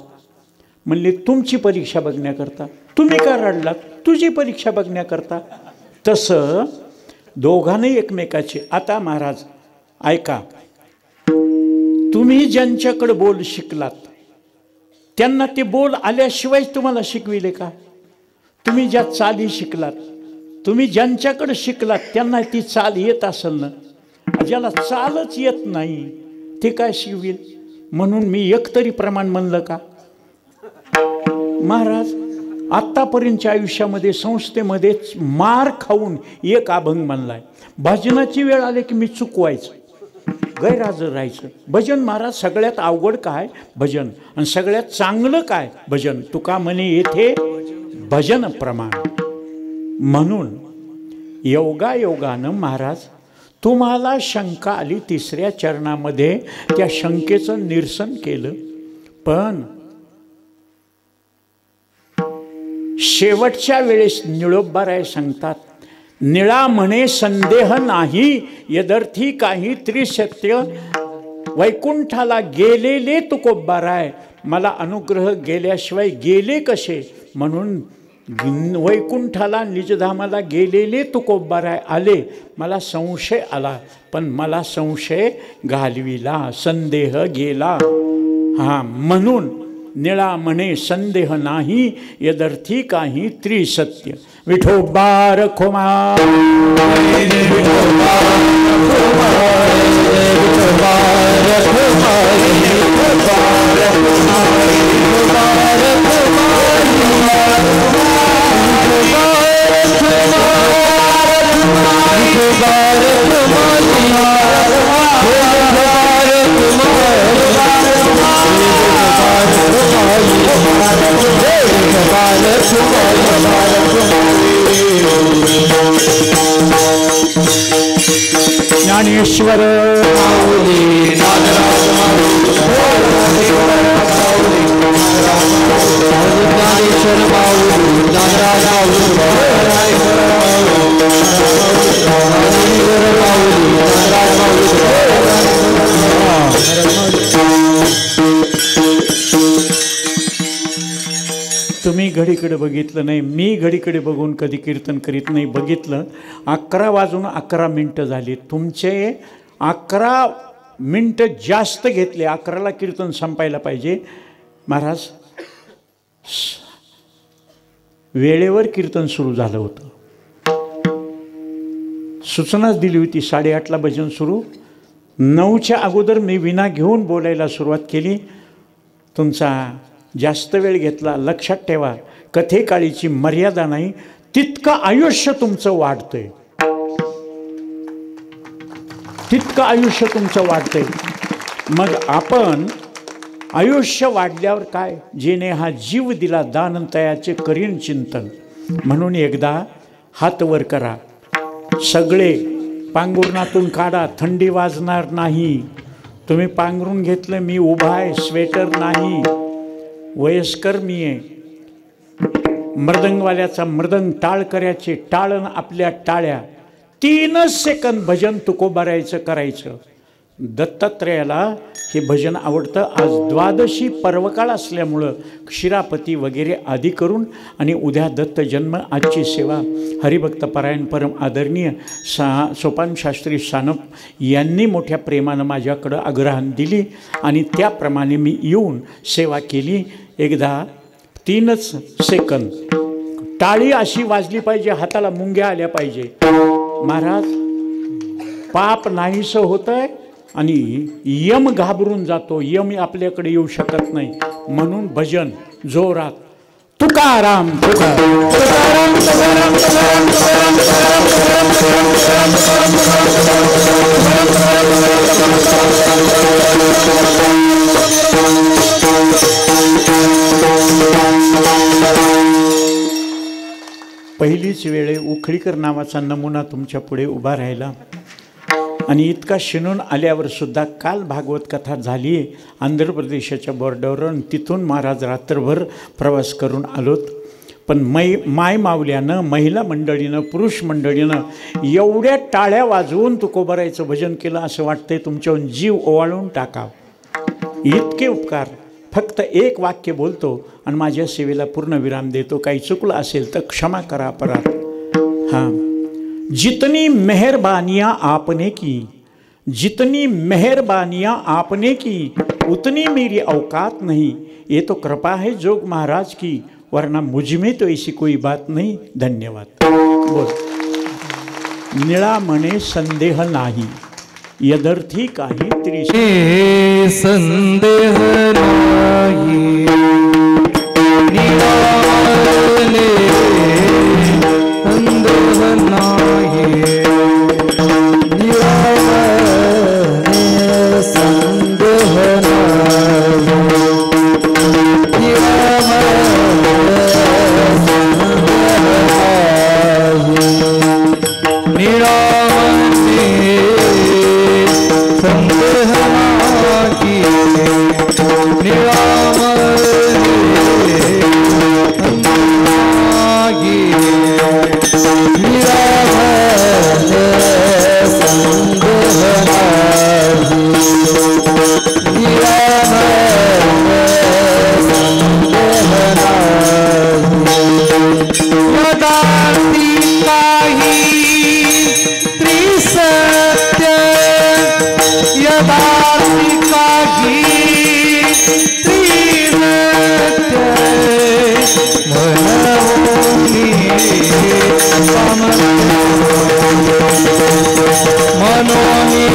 म्हणले तुमची परीक्षा बघण्याकरता. तुम्ही का रडलात? तुझी परीक्षा बघण्याकरता. तसं दोघांनाही एकमेकाचे. आता महाराज ऐका, तुम्ही ज्यांच्याकडे बोल शिकलात त्यांना ते बोल आल्याशिवाय तुम्हाला शिकविले का? तुम्ही ज्या चाली शिकलात, तुम्ही ज्यांच्याकडे शिकलात त्यांना ती चाल येत असेल ना. ज्याला चालच येत नाही ते काय शिकविल? म्हणून मी एकतरी प्रमाण म्हणलं का महाराज? आत्तापर्यंतच्या आयुष्यामध्ये संस्थेमध्येच मार खाऊन एक अभंग म्हणलाय. भजनाची वेळ आली की मी चुकवायचं, गैरहजर राहायचं. भजन महाराज सगळ्यात अवघड काय? भजन. आणि सगळ्यात चांगलं काय? भजन. तुका म्हणे येथे भजन प्रमाण. म्हणून योगायोगानं महाराज तुम्हाला शंका आली, 3ऱ्या चरणामध्ये त्या शंकेचं निरसन केलं. पण शेवटच्या वेळेस निळोबाराय सांगतात, निळा म्हणे संदेह नाही, यदर्थी काही त्रिसत्य. वैकुंठाला गेलेले तुकोबाराय, मला अनुग्रह गेल्याशिवाय गेले कसे, म्हणून वैकुंठाला निजधामाला गेलेले तुकोबाराय आले. मला संशय आला, पण मला संशय घालविला, संदेह गेला. हा, म्हणून निळा म्हणे संदेह नाही, यदर्थी काही त्रिसत्य. विठोबा रखोमा, ज्ञानेश्वर माऊली, नागराज माऊली, ज्ञानेश्वर माऊली, नागराज तुम्ही घडीकडे बघितलं नाही, मी घडीकडे बघून कधी कीर्तन करीत नाही. बघितलं 11 वाजून 11 मिनटं झाली. तुमचे 11 मिनटं जास्त घेतले. 11ला कीर्तन संपायला पाहिजे. महाराज वेळेवर कीर्तन सुरू झालं होतं. सूचनाच दिली होती 8:30ला भजन सुरू. 9च्या अगोदर मी विना घेऊन बोलायला सुरुवात केली. तुमचा जास्त वेळ घेतला. लक्षात ठेवा, कथेकाळीची मर्यादा नाही, तितकं आयुष्य तुमचं वाढतंय, तितकं आयुष्य तुमचं वाढतंय. मग आपण आयुष्य वाढल्यावर काय, जेने हा जीव दिला दान तयाचे करीन चिंतन. म्हणून एकदा हात वर करा, सगळे पांघरुणातून काढा, थंडी वाजणार नाही. तुम्ही पांघरून घेतलं, मी उभा आहे, स्वेटर नाही, वयस्कर मी आहे. मृदंगवाल्याचा मृदंग, टाळकऱ्याचे टाळण आपल्या टाळ्या. 3 सेकंद भजन तुकोबारायचं करायचं. दत्तात्रेयाला हे भजन आवडतं. आज द्वादशी पर्वकाळ असल्यामुळं क्षीरापती वगैरे आदी करून आणि उद्या दत्त जन्म, आजची सेवा हरिभक्त परायण परम आदरणीय सोपान शास्त्री सानप यांनी मोठ्या प्रेमानं माझ्याकडं आग्रहान दिली आणि त्याप्रमाणे मी येऊन सेवा केली. एकदा 3च सेकंद टाळी अशी वाजली पाहिजे, हाताला मुंग्या आल्या पाहिजे. महाराज पाप नाहीसं होतंय आणि यम घाबरून जातो. यम आपल्याकडे येऊ शकत नाही. म्हणून भजन जोरात, तुकाराम तुकाराम तुकाराम तुकाराम तुकाराम पहिलीच वेळे उखळीकर नावाचा नमुना तुमच्या पुढे उभा राहिला आणि इतका शिणून आल्यावर सुद्धा काल भागवत कथा झाली आहे आंध्र प्रदेशाच्या बॉर्डरवर. तिथून महाराज रात्रभर प्रवास करून आलोत. पण माय मावल्यानं, महिला मंडळीनं, पुरुष मंडळीनं एवढ्या टाळ्या वाजवून तुकोबारायचं भजन केलं, असं वाटतंय तुमच्याहून जीव ओवाळून टाकावं. इतके उपकार. फक्त एक वाक्य बोलतो आणि माझ्या सेवेला पूर्ण विराम देतो. काही चुकलं असेल तर क्षमा करा अपराध. हां, जितनी मेहरबानियाँ आपने की, जितनी मेहरबानियाँ आपने की, उतनी मेरी औकात नहीं. ये तो कृपा है जोग महाराज की, वरना मुझ में तो ऐसी कोई बात नहीं. धन्यवाद. बोल. निळा म्हणे संदेह नाही, यदर्थी काही त्रिशे संदेह नाही. निळा म्हणे संदेह नाही, निळा म्हणे संदेह नाही, निळा म्हणे संदेह नाही, निळा संदेह नाही, निळा म्हणे जगाती काही त्रिनत्य मनोनी मनोनी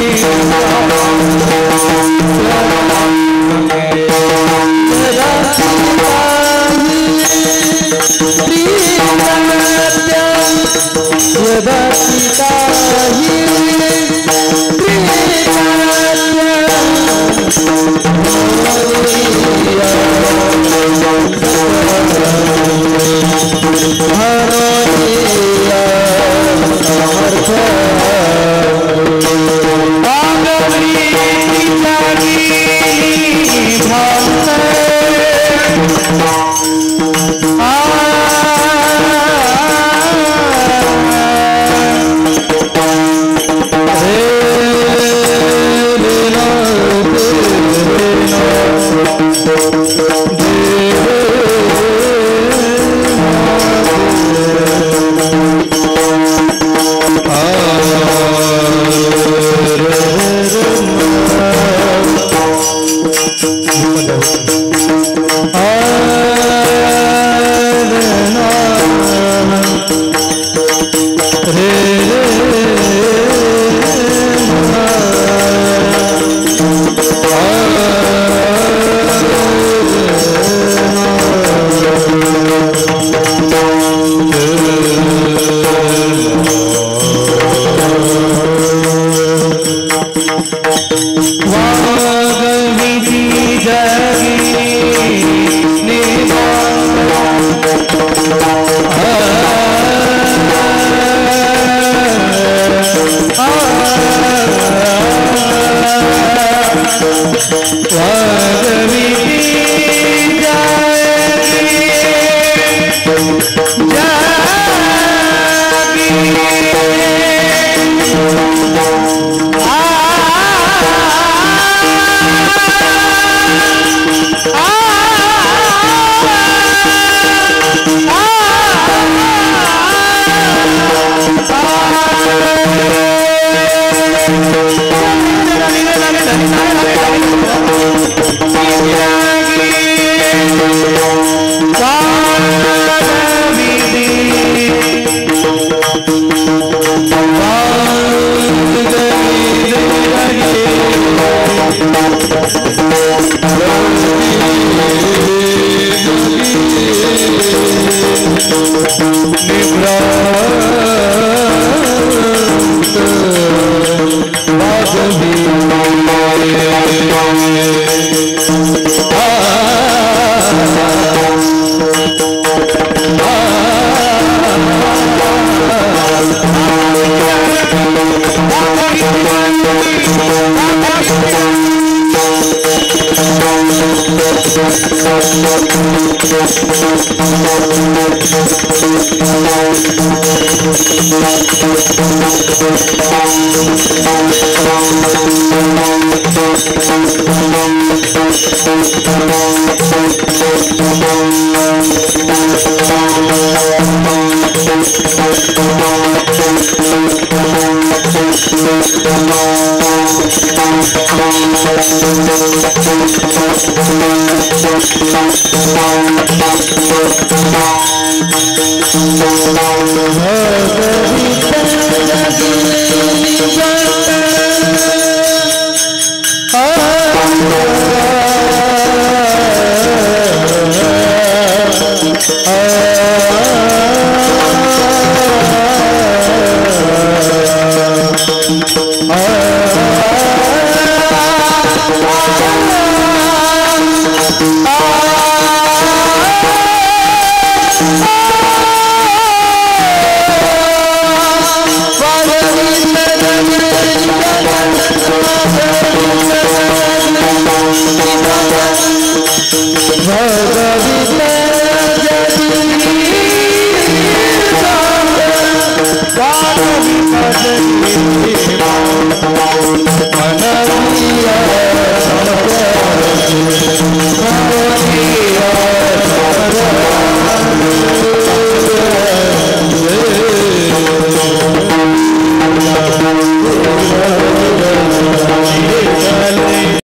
भगवी